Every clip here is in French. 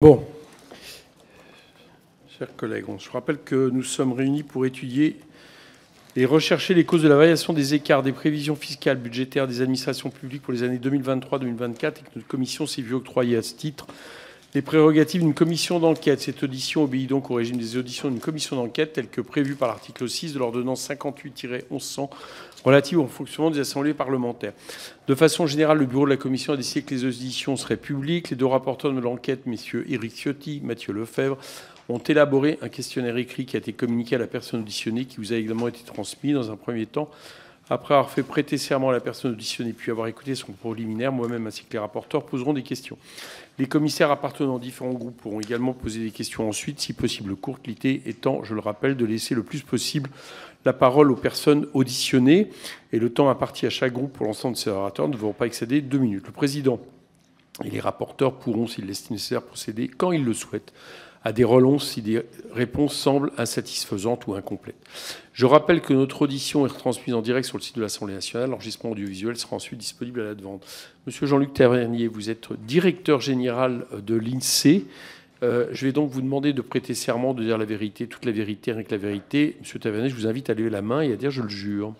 Bon, chers collègues, je rappelle que nous sommes réunis pour étudier et rechercher les causes de la variation des écarts des prévisions fiscales budgétaires des administrations publiques pour les années 2023-2024 et que notre commission s'est vue octroyer à ce titre les prérogatives d'une commission d'enquête. Cette audition obéit donc au régime des auditions d'une commission d'enquête tel que prévu par l'article 6 de l'ordonnance 58-1100 relative au fonctionnement des assemblées parlementaires. De façon générale, le bureau de la commission a décidé que les auditions seraient publiques. Les deux rapporteurs de l'enquête, messieurs Éric Ciotti, Mathieu Lefebvre, ont élaboré un questionnaire écrit qui a été communiqué à la personne auditionnée, qui vous a également été transmis dans un premier temps. Après avoir fait prêter serment à la personne auditionnée puis avoir écouté son propos liminaire, moi-même ainsi que les rapporteurs poseront des questions. Les commissaires appartenant aux différents groupes pourront également poser des questions ensuite, si possible courtes, l'idée étant, je le rappelle, de laisser le plus possible la parole aux personnes auditionnées. Et le temps imparti à chaque groupe pour l'ensemble de ces orateurs ne devront pas excéder 2 minutes. Le président et les rapporteurs pourront, s'ils l'estiment nécessaire, procéder, quand ils le souhaitent, à des relances si des réponses semblent insatisfaisantes ou incomplètes. Je rappelle que notre audition est retransmise en direct sur le site de l'Assemblée nationale. L'enregistrement audiovisuel sera ensuite disponible à la demande. Monsieur Jean-Luc Tavernier, vous êtes directeur général de l'INSEE. Je vais donc vous demander de prêter serment, de dire la vérité, toute la vérité, rien que la vérité. Monsieur Tavernier, je vous invite à lever la main et à dire « je le jure ».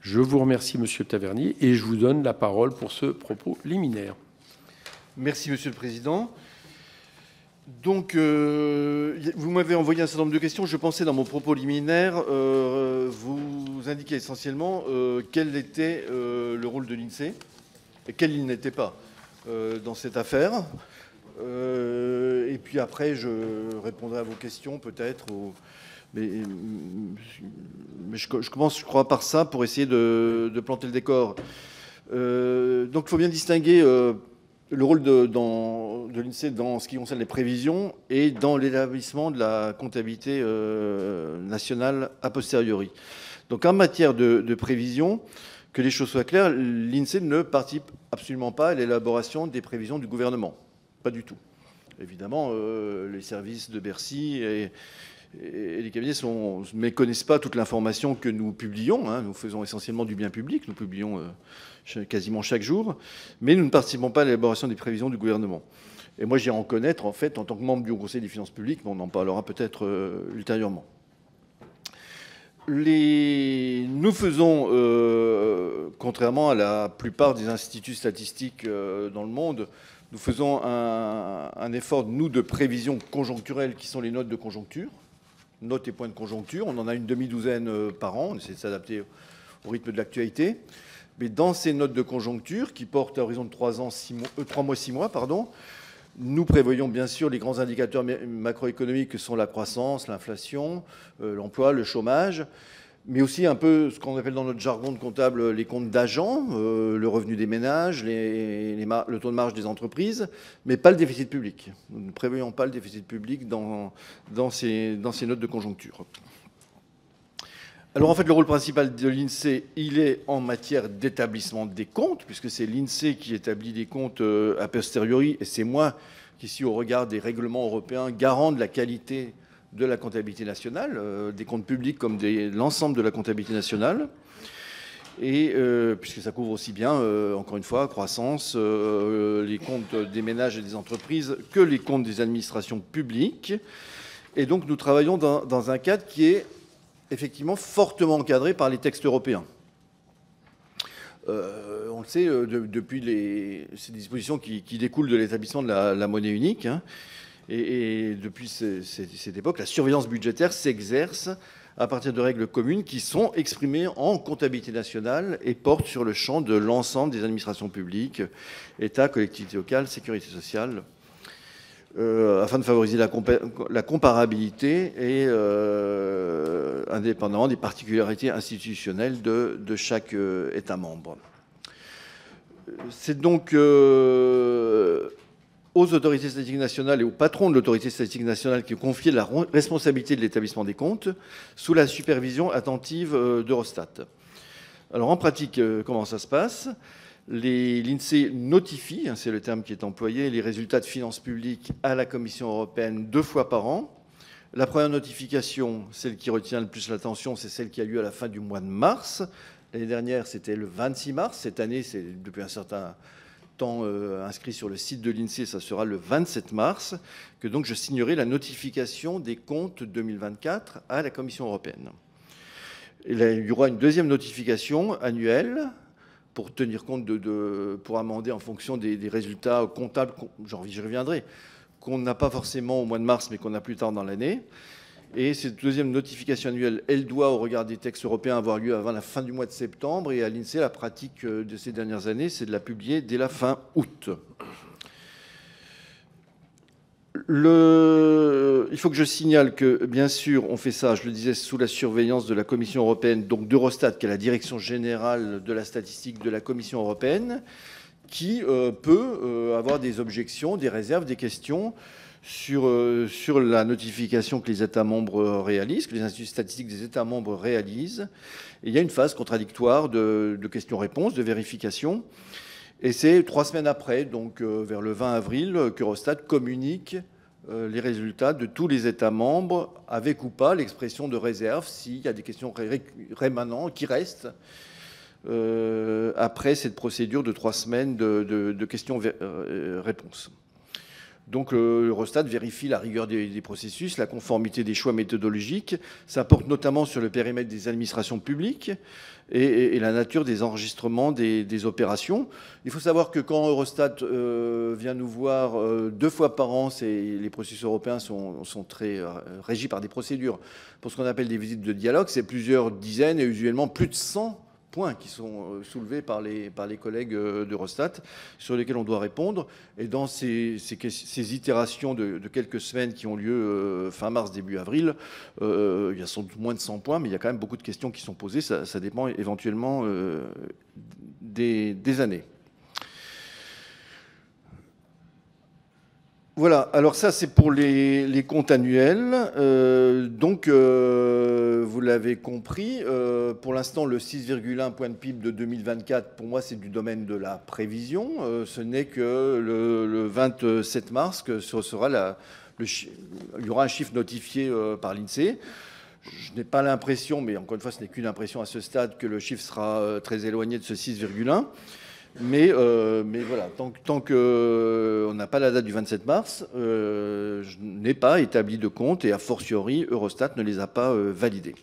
Je vous remercie, monsieur Tavernier, et je vous donne la parole pour ce propos liminaire. Merci, monsieur le président. Donc, vous m'avez envoyé un certain nombre de questions. Je pensais, dans mon propos liminaire, vous indiquer essentiellement quel était le rôle de l'INSEE et quel il n'était pas dans cette affaire. Et puis après, je répondrai à vos questions, peut-être. Mais je commence, je crois, par ça, pour essayer de planter le décor. Donc, il faut bien distinguer le rôle de l'INSEE dans ce qui concerne les prévisions et dans l'établissement de la comptabilité nationale a posteriori. Donc en matière de prévision, que les choses soient claires, l'INSEE ne participe absolument pas à l'élaboration des prévisions du gouvernement. Pas du tout. Évidemment, les services de Bercy et les cabinets ne méconnaissent pas toute l'information que nous publions. Nous faisons essentiellement du bien public. Nous publions quasiment chaque jour. Mais nous ne participons pas à l'élaboration des prévisions du gouvernement. Et moi, j'y en connaître, en fait, en tant que membre du Haut Conseil des finances publiques, mais on en parlera peut-être ultérieurement. Nous faisons, contrairement à la plupart des instituts statistiques dans le monde, nous faisons un effort, nous, de prévision conjoncturelle, qui sont les notes de conjoncture, notes et points de conjoncture. On en a une demi-douzaine par an. On essaie de s'adapter au rythme de l'actualité. Mais dans ces notes de conjoncture, qui portent à horizon de 3 mois, 6 mois, nous prévoyons bien sûr les grands indicateurs macroéconomiques que sont la croissance, l'inflation, l'emploi, le chômage, mais aussi un peu ce qu'on appelle dans notre jargon de comptable les comptes d'agents, le revenu des ménages, le taux de marge des entreprises, mais pas le déficit public. Nous ne prévoyons pas le déficit public dans ces notes de conjoncture. Alors en fait, le rôle principal de l'INSEE, il est en matière d'établissement des comptes, puisque c'est l'INSEE qui établit les comptes a posteriori, et c'est moi qui suis, au regard des règlements européens, garant de la qualité de la comptabilité nationale, des comptes publics comme de l'ensemble de la comptabilité nationale, et puisque ça couvre aussi bien, encore une fois, croissance, les comptes des ménages et des entreprises, que les comptes des administrations publiques. Et donc nous travaillons dans un cadre qui est effectivement fortement encadré par les textes européens. On le sait, depuis ces dispositions qui découlent de l'établissement de la monnaie unique, et depuis cette époque, la surveillance budgétaire s'exerce à partir de règles communes qui sont exprimées en comptabilité nationale et portent sur le champ de l'ensemble des administrations publiques, État, collectivités locales, sécurité sociale, afin de favoriser la comparabilité et indépendamment des particularités institutionnelles de chaque État membre. C'est donc aux autorités statistiques nationales et aux patrons de l'autorité statistique nationale qui ont confié la responsabilité de l'établissement des comptes sous la supervision attentive d'Eurostat. Alors en pratique, comment ça se passe ? L'INSEE notifie, c'est le terme qui est employé, les résultats de finances publiques à la Commission européenne 2 fois par an. La première notification, celle qui retient le plus l'attention, c'est celle qui a lieu à la fin du mois de mars. L'année dernière, c'était le 26 mars. Cette année, c'est depuis un certain étant inscrit sur le site de l'INSEE, ça sera le 27 mars, que donc je signerai la notification des comptes 2024 à la Commission européenne. Et là, il y aura une deuxième notification annuelle pour tenir compte pour amender en fonction des résultats comptables, j'y reviendrai, qu'on n'a pas forcément au mois de mars, mais qu'on a plus tard dans l'année. Et cette deuxième notification annuelle, elle doit, au regard des textes européens, avoir lieu avant la fin du mois de septembre. Et à l'INSEE, la pratique de ces dernières années, c'est de la publier dès la fin août. Il faut que je signale que, bien sûr, on fait ça, je le disais, sous la surveillance de la Commission européenne, donc d'Eurostat, qui est la direction générale de la statistique de la Commission européenne, qui peut avoir des objections, des réserves, des questions sur la notification que les États membres réalisent, que les instituts statistiques des États membres réalisent. Et il y a une phase contradictoire de questions-réponses, de vérification. Et c'est 3 semaines après, donc vers le 20 avril, qu'Eurostat communique les résultats de tous les États membres, avec ou pas l'expression de réserve, s'il y a des questions rémanentes qui restent après cette procédure de 3 semaines de questions-réponses. Donc Eurostat vérifie la rigueur des processus, la conformité des choix méthodologiques. Ça porte notamment sur le périmètre des administrations publiques et la nature des enregistrements des opérations. Il faut savoir que quand Eurostat vient nous voir 2 fois par an, les processus européens sont très régis par des procédures pour ce qu'on appelle des visites de dialogue. C'est plusieurs dizaines et usuellement plus de 100 points qui sont soulevés par les collègues d'Eurostat, sur lesquels on doit répondre. Et dans ces itérations de quelques semaines qui ont lieu fin mars, début avril, il y a sans doute moins de 100 points, mais il y a quand même beaucoup de questions qui sont posées. Ça dépend éventuellement des années. Voilà, alors ça c'est pour les comptes annuels. Vous l'avez compris, pour l'instant le 6,1 point de PIB de 2024, pour moi c'est du domaine de la prévision. Ce n'est que le 27 mars que ce sera il y aura un chiffre notifié par l'INSEE. Je n'ai pas l'impression, mais encore une fois ce n'est qu'une impression à ce stade, que le chiffre sera très éloigné de ce 6,1. Mais voilà, tant qu'on n'a pas la date du 27 mars, je n'ai pas établi de compte et a fortiori, Eurostat ne les a pas validés.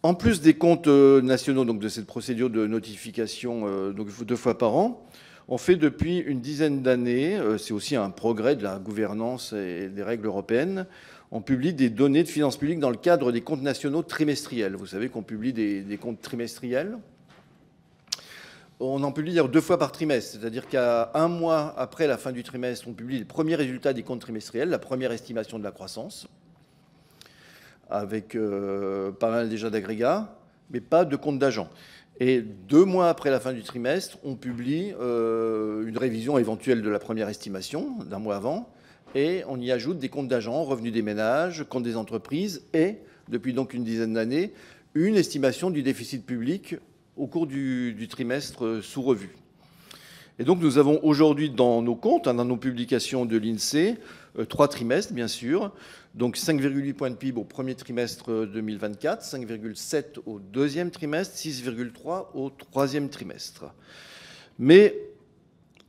En plus des comptes nationaux, donc de cette procédure de notification donc 2 fois par an, on fait depuis une dizaine d'années, c'est aussi un progrès de la gouvernance et des règles européennes, on publie des données de finances publiques dans le cadre des comptes nationaux trimestriels. Vous savez qu'on publie des comptes trimestriels. On en publie 2 fois par trimestre, c'est-à-dire qu'à 1 mois après la fin du trimestre, on publie les premiers résultats des comptes trimestriels, la première estimation de la croissance, avec pas mal déjà d'agrégats, mais pas de compte d'agents. Et 2 mois après la fin du trimestre, on publie une révision éventuelle de la première estimation, d'1 mois avant, et on y ajoute des comptes d'agents, revenus des ménages, comptes des entreprises, et, depuis donc une dizaine d'années, une estimation du déficit public au cours du trimestre sous revue. Et donc nous avons aujourd'hui dans nos comptes, dans nos publications de l'INSEE, 3 trimestres bien sûr, donc 5,8 points de PIB au premier trimestre 2024, 5,7 au deuxième trimestre, 6,3 au troisième trimestre. Mais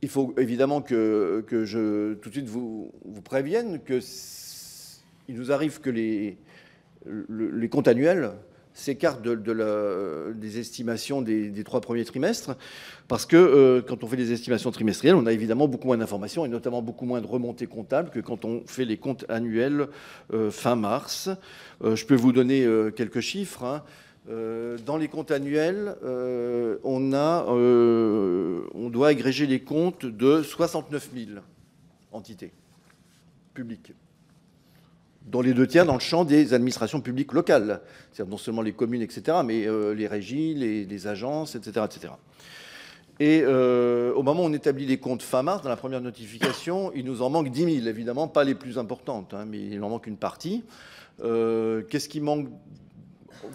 il faut évidemment que je tout de suite vous prévienne qu'il nous arrive que les comptes annuels s'écartent des estimations des 3 premiers trimestres, parce que quand on fait des estimations trimestrielles, on a évidemment beaucoup moins d'informations, et notamment beaucoup moins de remontées comptables que quand on fait les comptes annuels fin mars. Je peux vous donner quelques chiffres, hein. Dans les comptes annuels, on doit agréger les comptes de 69 000 entités publiques, dont les 2 tiers dans le champ des administrations publiques locales, c'est-à-dire non seulement les communes, etc., mais les régies, les agences, etc., etc. Et au moment où on établit les comptes fin mars, dans la première notification, il nous en manque 10 000, évidemment, pas les plus importantes, hein, mais il en manque une partie. Qu'est-ce qui manque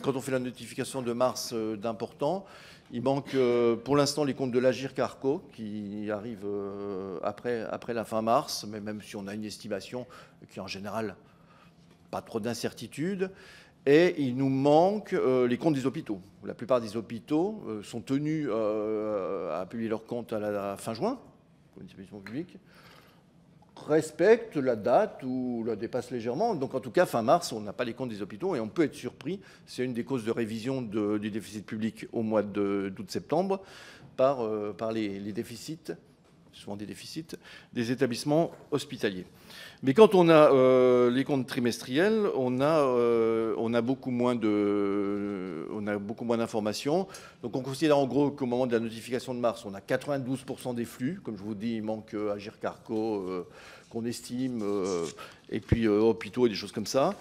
quand on fait la notification de mars d'important? Il manque pour l'instant les comptes de l'Agirc Arco qui arrivent après la fin mars, mais même si on a une estimation qui en général pas trop d'incertitudes. Et il nous manque les comptes des hôpitaux. La plupart des hôpitaux sont tenus à publier leurs comptes à la fin juin, comme établissement public, respectent la date ou la dépassent légèrement. Donc en tout cas, fin mars, on n'a pas les comptes des hôpitaux et on peut être surpris. C'est une des causes de révision du déficit public au mois d'août-septembre par les déficits, souvent des déficits, des établissements hospitaliers. Mais quand on a les comptes trimestriels, on a beaucoup moins d'informations. Donc on considère en gros qu'au moment de la notification de mars, on a 92% des flux. Comme je vous dis, il manque Agir Carco qu'on estime, et puis hôpitaux et des choses comme ça.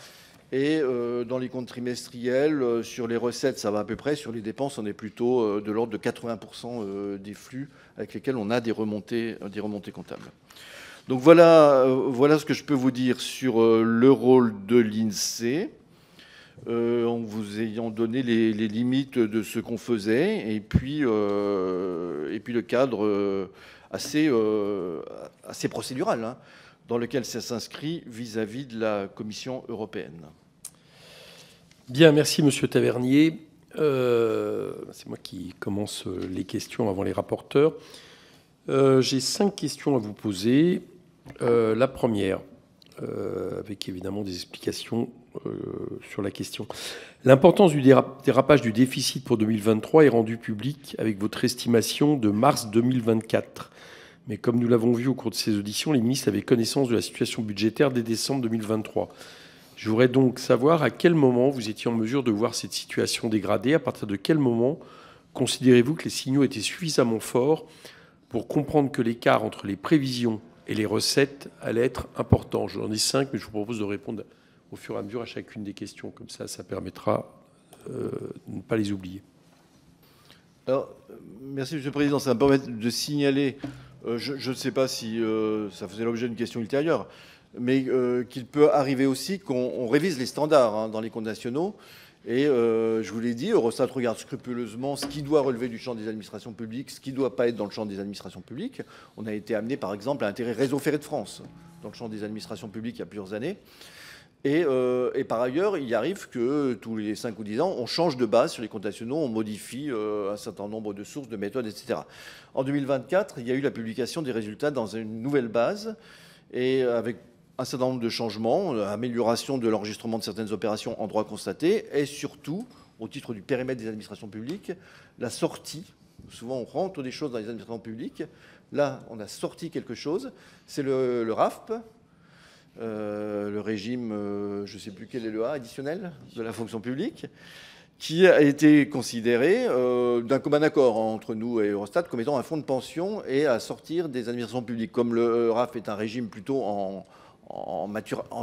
Et dans les comptes trimestriels, sur les recettes, ça va à peu près. Sur les dépenses, on est plutôt de l'ordre de 80% des flux avec lesquels on a des remontées comptables. Donc voilà ce que je peux vous dire sur le rôle de l'INSEE, en vous ayant donné les limites de ce qu'on faisait, et puis le cadre assez procédural, hein, dans lequel ça s'inscrit vis-à-vis de la Commission européenne. Bien, merci Monsieur Tavernier. C'est moi qui commence les questions avant les rapporteurs. J'ai 5 questions à vous poser. La première, avec évidemment des explications sur la question. L'importance du dérapage du déficit pour 2023 est rendue publique avec votre estimation de mars 2024. Mais comme nous l'avons vu au cours de ces auditions, les ministres avaient connaissance de la situation budgétaire dès décembre 2023. Je voudrais donc savoir à quel moment vous étiez en mesure de voir cette situation dégradée, à partir de quel moment considérez-vous que les signaux étaient suffisamment forts pour comprendre que l'écart entre les prévisions et les recettes allait être important. J'en ai 5, mais je vous propose de répondre au fur et à mesure à chacune des questions. Comme ça permettra de ne pas les oublier. Alors, merci Monsieur le Président. Ça va me permettre de signaler, je ne sais pas si ça faisait l'objet d'une question ultérieure, mais qu'il peut arriver aussi qu'on révise les standards, hein, dans les comptes nationaux. Et je vous l'ai dit, Eurostat regarde scrupuleusement ce qui doit relever du champ des administrations publiques, ce qui ne doit pas être dans le champ des administrations publiques. On a été amené, par exemple, à intégrer Réseau Ferré de France dans le champ des administrations publiques il y a plusieurs années. Et par ailleurs, il arrive que tous les 5 ou 10 ans, on change de base sur les comptes nationaux, on modifie un certain nombre de sources, de méthodes, etc. En 2024, il y a eu la publication des résultats dans une nouvelle base, et avec un certain nombre de changements, amélioration de l'enregistrement de certaines opérations en droit constaté, et surtout, au titre du périmètre des administrations publiques, la sortie. Souvent, on rentre des choses dans les administrations publiques. Là, on a sorti quelque chose. C'est le RAFP, le régime, je ne sais plus quel est le A, additionnel de la fonction publique, qui a été considéré d'un commun accord entre nous et Eurostat comme étant un fonds de pension et à sortir des administrations publiques. Comme le RAFP est un régime plutôt en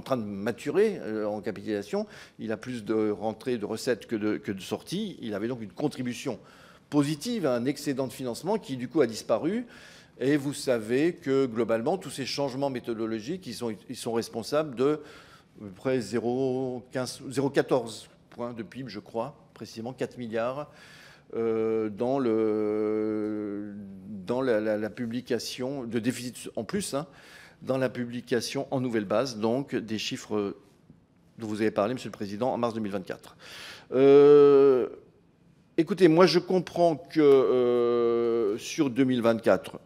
train de maturer en capitalisation, il a plus de rentrées de recettes que de sorties. Il avait donc une contribution positive à un excédent de financement qui, du coup, a disparu. Et vous savez que, globalement, tous ces changements méthodologiques, ils sont responsables de à peu près 0,14 points de PIB, je crois, précisément 4 milliards, dans la publication de déficit en plus, hein, dans la publication en nouvelle base, donc des chiffres dont vous avez parlé, Monsieur le Président, en mars 2024. Écoutez, moi je comprends que sur 2024,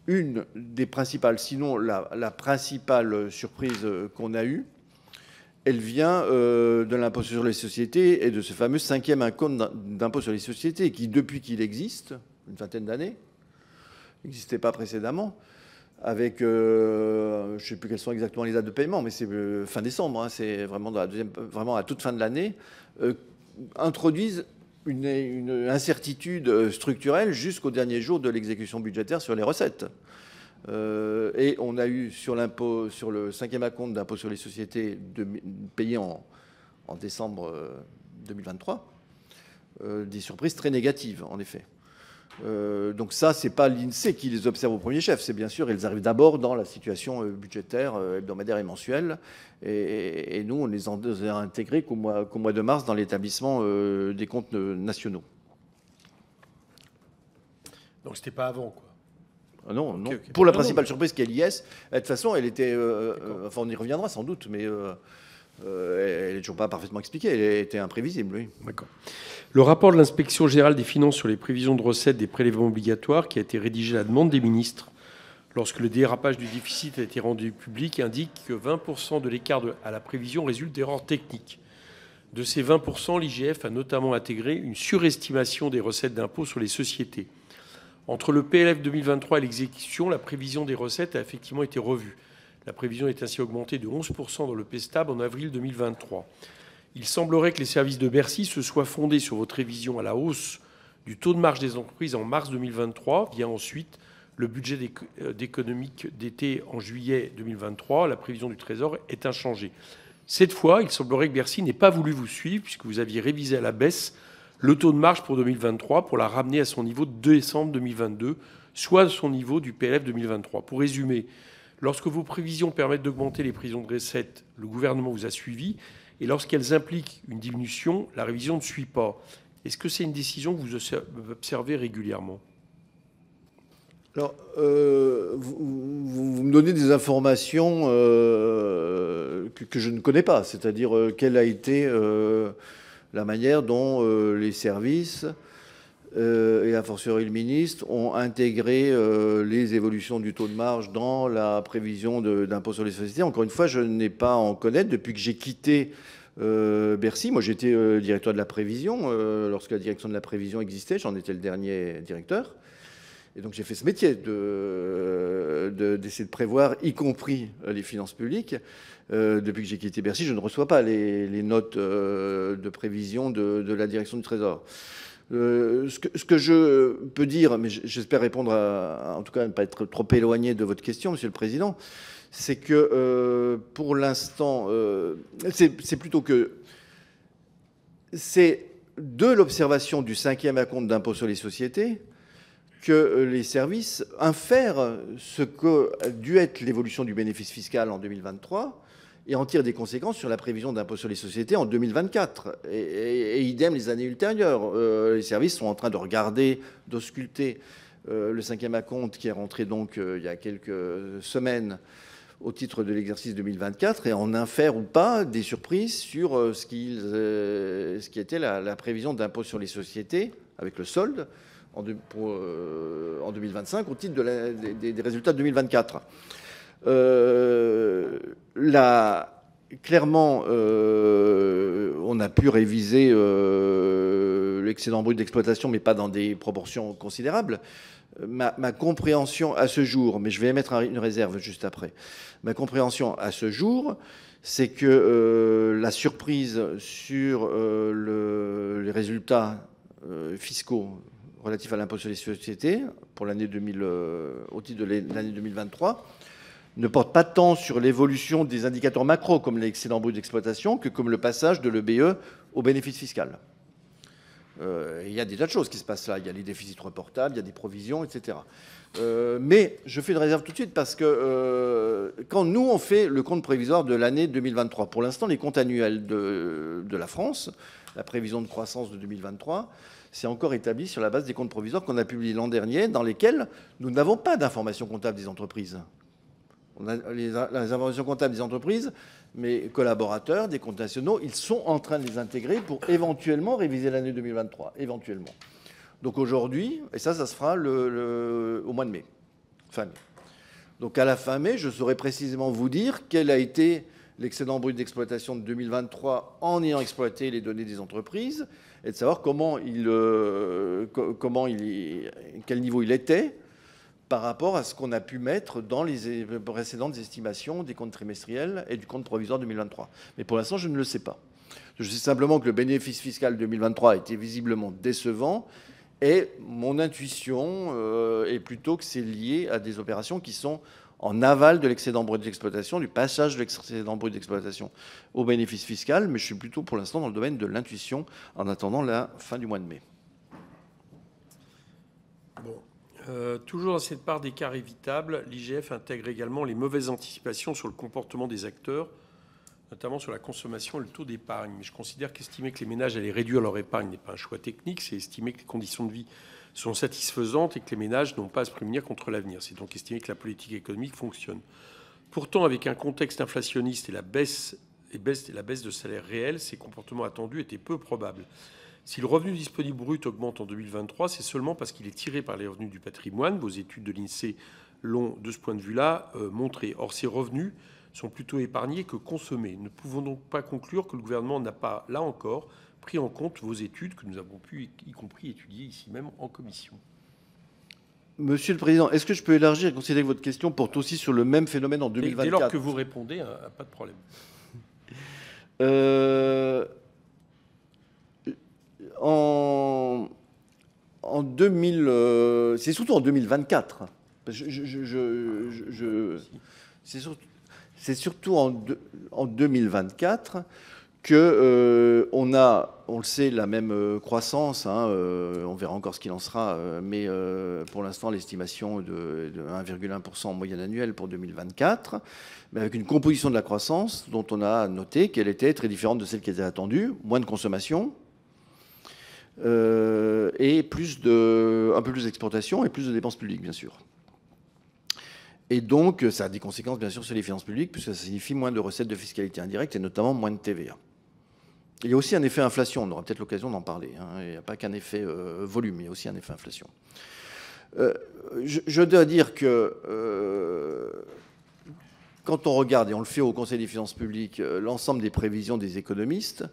une des principales, sinon la principale surprise qu'on a eue, elle vient de l'impôt sur les sociétés et de ce fameux 5e acompte d'impôt sur les sociétés qui, depuis qu'il existe, une vingtaine d'années, n'existait pas précédemment, avec, je ne sais plus quelles sont exactement les dates de paiement, mais c'est fin décembre, hein, c'est vraiment, vraiment à toute fin de l'année, introduisent une incertitude structurelle jusqu'au dernier jour de l'exécution budgétaire sur les recettes. Et on a eu sur l'impôt, sur le 5e acompte d'impôt sur les sociétés payé en décembre 2023, des surprises très négatives, en effet. Donc ça, c'est pas l'INSEE qui les observe au premier chef, c'est bien sûr, ils arrivent d'abord dans la situation budgétaire hebdomadaire et mensuelle, et nous, on les a intégrés qu'au mois de mars dans l'établissement des comptes nationaux. Donc c'était pas avant, quoi. Non, non. Okay. Pour la principale surprise qui est l'IS, de toute façon, elle était... enfin, on y reviendra sans doute, mais Elle n'est toujours pas parfaitement expliquée. Elle était imprévisible, oui. D'accord. Le rapport de l'Inspection générale des finances sur les prévisions de recettes des prélèvements obligatoires, qui a été rédigé à la demande des ministres lorsque le dérapage du déficit a été rendu public, indique que 20% de l'écart à la prévision résulte d'erreurs techniques. De ces 20%, l'IGF a notamment intégré une surestimation des recettes d'impôt sur les sociétés. Entre le PLF 2023 et l'exécution, la prévision des recettes a effectivement été revue. La prévision est ainsi augmentée de 11% dans le PSTAB en avril 2023. Il semblerait que les services de Bercy se soient fondés sur votre révision à la hausse du taux de marge des entreprises en mars 2023. Vient ensuite le budget d'économique d'été en juillet 2023. La prévision du Trésor est inchangée. Cette fois, il semblerait que Bercy n'ait pas voulu vous suivre puisque vous aviez révisé à la baisse le taux de marge pour 2023 pour la ramener à son niveau de décembre 2022, soit son niveau du PLF 2023. Pour résumer, lorsque vos prévisions permettent d'augmenter les prévisions de recettes, le gouvernement vous a suivi. Et lorsqu'elles impliquent une diminution, la révision ne suit pas. Est-ce que c'est une décision que vous observez régulièrement ? Alors, vous me donnez des informations que je ne connais pas, c'est-à-dire quelle a été la manière dont les services et a fortiori le ministre ont intégré les évolutions du taux de marge dans la prévision d'impôt sur les sociétés. Encore une fois, je n'ai pas à en connaître depuis que j'ai quitté Bercy. Moi, j'étais directeur de la prévision lorsque la direction de la prévision existait. J'en étais le dernier directeur. Et donc, j'ai fait ce métier d'essayer de prévoir, y compris les finances publiques. Depuis que j'ai quitté Bercy, je ne reçois pas les notes de prévision de la direction du Trésor. Ce que je peux dire, mais j'espère répondre en tout cas ne pas être trop éloigné de votre question, Monsieur le Président, c'est que pour l'instant, c'est plutôt que c'est de l'observation du 5e acompte d'impôt sur les sociétés que les services infèrent ce qu'a dû être l'évolution du bénéfice fiscal en 2023 et en tirent des conséquences sur la prévision d'impôt sur les sociétés en 2024. Et idem les années ultérieures. Les services sont en train de regarder, d'ausculter le 5e acompte qui est rentré donc il y a quelques semaines au titre de l'exercice 2024 et en infère ou pas des surprises sur ce qui était la prévision d'impôt sur les sociétés avec le solde en 2025 au titre des résultats de 2024. Là, clairement, on a pu réviser l'excédent brut d'exploitation, mais pas dans des proportions considérables. Ma compréhension à ce jour, mais je vais émettre une réserve juste après, ma compréhension à ce jour, c'est que la surprise sur les résultats fiscaux relatifs à l'impôt sur les sociétés pour l'année au titre de l'année 2023 ne porte pas tant sur l'évolution des indicateurs macro comme l'excédent brut d'exploitation que comme le passage de l'EBE au bénéfice fiscal. Il y a des tas de choses qui se passent là. Il y a les déficits reportables, il y a des provisions, etc. Mais je fais une réserve tout de suite parce que quand nous, on fait le compte prévisoire de l'année 2023, pour l'instant, les comptes annuels de la France, la prévision de croissance de 2023, c'est encore établi sur la base des comptes provisoires qu'on a publiés l'an dernier, dans lesquels nous n'avons pas d'informations comptables des entreprises. On a les informations comptables des entreprises, mes collaborateurs, des comptes nationaux, ils sont en train de les intégrer pour éventuellement réviser l'année 2023, éventuellement. Donc aujourd'hui, et ça se fera au mois de mai, fin mai. Donc à la fin mai, je saurai précisément vous dire quel a été l'excédent brut d'exploitation de 2023 en ayant exploité les données des entreprises et de savoir quel niveau il était par rapport à ce qu'on a pu mettre dans les précédentes estimations des comptes trimestriels et du compte provisoire 2023. Mais pour l'instant, je ne le sais pas. Je sais simplement que le bénéfice fiscal 2023 a été visiblement décevant et mon intuition est plutôt que c'est lié à des opérations qui sont en aval de l'excédent brut d'exploitation, du passage de l'excédent brut d'exploitation au bénéfice fiscal, mais je suis plutôt pour l'instant dans le domaine de l'intuition en attendant la fin du mois de mai. Bon. Toujours dans cette part d'écart évitable, l'IGF intègre également les mauvaises anticipations sur le comportement des acteurs, notamment sur la consommation et le taux d'épargne. Mais je considère qu'estimer que les ménages allaient réduire leur épargne n'est pas un choix technique, c'est estimer que les conditions de vie sont satisfaisantes et que les ménages n'ont pas à se prémunir contre l'avenir. C'est donc estimer que la politique économique fonctionne. Pourtant, avec un contexte inflationniste et la baisse de salaire réel, ces comportements attendus étaient peu probables. Si le revenu disponible brut augmente en 2023, c'est seulement parce qu'il est tiré par les revenus du patrimoine. Vos études de l'INSEE l'ont, de ce point de vue-là, montré. Or, ces revenus sont plutôt épargnés que consommés. Ne pouvons donc pas conclure que le gouvernement n'a pas, là encore, pris en compte vos études que nous avons pu, y compris, étudier ici même en commission. Monsieur le Président, est-ce que je peux élargir et considérer que votre question porte aussi sur le même phénomène en 2024 ? Dès lors que vous répondez, pas de problème. En 2000, c'est surtout en 2024. C'est surtout en 2024 que on le sait, la même croissance. On verra encore ce qu'il en sera, mais pour l'instant, l'estimation de 1,1% en moyenne annuelle pour 2024, mais avec une composition de la croissance dont on a noté qu'elle était très différente de celle qui était attendue, moins de consommation. Et un peu plus d'exportation et plus de dépenses publiques, bien sûr. Et donc, ça a des conséquences, bien sûr, sur les finances publiques, puisque ça signifie moins de recettes de fiscalité indirecte et notamment moins de TVA. Il y a aussi un effet inflation, on aura peut-être l'occasion d'en parler. Il n'y a pas qu'un effet volume, il y a aussi un effet inflation. Je dois dire que quand on regarde, et on le fait au Conseil des finances publiques, l'ensemble des prévisions des économistes,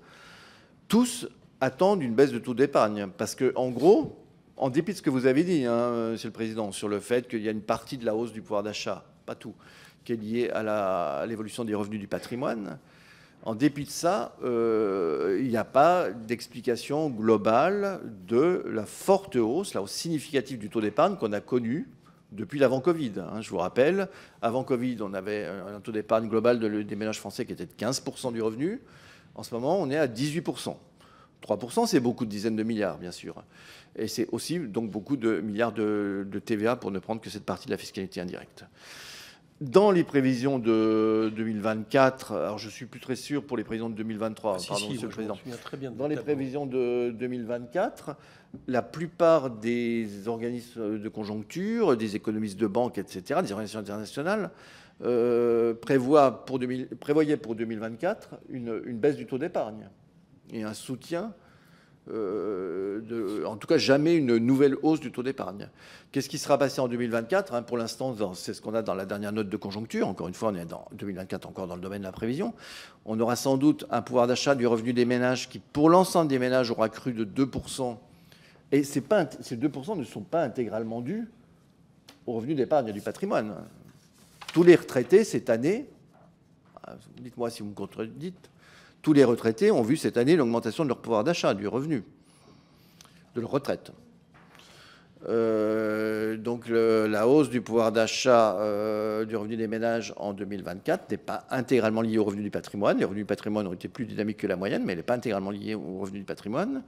tous attendent une baisse de taux d'épargne. Parce qu'en gros, en dépit de ce que vous avez dit, Monsieur le Président, sur le fait qu'il y a une partie de la hausse du pouvoir d'achat, pas tout, qui est liée à l'évolution des revenus du patrimoine, en dépit de ça, il n'y a pas d'explication globale de la forte hausse, la hausse significative du taux d'épargne qu'on a connue depuis l'avant-Covid. Je vous rappelle, avant Covid, on avait un taux d'épargne global des ménages français qui était de 15% du revenu. En ce moment, on est à 18%. 3%, c'est beaucoup de dizaines de milliards, bien sûr. Et c'est aussi donc beaucoup de milliards de TVA pour ne prendre que cette partie de la fiscalité indirecte. Dans les prévisions de 2024, alors je ne suis plus très sûr pour les prévisions de 2023, pardon, Monsieur le Président. Dans les prévisions de 2024, la plupart des organismes de conjoncture, des économistes de banque, etc., des organisations internationales, prévoyaient pour 2024 une baisse du taux d'épargne et un soutien, en tout cas jamais une nouvelle hausse du taux d'épargne. Qu'est-ce qui sera passé en 2024 ? Pour l'instant, c'est ce qu'on a dans la dernière note de conjoncture. Encore une fois, on est dans 2024 encore dans le domaine de la prévision. On aura sans doute un pouvoir d'achat du revenu des ménages qui, pour l'ensemble des ménages, aura cru de 2%. Et ces 2% ne sont pas intégralement dus au revenu d'épargne et du patrimoine. Tous les retraités, cette année, dites-moi si vous me contredites, tous les retraités ont vu cette année l'augmentation de leur pouvoir d'achat, du revenu, de leur retraite. Donc la hausse du pouvoir d'achat du revenu des ménages en 2024 n'est pas intégralement liée au revenu du patrimoine. Les revenus du patrimoine ont été plus dynamiques que la moyenne, mais elle n'est pas intégralement liée au revenu du patrimoine.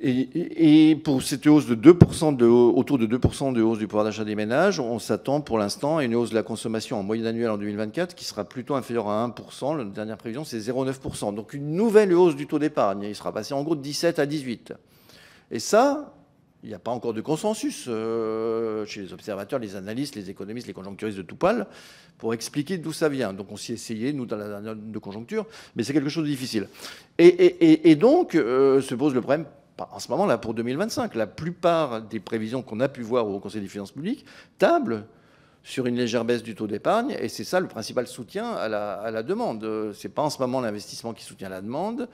Et pour cette hausse de 2%, autour de 2% de hausse du pouvoir d'achat des ménages, on s'attend pour l'instant à une hausse de la consommation en moyenne annuelle en 2024 qui sera plutôt inférieure à 1%. La dernière prévision, c'est 0,9%. Donc une nouvelle hausse du taux d'épargne. Il sera passé en gros de 17 à 18. Et ça, il n'y a pas encore de consensus chez les observateurs, les analystes, les économistes, les conjoncturistes de tout poil pour expliquer d'où ça vient. Donc on s'y essayait, nous, dans la dernière note de conjoncture, mais c'est quelque chose de difficile. Et donc se pose le problème. En ce moment, là, pour 2025, la plupart des prévisions qu'on a pu voir au Conseil des finances publiques tablent sur une légère baisse du taux d'épargne, et c'est ça le principal soutien à la demande. Ce n'est pas en ce moment l'investissement qui soutient la demande,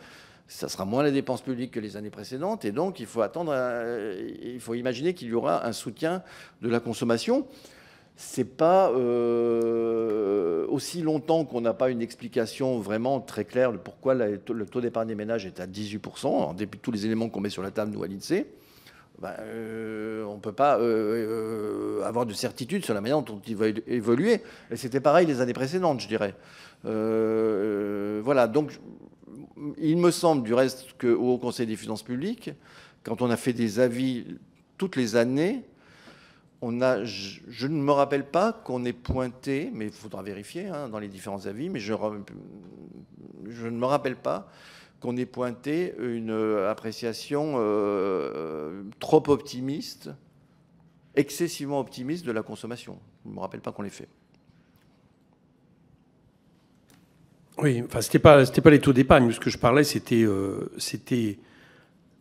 ça sera moins les dépenses publiques que les années précédentes, et donc il faut imaginer qu'il y aura un soutien de la consommation. C'est pas aussi longtemps qu'on n'a pas une explication vraiment très claire de pourquoi le taux d'épargne des ménages est à 18%, en dépit de tous les éléments qu'on met sur la table, nous, à l'INSEE. On ne peut pas avoir de certitude sur la manière dont il va évoluer. Et c'était pareil les années précédentes, je dirais. Voilà, donc il me semble du reste qu'au Conseil des finances publiques, quand on a fait des avis toutes les années, je ne me rappelle pas qu'on ait pointé, mais il faudra vérifier dans les différents avis, mais je ne me rappelle pas qu'on ait pointé une appréciation trop optimiste, excessivement optimiste de la consommation. Je ne me rappelle pas qu'on l'ait fait. Oui, enfin, c'était pas les taux d'épargne. Ce que je parlais, c'était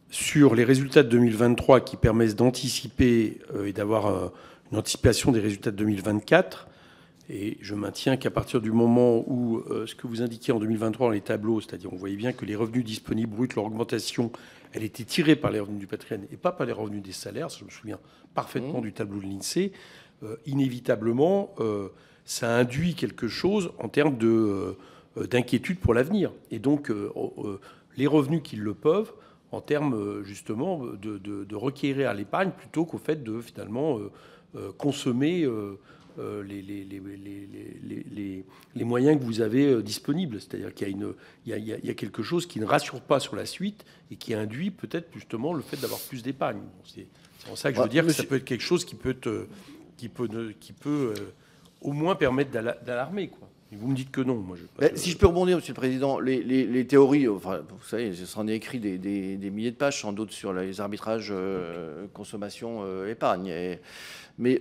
sur les résultats de 2023 qui permettent d'anticiper et d'avoir une anticipation des résultats de 2024. Et je maintiens qu'à partir du moment où ce que vous indiquez en 2023 dans les tableaux, c'est-à-dire on voyait bien que les revenus disponibles bruts, leur augmentation, elle était tirée par les revenus du patrimoine et pas par les revenus des salaires. Je me souviens parfaitement du tableau de l'INSEE. Inévitablement, ça induit quelque chose en termes d'inquiétude pour l'avenir. Et donc, les revenus qui le peuvent, en termes justement de requérir à l'épargne plutôt qu'au fait de finalement consommer les moyens que vous avez disponibles. C'est-à-dire qu'il y a quelque chose qui ne rassure pas sur la suite et qui induit peut-être justement le fait d'avoir plus d'épargne. C'est pour ça que je veux dire que ça peut être quelque chose qui peut au moins permettre d'alarmer, quoi. Et vous me dites que non. Moi, si je peux rebondir, Monsieur le Président, les théories, enfin, vous savez, j'en ai écrit des milliers de pages, sans doute, sur les arbitrages consommation-épargne. Mais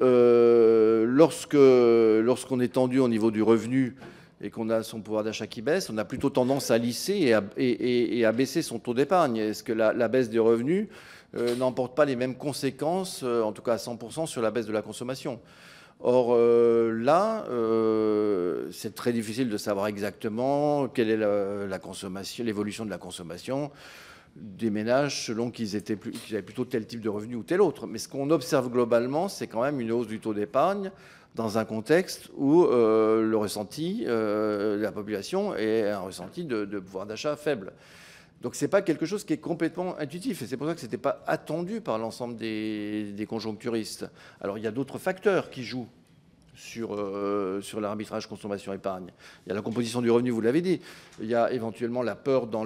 lorsqu'on est tendu au niveau du revenu et qu'on a son pouvoir d'achat qui baisse, on a plutôt tendance à lisser et à baisser son taux d'épargne. Est-ce que la baisse des revenus n'emporte pas les mêmes conséquences, en tout cas à 100%, sur la baisse de la consommation ? Or, là, c'est très difficile de savoir exactement quelle est la consommation, l'évolution de la consommation des ménages selon qu'ils avaient plutôt tel type de revenu ou tel autre. Mais ce qu'on observe globalement, c'est quand même une hausse du taux d'épargne dans un contexte où le ressenti de la population est un ressenti de pouvoir d'achat faible. Donc ce n'est pas quelque chose qui est complètement intuitif. Et c'est pour ça que ce n'était pas attendu par l'ensemble des conjoncturistes. Alors il y a d'autres facteurs qui jouent sur l'arbitrage consommation-épargne. Il y a la composition du revenu, vous l'avez dit. Il y a éventuellement la peur dans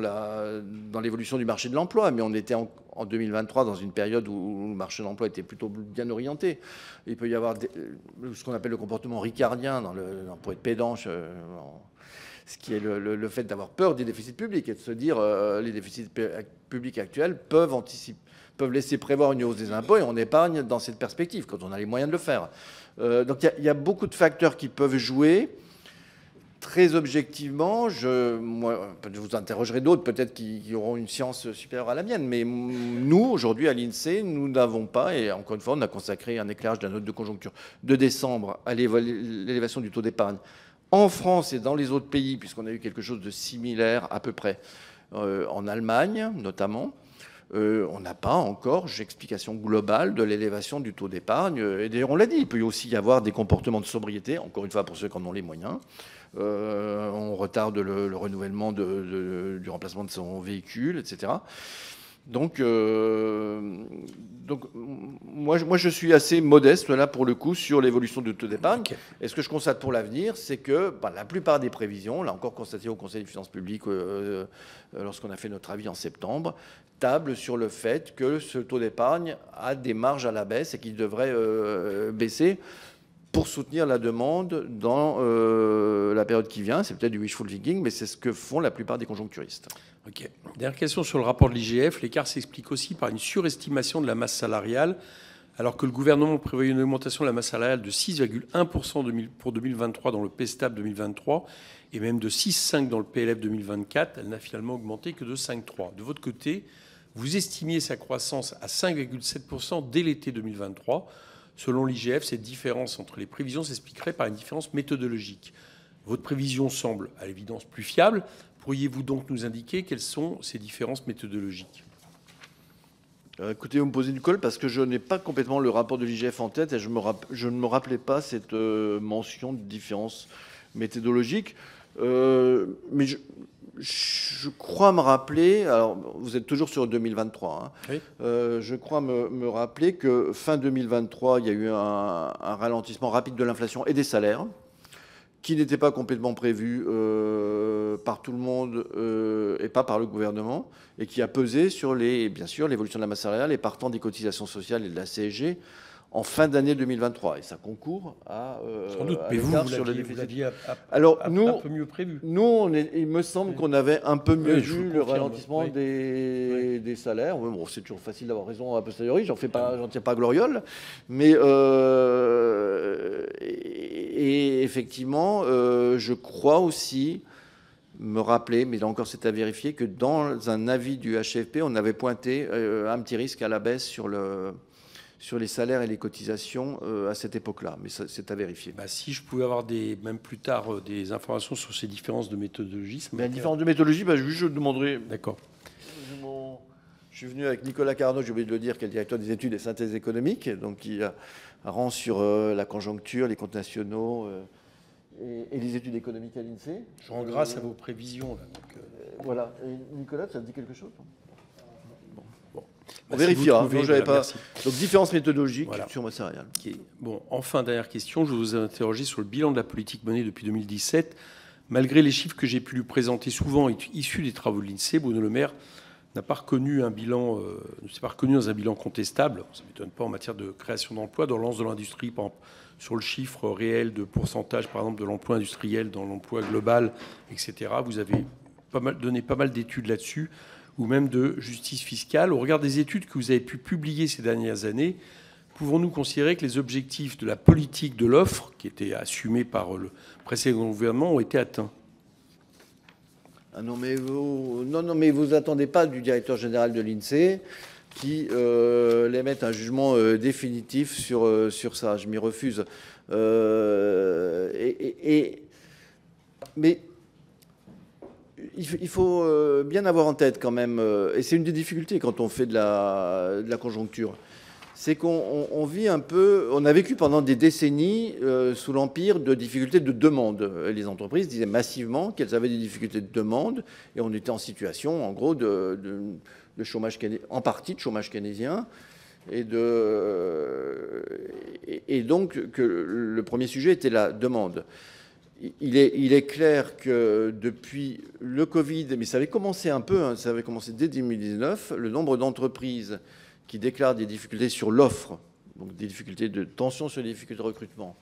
l'évolution du marché de l'emploi. Mais on était en 2023 dans une période où le marché de l'emploi était plutôt bien orienté. Il peut y avoir ce qu'on appelle le comportement ricardien, pour être pédant, ce qui est le fait d'avoir peur des déficits publics et de se dire les déficits publics actuels peuvent laisser prévoir une hausse des impôts et on épargne dans cette perspective quand on a les moyens de le faire. Donc il y a beaucoup de facteurs qui peuvent jouer. Très objectivement, moi, je vous interrogerai d'autres, peut-être qui auront une science supérieure à la mienne, mais nous, aujourd'hui, à l'INSEE, nous n'avons pas, et encore une fois, on a consacré un éclairage de la note de conjoncture de décembre à l'élévation du taux d'épargne en France et dans les autres pays, puisqu'on a eu quelque chose de similaire à peu près en Allemagne notamment. On n'a pas encore explication globale de l'élévation du taux d'épargne. Et d'ailleurs, on l'a dit, il peut aussi y avoir des comportements de sobriété, encore une fois pour ceux qui en ont les moyens. On retarde le renouvellement du remplacement de son véhicule, etc. Donc moi, je suis assez modeste là pour le coup sur l'évolution du taux d'épargne. Okay. Et ce que je constate pour l'avenir, c'est que la plupart des prévisions, là encore constaté au Conseil des finances publiques lorsqu'on a fait notre avis en septembre, tablent sur le fait que ce taux d'épargne a des marges à la baisse et qu'il devrait baisser pour soutenir la demande dans la période qui vient. C'est peut-être du wishful thinking, mais c'est ce que font la plupart des conjoncturistes. Ok. Dernière question sur le rapport de l'IGF. L'écart s'explique aussi par une surestimation de la masse salariale, alors que le gouvernement prévoyait une augmentation de la masse salariale de 6,1% pour 2023 dans le PSTAB 2023 et même de 6,5% dans le PLF 2024. Elle n'a finalement augmenté que de 5,3%. De votre côté, vous estimiez sa croissance à 5,7% dès l'été 2023. Selon l'IGF, cette différence entre les prévisions s'expliquerait par une différence méthodologique. Votre prévision semble à l'évidence plus fiable. Pourriez-vous donc nous indiquer quelles sont ces différences méthodologiques ? Écoutez, vous me posez une colle parce que je n'ai pas complètement le rapport de l'IGF en tête et je ne me rappelais pas cette mention de différence méthodologique. Mais je crois me rappeler, alors vous êtes toujours sur 2023, hein, oui. Je crois me rappeler que fin 2023, il y a eu un ralentissement rapide de l'inflation et des salaires qui n'était pas complètement prévu par tout le monde et pas par le gouvernement, et qui a pesé sur bien sûr l'évolution de la masse salariale et partant des cotisations sociales et de la CSG en fin d'année 2023. Et ça concourt à sans doute, mais vous l'aviez un peu mieux prévu. Nous, il me semble qu'on avait un peu mieux vu le ralentissement des salaires. Bon, c'est toujours facile d'avoir raison a posteriori, j'en tiens pas gloriole. Mais et effectivement, je crois aussi me rappeler, mais là encore c'est à vérifier, que dans un avis du HFP, on avait pointé un petit risque à la baisse sur les salaires et les cotisations à cette époque-là. Mais c'est à vérifier. Bah, si je pouvais avoir même plus tard des informations sur ces différences de méthodologie, ça La différence de méthodologie, bah, je demanderai. D'accord. Je suis venu avec Nicolas Carnot, j'ai oublié de le dire, qui est le directeur des études et synthèses économiques, donc qui rend sur la conjoncture, les comptes nationaux et les études économiques à l'INSEE. Je rends grâce à vos prévisions. Là, donc, voilà. Et Nicolas, ça te dit quelque chose? bon. On vérifiera. Trouvez, j'avais pas. Merci. Donc différence méthodologique Voilà. sur ma céréale. Okay. Bon, enfin, dernière question. Je vous ai interrogé sur le bilan de la politique menée depuis 2017. Malgré les chiffres que j'ai pu lui présenter, souvent issus des travaux de l'INSEE, Bruno Le Maire n'a pas reconnu un bilan, ne s'est pas reconnu dans un bilan contestable. Ça ne m'étonne pas en matière de création d'emplois, dans le lance de l'industrie, par exemple, sur le chiffre réel de pourcentage, par exemple, de l'emploi industriel dans l'emploi global, etc. Vous avez donné pas mal d'études là-dessus, ou même de justice fiscale. Au regard des études que vous avez pu publier ces dernières années, pouvons-nous considérer que les objectifs de la politique de l'offre, qui étaient assumés par le précédent gouvernement, ont été atteints? Ah non, mais vous attendez pas du directeur général de l'INSEE qui émette un jugement définitif sur ça. Je m'y refuse. Mais il faut bien avoir en tête quand même, et c'est une des difficultés quand on fait de la conjoncture, c'est qu'on vit un peu, on a vécu pendant des décennies sous l'empire de difficultés de demande. Les entreprises disaient massivement qu'elles avaient des difficultés de demande, et on était en situation, en gros, de chômage, en partie de chômage keynésien, et donc que le premier sujet était la demande. Il est clair que depuis le Covid, mais ça avait commencé un peu, hein, ça avait commencé dès 2019, le nombre d'entreprises qui déclarent des difficultés sur l'offre, donc des difficultés de tension sur les difficultés de recrutement,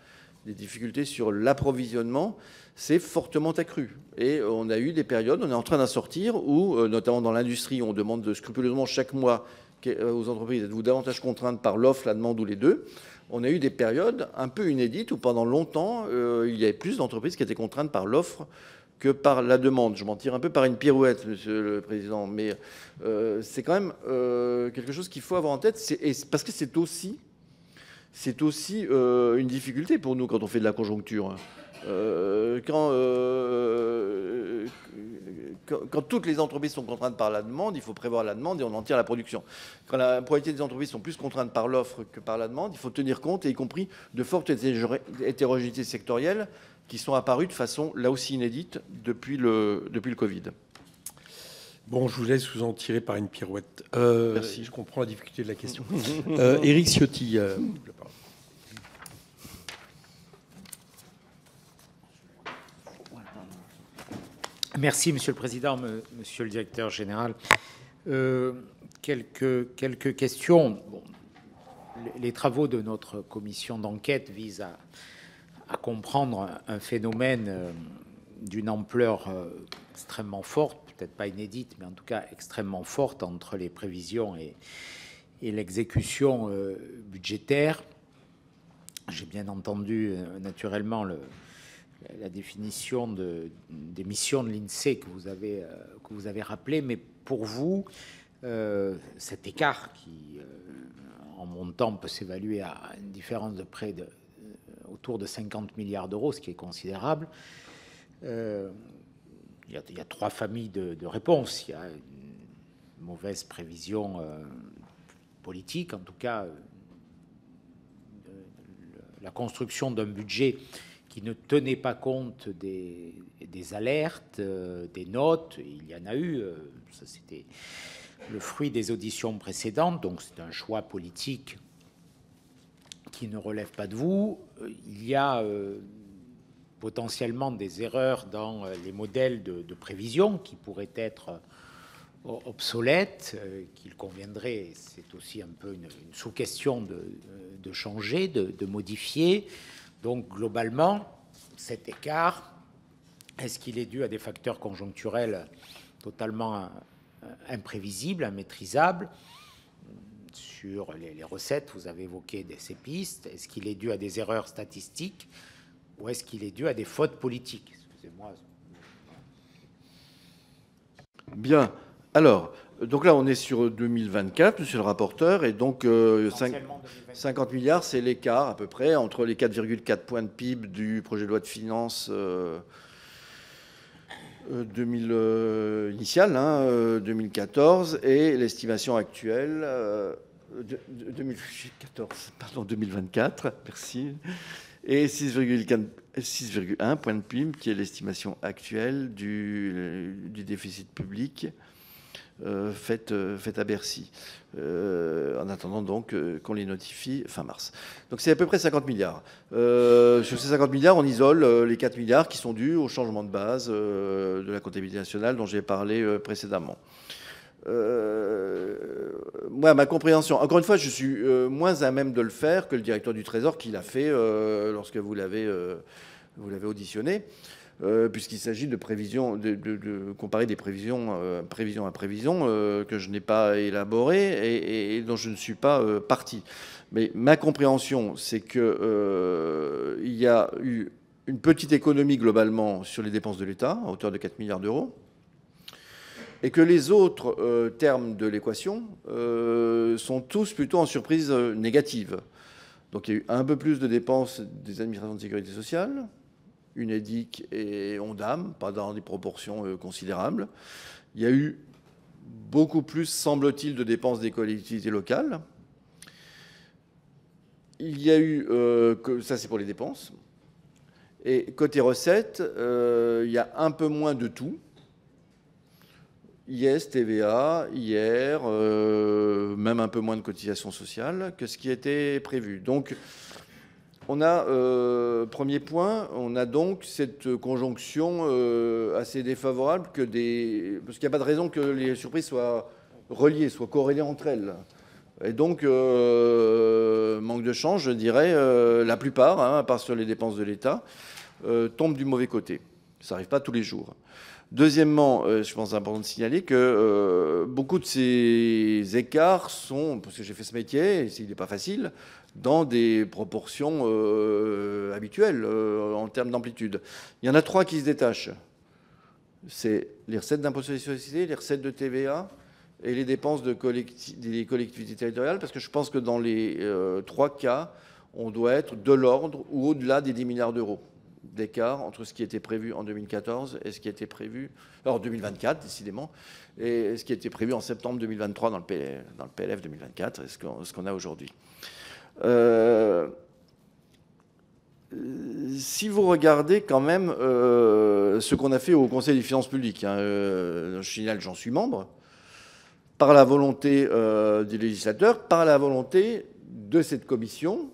des difficultés sur l'approvisionnement, c'est fortement accru. Et on a eu des périodes, on est en train d'en sortir, où, notamment dans l'industrie, on demande scrupuleusement chaque mois aux entreprises, êtes-vous davantage contraintes par l'offre, la demande ou les deux? On a eu des périodes un peu inédites où pendant longtemps, il y avait plus d'entreprises qui étaient contraintes par l'offre que par la demande. Je m'en tire un peu par une pirouette, Monsieur le Président, mais c'est quand même quelque chose qu'il faut avoir en tête, parce que c'est aussi une difficulté pour nous quand on fait de la conjoncture. Quand toutes les entreprises sont contraintes par la demande, il faut prévoir la demande et on en tire la production. Quand la probabilité des entreprises sont plus contraintes par l'offre que par la demande, il faut tenir compte, et y compris de fortes hétérogénéités sectorielles qui sont apparues de façon là aussi inédite depuis le Covid. Bon, je vous laisse vous en tirer par une pirouette. Merci. Je comprends la difficulté de la question. Éric Ciotti, la parole. Merci, Monsieur le Président, Monsieur le Directeur général. Quelques questions. Bon, les travaux de notre commission d'enquête visent à comprendre un phénomène d'une ampleur extrêmement forte, peut-être pas inédite, mais en tout cas extrêmement forte entre les prévisions et l'exécution budgétaire. J'ai bien entendu naturellement la définition des missions de l'INSEE que vous avez rappelé, mais pour vous, cet écart qui, en montant, peut s'évaluer à une différence de près autour de 50 milliards d'euros, ce qui est considérable. Il y a trois familles de réponses. Il y a une mauvaise prévision politique, en tout cas, la construction d'un budget qui ne tenait pas compte des alertes, des notes. Il y en a eu, ça c'était le fruit des auditions précédentes, donc c'est un choix politique qui ne relève pas de vous. Il y a potentiellement des erreurs dans les modèles de prévision qui pourraient être obsolètes, qu'il conviendrait, c'est aussi un peu une sous-question de changer, de modifier. Donc, globalement, cet écart, est-ce qu'il est dû à des facteurs conjoncturels totalement imprévisibles, immaîtrisables? Sur les recettes, vous avez évoqué ces pistes. Est-ce qu'il est dû à des erreurs statistiques ou est-ce qu'il est dû à des fautes politiques? Excusez-moi. Bien. Alors, donc là, on est sur 2024, monsieur le rapporteur, et donc 50 milliards, c'est l'écart à peu près entre les 4,4 points de PIB du projet de loi de finances 2014 et l'estimation actuelle 2024, merci, et 6,1 points de PIB, qui est l'estimation actuelle du déficit public faite à Bercy, en attendant donc qu'on les notifie fin mars. Donc c'est à peu près 50 milliards. Sur ces 50 milliards, on isole les 4 milliards qui sont dus au changement de base de la comptabilité nationale dont j'ai parlé précédemment. Moi, ma compréhension, encore une fois, je suis moins à même de le faire que le directeur du Trésor qui l'a fait lorsque vous l'avez auditionné, puisqu'il s'agit de prévisions, de comparer des prévisions, prévision à prévision, que je n'ai pas élaborées et dont je ne suis pas partie. Mais ma compréhension, c'est que il y a eu une petite économie globalement sur les dépenses de l'État, à hauteur de 4 milliards d'euros, et que les autres termes de l'équation sont tous plutôt en surprise négative. Donc il y a eu un peu plus de dépenses des administrations de sécurité sociale, UNEDIC et ONDAM, pas dans des proportions considérables. Il y a eu beaucoup plus, semble-t-il, de dépenses des collectivités locales. Il y a eu, ça c'est pour les dépenses, et côté recettes, il y a un peu moins de tout. IS, TVA, IR, même un peu moins de cotisations sociales que ce qui était prévu. Donc, on a, premier point, on a donc cette conjonction assez défavorable parce qu'il n'y a pas de raison que les surprises soient reliées, soient corrélées entre elles. Et donc, manque de chance, je dirais, la plupart, à part sur les dépenses de l'État, tombent du mauvais côté. Ça n'arrive pas tous les jours. Deuxièmement, je pense important de signaler que beaucoup de ces écarts sont, parce que j'ai fait ce métier, et il n'est pas facile, dans des proportions habituelles en termes d'amplitude. Il y en a 3 qui se détachent. C'est les recettes d'impôt sur les sociétés, les recettes de TVA et les dépenses des collectivités territoriales, parce que je pense que dans les 3 cas, on doit être de l'ordre ou au-delà des 10 milliards d'euros d'écart entre ce qui était prévu en 2014 et ce qui était prévu, alors 2024 décidément, et ce qui était prévu en septembre 2023 dans le PLF 2024, et ce qu'on a aujourd'hui. Si vous regardez quand même ce qu'on a fait au Conseil des finances publiques, je signale que j'en suis membre, par la volonté des législateurs, par la volonté de cette commission,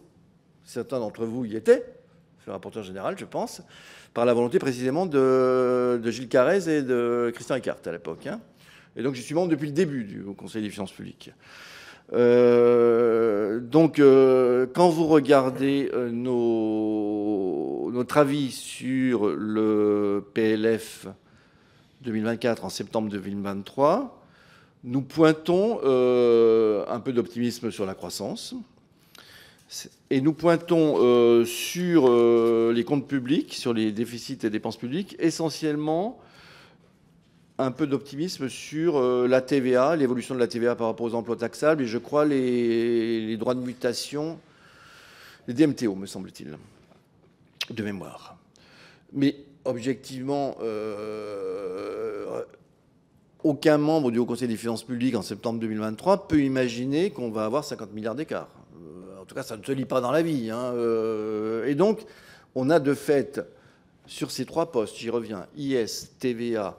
certains d'entre vous y étaient, le rapporteur général, je pense, par la volonté précisément de Gilles Carrez et de Christian Eckart à l'époque. Et donc, je suis membre depuis le début du Conseil des finances publiques. Donc, quand vous regardez notre avis sur le PLF 2024 en septembre 2023, nous pointons un peu d'optimisme sur la croissance. Et nous pointons sur les comptes publics, sur les déficits et dépenses publiques, essentiellement un peu d'optimisme sur la TVA, l'évolution de la TVA par rapport aux emplois taxables, et je crois les droits de mutation, les DMTO, me semble-t-il, de mémoire. Mais objectivement, aucun membre du Haut Conseil des finances publiques en septembre 2023 peut imaginer qu'on va avoir 50 milliards d'écart. En tout cas, ça ne se lit pas dans la vie. Et donc, on a de fait, sur ces 3 postes, j'y reviens, IS, TVA,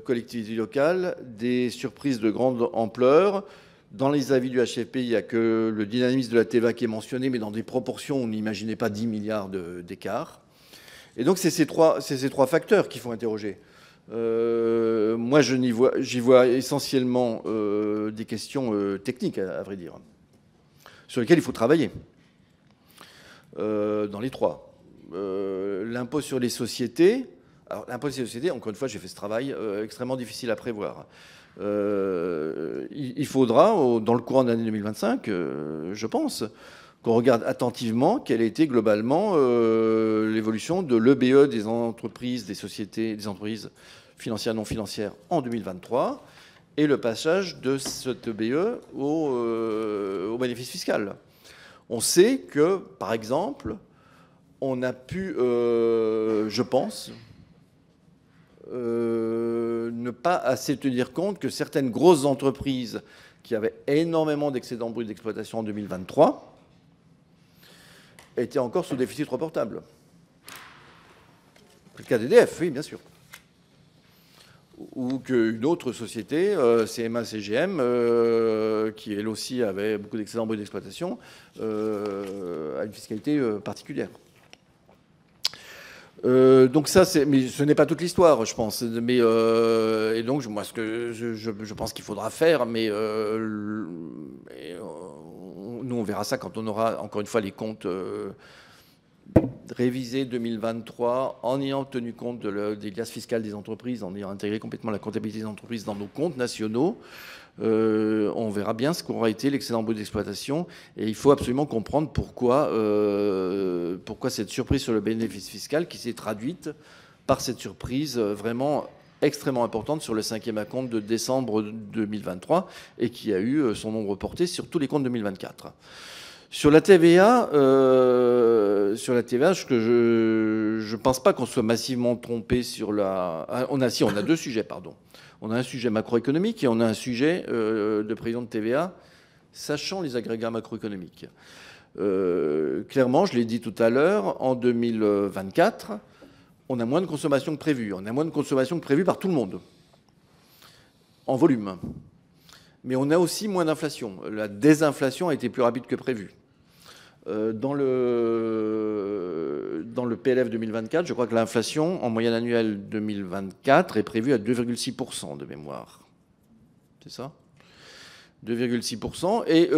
collectivités locales, des surprises de grande ampleur. Dans les avis du HFP, il n'y a que le dynamisme de la TVA qui est mentionné, mais dans des proportions où on n'imaginait pas 10 milliards d'écart. Et donc, c'est ces trois facteurs qu'il faut interroger. Moi, j'y vois essentiellement des questions techniques, à vrai dire, sur lesquels il faut travailler, dans les 3. L'impôt sur les sociétés. Alors, l'impôt sur les sociétés, encore une fois, j'ai fait ce travail extrêmement difficile à prévoir. Il faudra, dans le courant de l'année 2025, je pense, qu'on regarde attentivement quelle était globalement l'évolution de l'EBE des entreprises, des sociétés, des entreprises financières non financières en 2023 et le passage de cette EBE au bénéfice fiscal. On sait que, par exemple, on a pu, je pense, ne pas assez tenir compte que certaines grosses entreprises qui avaient énormément d'excédents bruts d'exploitation en 2023 étaient encore sous déficit reportable. C'est le cas d'EDF, oui, bien sûr. Ou qu'une autre société, CMA-CGM, qui elle aussi avait beaucoup d'excédents bruts d'exploitation, a une fiscalité particulière. Donc ça, mais ce n'est pas toute l'histoire, je pense. Mais et donc moi, ce que je pense qu'il faudra faire, mais nous on verra ça quand on aura encore une fois les comptes révisés 2023, en ayant tenu compte des liasses fiscales des entreprises, en ayant intégré complètement la comptabilité des entreprises dans nos comptes nationaux. On verra bien ce qu'aura été l'excédent brut d'exploitation et il faut absolument comprendre pourquoi cette surprise sur le bénéfice fiscal qui s'est traduite par cette surprise vraiment extrêmement importante sur le 5e acompte de décembre 2023 et qui a eu son nombre porté sur tous les comptes 2024. Sur la TVA, je ne pense pas qu'on soit massivement trompé sur la... On a deux sujets, pardon. On a un sujet macroéconomique et on a un sujet de prévision de TVA, sachant les agrégats macroéconomiques. Clairement, je l'ai dit tout à l'heure, en 2024, on a moins de consommation que prévu. On a moins de consommation que prévu par tout le monde, en volume. Mais on a aussi moins d'inflation. La désinflation a été plus rapide que prévu. Dans le PLF 2024, je crois que l'inflation en moyenne annuelle 2024 est prévue à 2,6% de mémoire. C'est ça ? 2,6%. Et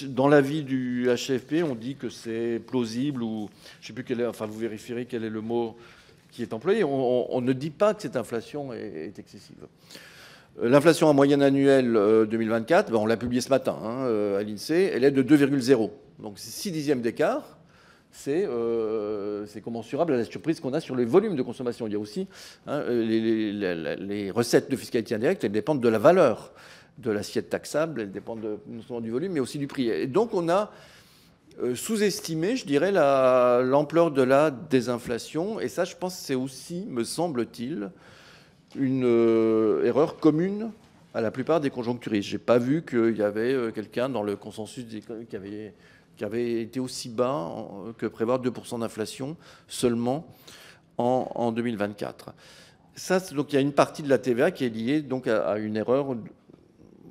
dans l'avis du HCFP, on dit que c'est plausible ou je ne sais plus quel est, enfin vous vérifierez quel est le mot qui est employé. On ne dit pas que cette inflation est excessive. L'inflation en moyenne annuelle 2024, on l'a publié ce matin à l'INSEE, elle est de 2,0. Donc 6 dixièmes d'écart, c'est commensurable à la surprise qu'on a sur les volumes de consommation. Il y a aussi les recettes de fiscalité indirecte, elles dépendent de la valeur de l'assiette taxable, elles dépendent non seulement du volume, mais aussi du prix. Et donc on a sous-estimé, je dirais, l'ampleur de la désinflation. Et ça, je pense, c'est aussi, me semble-t-il, une erreur commune à la plupart des conjoncturistes. Je n'ai pas vu qu'il y avait quelqu'un dans le consensus qui avait été aussi bas que prévoir 2% d'inflation seulement en 2024. Ça, donc il y a une partie de la TVA qui est liée donc à une erreur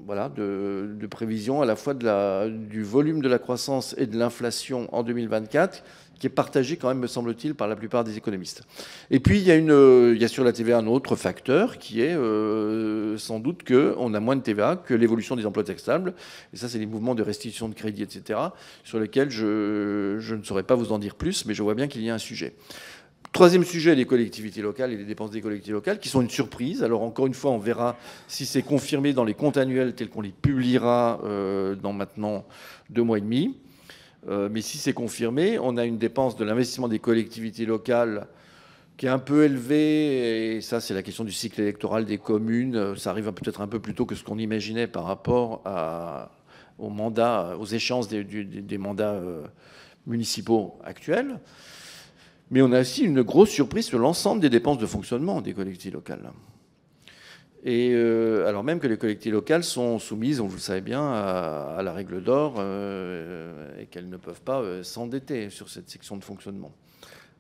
voilà, de prévision à la fois du volume de la croissance et de l'inflation en 2024 qui est partagé quand même, me semble-t-il, par la plupart des économistes. Et puis, il y a sur la TVA un autre facteur qui est sans doute qu'on a moins de TVA que l'évolution des emplois taxables. Et ça, c'est les mouvements de restitution de crédit, etc., sur lesquels je ne saurais pas vous en dire plus, mais je vois bien qu'il y a un sujet. Troisième sujet, les collectivités locales et les dépenses des collectivités locales, qui sont une surprise. Alors, encore une fois, on verra si c'est confirmé dans les comptes annuels tels qu'on les publiera dans maintenant 2 mois et demi. Mais si c'est confirmé, on a une dépense de l'investissement des collectivités locales qui est un peu élevée. Et ça, c'est la question du cycle électoral des communes. Ça arrive peut-être un peu plus tôt que ce qu'on imaginait par rapport aux mandats, aux échéances des mandats municipaux actuels. Mais on a aussi une grosse surprise sur l'ensemble des dépenses de fonctionnement des collectivités locales. Et alors même que les collectivités locales sont soumises, vous le savez bien, à la règle d'or et qu'elles ne peuvent pas s'endetter sur cette section de fonctionnement.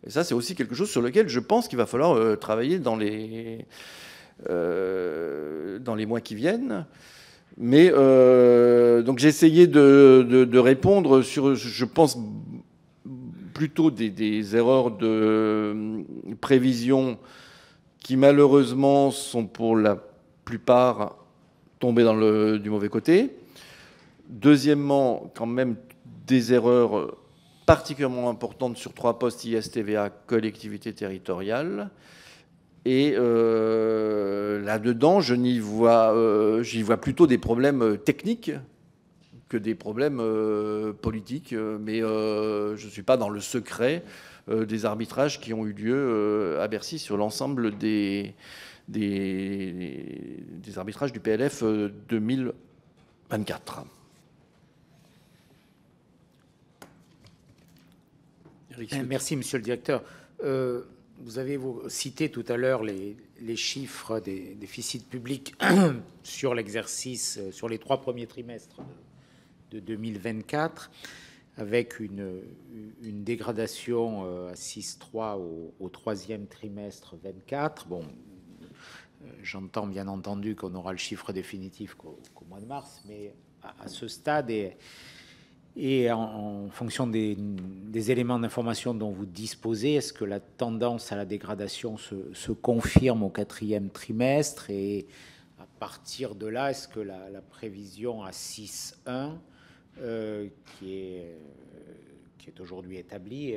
Et ça, c'est aussi quelque chose sur lequel je pense qu'il va falloir travailler dans les mois qui viennent. Mais donc j'ai essayé de répondre sur, je pense, plutôt des erreurs de prévision qui malheureusement sont pour la plupart tombées du mauvais côté. Deuxièmement, quand même des erreurs particulièrement importantes sur 3 postes IS-TVA, collectivité territoriale. Et là-dedans, j'y vois plutôt des problèmes techniques que des problèmes politiques. Mais je ne suis pas dans le secret des arbitrages qui ont eu lieu à Bercy sur l'ensemble des arbitrages du PLF 2024. Merci, monsieur le directeur. Vous avez cité tout à l'heure les chiffres des déficits publics sur l'exercice, sur les 3 premiers trimestres de 2024, avec une dégradation à 6,3 au 3e trimestre 24. Bon, j'entends bien entendu qu'on aura le chiffre définitif qu'au mois de mars, mais à ce stade et en fonction des éléments d'information dont vous disposez, est-ce que la tendance à la dégradation se confirme au 4e trimestre? Et à partir de là, est-ce que la prévision à 6,1, qui est aujourd'hui établie,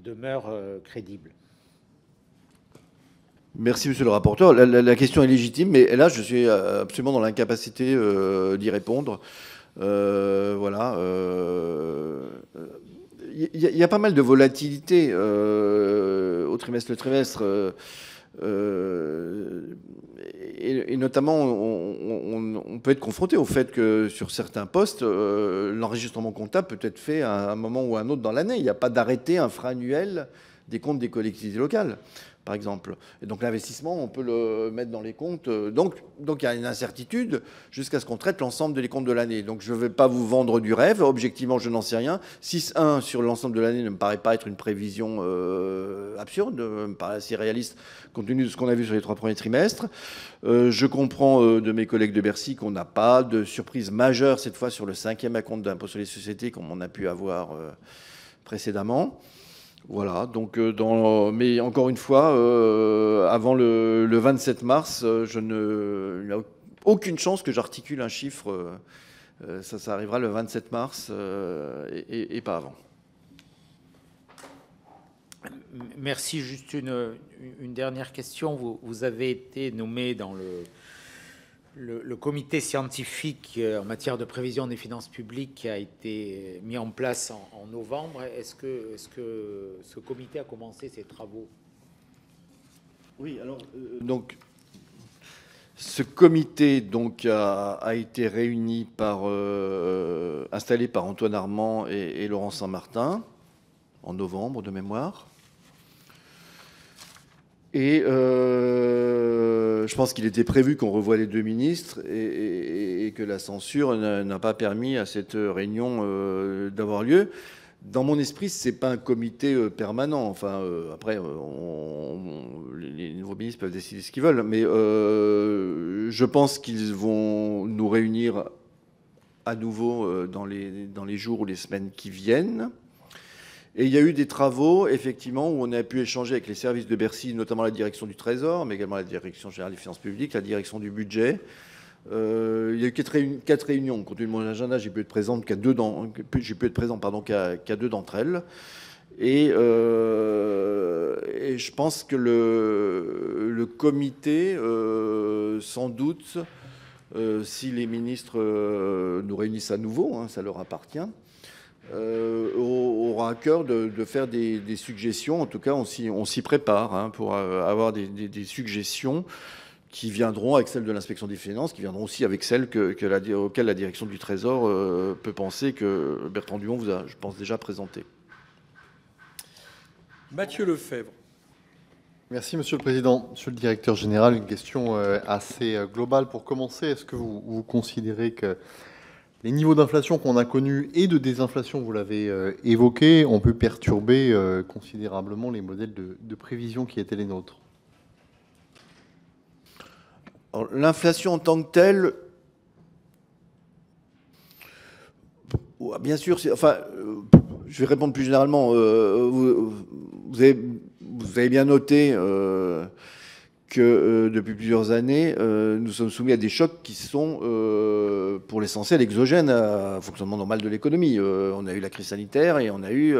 demeure crédible? Merci, monsieur le rapporteur. La question est légitime, mais là, je suis absolument dans l'incapacité d'y répondre. Voilà. Il y a pas mal de volatilité au trimestre le trimestre. Et notamment, on peut être confronté au fait que sur certains postes, l'enregistrement comptable peut être fait à un moment ou à un autre dans l'année. Il n'y a pas d'arrêté infra-annuel des comptes des collectivités locales, par exemple. Et donc l'investissement, on peut le mettre dans les comptes. Donc il y a une incertitude jusqu'à ce qu'on traite l'ensemble des comptes de l'année. Donc je ne vais pas vous vendre du rêve. Objectivement, je n'en sais rien. 6,1 sur l'ensemble de l'année ne me paraît pas être une prévision absurde, me paraît assez réaliste compte tenu de ce qu'on a vu sur les 3 premiers trimestres. Je comprends de mes collègues de Bercy qu'on n'a pas de surprise majeure cette fois sur le 5e acompte d'impôt sur les sociétés comme on a pu avoir précédemment. Voilà, donc mais encore une fois, avant le 27 mars, il n'y a aucune chance que j'articule un chiffre. Ça arrivera le 27 mars et pas avant. Merci. Juste une dernière question. Vous avez été nommé dans le comité scientifique en matière de prévision des finances publiques qui a été mis en place en novembre. Est-ce que ce comité a commencé ses travaux? Oui, alors donc ce comité donc a été réuni installé par Antoine Armand et Laurent Saint-Martin en novembre de mémoire. Et je pense qu'il était prévu qu'on revoie les 2 ministres et que la censure n'a pas permis à cette réunion d'avoir lieu. Dans mon esprit, ce n'est pas un comité permanent. Enfin, après, les nouveaux ministres peuvent décider ce qu'ils veulent. Mais je pense qu'ils vont nous réunir à nouveau dans les jours ou les semaines qui viennent. Et il y a eu des travaux, effectivement, où on a pu échanger avec les services de Bercy, notamment la direction du Trésor, mais également la direction générale des finances publiques, la direction du budget. Il y a eu 4 réunions. Compte tenu de mon agenda, j'ai pu être présent qu'à 2 d'entre elles. Et je pense que le comité, sans doute, si les ministres nous réunissent à nouveau, hein, ça leur appartient, aura à cœur de faire des suggestions. En tout cas, on s'y prépare hein, pour avoir des suggestions qui viendront avec celles de l'inspection des finances, qui viendront aussi avec celles auxquelles la direction du Trésor peut penser que Bertrand Duhon vous a, je pense, déjà présenté. Mathieu Lefèvre. Merci, Monsieur le Président. Monsieur le Directeur Général, une question assez globale pour commencer. Est-ce que vous considérez que les niveaux d'inflation qu'on a connus et de désinflation, vous l'avez évoqué, ont pu perturber considérablement les modèles de prévision qui étaient les nôtres? L'inflation en tant que telle, bien sûr, enfin, je vais répondre plus généralement. Vous avez bien noté que depuis plusieurs années, nous sommes soumis à des chocs qui sont, pour l'essentiel, exogènes au fonctionnement normal de l'économie. On a eu la crise sanitaire et on a eu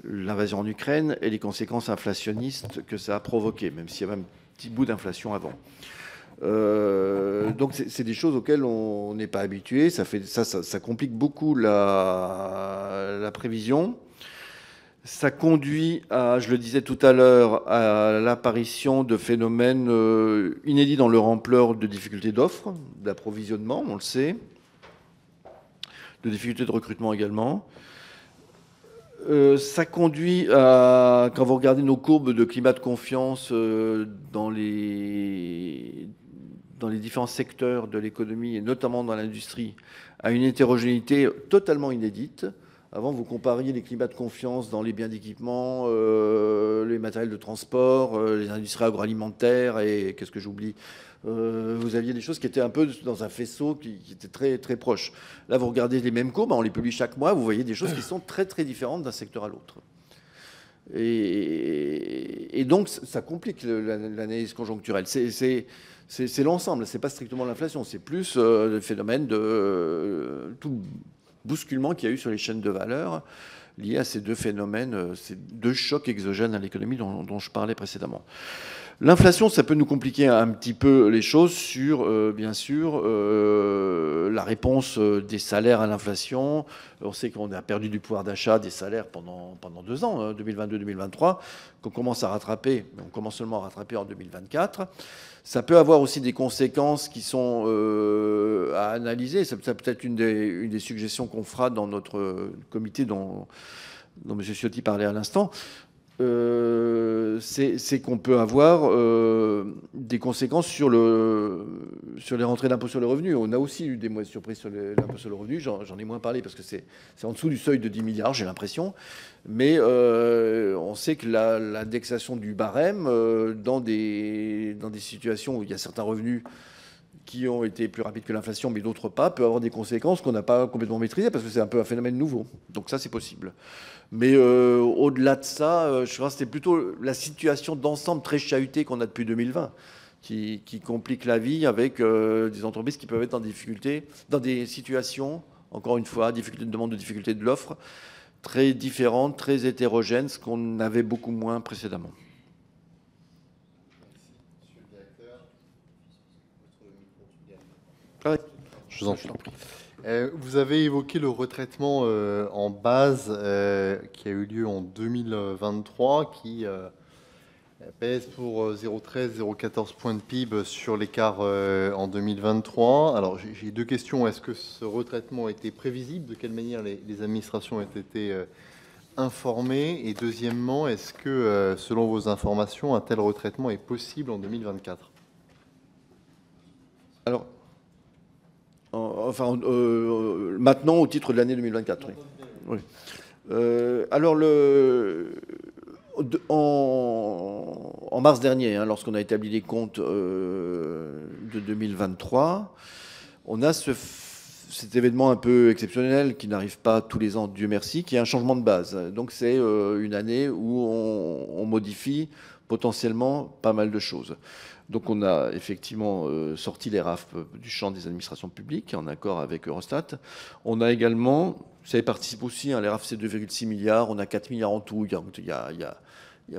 l'invasion en Ukraine et les conséquences inflationnistes que ça a provoquées, même s'il y avait un petit bout d'inflation avant. Donc c'est des choses auxquelles on n'est pas habitué. Ça complique beaucoup la prévision. Ça conduit à, je le disais tout à l'heure, à l'apparition de phénomènes inédits dans leur ampleur de difficultés d'offres, d'approvisionnement, on le sait, de difficultés de recrutement également. Ça conduit à, quand vous regardez nos courbes de climat de confiance dans les différents secteurs de l'économie, et notamment dans l'industrie, à une hétérogénéité totalement inédite. Avant, vous compariez les climats de confiance dans les biens d'équipement, les matériels de transport, les industries agroalimentaires et qu'est-ce que j'oublie, vous aviez des choses qui étaient un peu dans un faisceau qui étaient très, très proches. Là, vous regardez les mêmes courbes, on les publie chaque mois, vous voyez des choses qui sont très, très différentes d'un secteur à l'autre. Et donc, ça complique l'analyse conjoncturelle. C'est l'ensemble, c'est pas strictement l'inflation, c'est plus le phénomène de tout bousculement qu'il y a eu sur les chaînes de valeur liées à ces deux phénomènes, ces deux chocs exogènes à l'économie dont je parlais précédemment. L'inflation, ça peut nous compliquer un petit peu les choses sur, bien sûr, la réponse des salaires à l'inflation. On sait qu'on a perdu du pouvoir d'achat des salaires pendant 2 ans, 2022-2023, qu'on commence à rattraper, mais on commence seulement à rattraper en 2024. Ça peut avoir aussi des conséquences qui sont à analyser. C'est peut-être une des suggestions qu'on fera dans notre comité dont M. Ciotti parlait à l'instant. C'est qu'on peut avoir des conséquences sur les rentrées d'impôt sur le revenu. On a aussi eu des mauvaises surprises sur l'impôt sur le revenu. J'en ai moins parlé parce que c'est en dessous du seuil de 10 milliards, j'ai l'impression. Mais on sait que l'indexation du barème dans des situations où il y a certains revenus qui ont été plus rapides que l'inflation, mais d'autres pas, peut avoir des conséquences qu'on n'a pas complètement maîtrisées, parce que c'est un peu un phénomène nouveau. Donc ça, c'est possible. Mais au-delà de ça, je crois que c'était plutôt la situation d'ensemble très chahutée qu'on a depuis 2020, qui complique la vie avec des entreprises qui peuvent être en difficulté, dans des situations, encore une fois, difficulté de demande, de difficulté de l'offre, très différentes, très hétérogènes, ce qu'on avait beaucoup moins précédemment. Je vous en prie. Vous avez évoqué le retraitement en base qui a eu lieu en 2023, qui pèse pour 0,13, 0,14 points de PIB sur l'écart en 2023. Alors j'ai deux questions. Est-ce que ce retraitement était prévisible? De quelle manière les administrations ont été informées? Et deuxièmement, est-ce que selon vos informations, un tel retraitement est possible en 2024? Alors, maintenant, au titre de l'année 2024, oui. Oui. Alors, en mars dernier, lorsqu'on a établi les comptes de 2023, on a cet événement un peu exceptionnel qui n'arrive pas tous les ans, Dieu merci, qui est un changement de base. Donc, c'est une année où on modifie potentiellement pas mal de choses. Donc on a effectivement sorti les RAF du champ des administrations publiques en accord avec Eurostat. On a également, ça participe aussi, les RAF c'est 2,6 milliards, on a 4 milliards en tout, il y a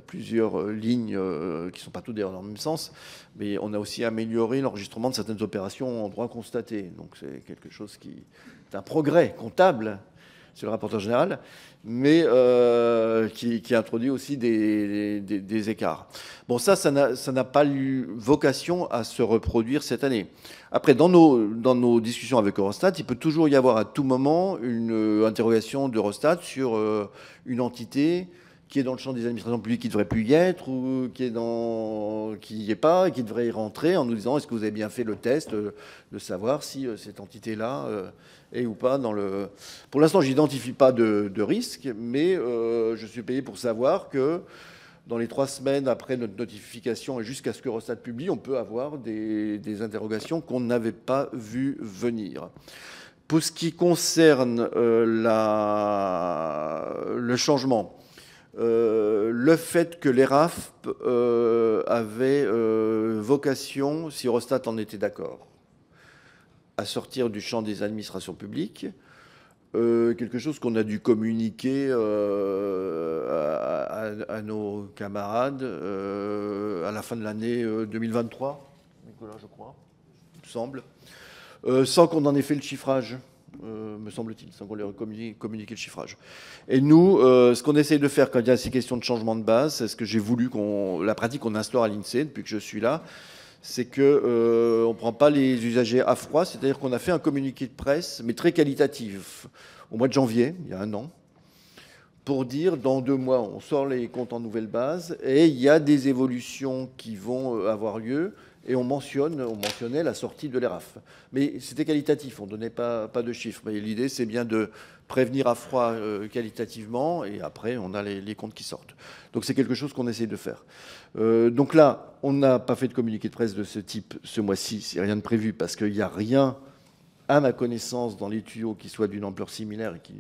plusieurs lignes qui ne sont pas toutes d'ailleurs dans le même sens, mais on a aussi amélioré l'enregistrement de certaines opérations en droit constaté. Donc c'est quelque chose qui est un progrès comptable, c'est le rapporteur général, mais qui introduit aussi des écarts. Bon, ça n'a pas eu vocation à se reproduire cette année. Après, dans nos discussions avec Eurostat, il peut toujours y avoir à tout moment une interrogation d'Eurostat sur une entité qui est dans le champ des administrations publiques qui ne devrait plus y être, ou qui n'y est pas, et qui devrait y rentrer en nous disant est-ce que vous avez bien fait le test de savoir si cette entité-là est ou pas dans le... Pour l'instant, je n'identifie pas de risque, mais je suis payé pour savoir que dans les 3 semaines après notre notification et jusqu'à ce que Eurostat publie, on peut avoir des interrogations qu'on n'avait pas vues venir. Pour ce qui concerne le changement, le fait que les RAF avaient vocation, si Eurostat en était d'accord, à sortir du champ des administrations publiques, quelque chose qu'on a dû communiquer à nos camarades à la fin de l'année 2023, Nicolas. voilà, je crois, il me semble, sans qu'on en ait fait le chiffrage, me semble-t-il, sans qu'on ait communiqué le chiffrage. Et nous, ce qu'on essaye de faire quand il y a ces questions de changement de base, c'est ce que j'ai voulu, la pratique qu'on instaure à l'INSEE depuis que je suis là, c'est qu'on ne prend pas les usagers à froid, c'est-à-dire qu'on a fait un communiqué de presse, mais très qualitatif, au mois de janvier, il y a un an, pour dire, dans 2 mois, on sort les comptes en nouvelle base, et il y a des évolutions qui vont avoir lieu, et on mentionnait la sortie de l'ERAF. Mais c'était qualitatif, on ne donnait pas de chiffres. Mais l'idée, c'est bien de prévenir à froid qualitativement, et après, on a les comptes qui sortent. Donc c'est quelque chose qu'on essaie de faire. Donc là, on n'a pas fait de communiqué de presse de ce type ce mois-ci, c'est rien de prévu, parce qu'il n'y a rien, à ma connaissance, dans les tuyaux qui soit d'une ampleur similaire et qui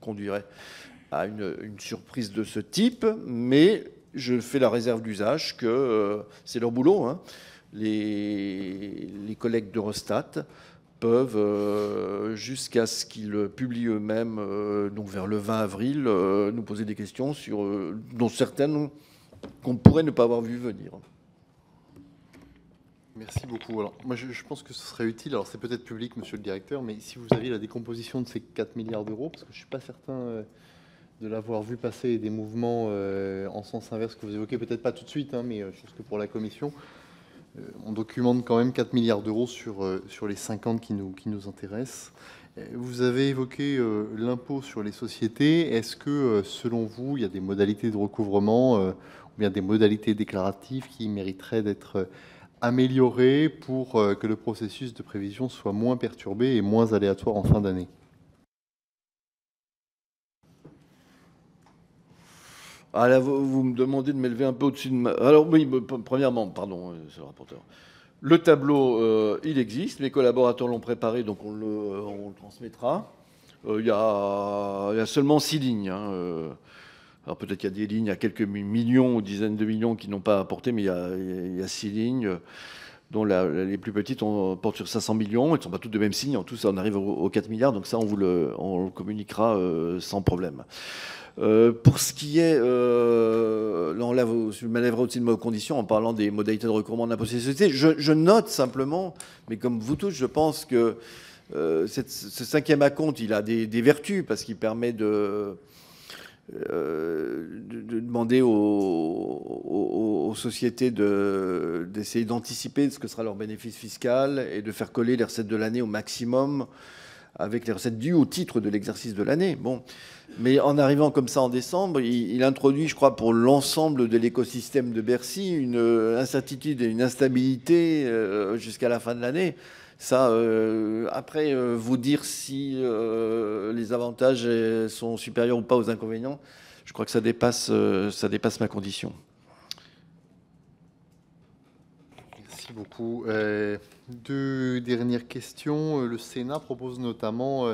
conduirait à une surprise de ce type, mais je fais la réserve d'usage que c'est leur boulot, hein. Les collègues d'Eurostat peuvent, jusqu'à ce qu'ils publient eux-mêmes, donc vers le 20 avril, nous poser des questions dont certaines qu'on pourrait ne pas avoir vu venir. Merci beaucoup. Alors, moi, je pense que ce serait utile, alors c'est peut-être public, monsieur le directeur, mais si vous aviez la décomposition de ces 4 milliards d'euros, parce que je ne suis pas certain de l'avoir vu passer des mouvements en sens inverse que vous évoquez, peut-être pas tout de suite, hein, mais je pense que pour la commission, on documente quand même 4 milliards d'euros sur les 50 qui nous intéressent. Vous avez évoqué l'impôt sur les sociétés. Est-ce que, selon vous, il y a des modalités de recouvrement ou bien des modalités déclaratives qui mériteraient d'être améliorées pour que le processus de prévision soit moins perturbé et moins aléatoire en fin d'année? Ah là, vous me demandez de m'élever un peu au-dessus de ma... Alors oui, premièrement, pardon, c'est le rapporteur. Le tableau, il existe, mes collaborateurs l'ont préparé, donc on le transmettra. Il y a seulement 6 lignes. Hein. Alors peut-être qu'il y a des lignes à quelques millions ou dizaines de millions qui n'ont pas apporté, mais il y a 6 lignes, dont les plus petites portent sur 500 millions. Elles ne sont pas toutes de même signe. En tout, ça, on arrive aux 4 milliards, donc ça, on le communiquera sans problème. Pour ce qui est... non, là, je m'enlèverai au-dessus de mes conditions en parlant des modalités de recouvrement de l'impôt sur les sociétés. Je note simplement, mais comme vous tous, je pense que ce 5e acompte, il a des vertus, parce qu'il permet de demander aux sociétés d'essayer d'anticiper ce que sera leur bénéfice fiscal et de faire coller les recettes de l'année au maximum avec les recettes dues au titre de l'exercice de l'année. Bon. Mais en arrivant comme ça en décembre, il introduit, je crois, pour l'ensemble de l'écosystème de Bercy, une incertitude et une instabilité jusqu'à la fin de l'année. Ça, après, vous dire si les avantages sont supérieurs ou pas aux inconvénients, je crois que ça dépasse ma condition. Merci beaucoup. 2 dernières questions. Le Sénat propose notamment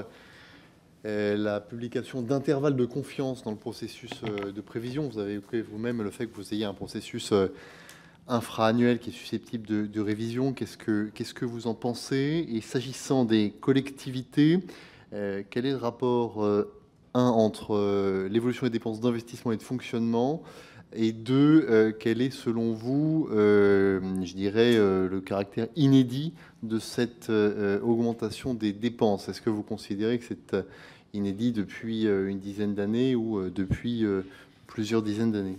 la publication d'intervalles de confiance dans le processus de prévision. Vous avez évoqué vous-même le fait que vous ayez un processus infra-annuel qui est susceptible de révision. Qu'est-ce que vous en pensez? Et s'agissant des collectivités, quel est le rapport entre l'évolution des dépenses d'investissement et de fonctionnement? Et 2, quel est selon vous, je dirais, le caractère inédit de cette augmentation des dépenses? Est-ce que vous considérez que c'est inédit depuis une dizaine d'années ou depuis plusieurs dizaines d'années?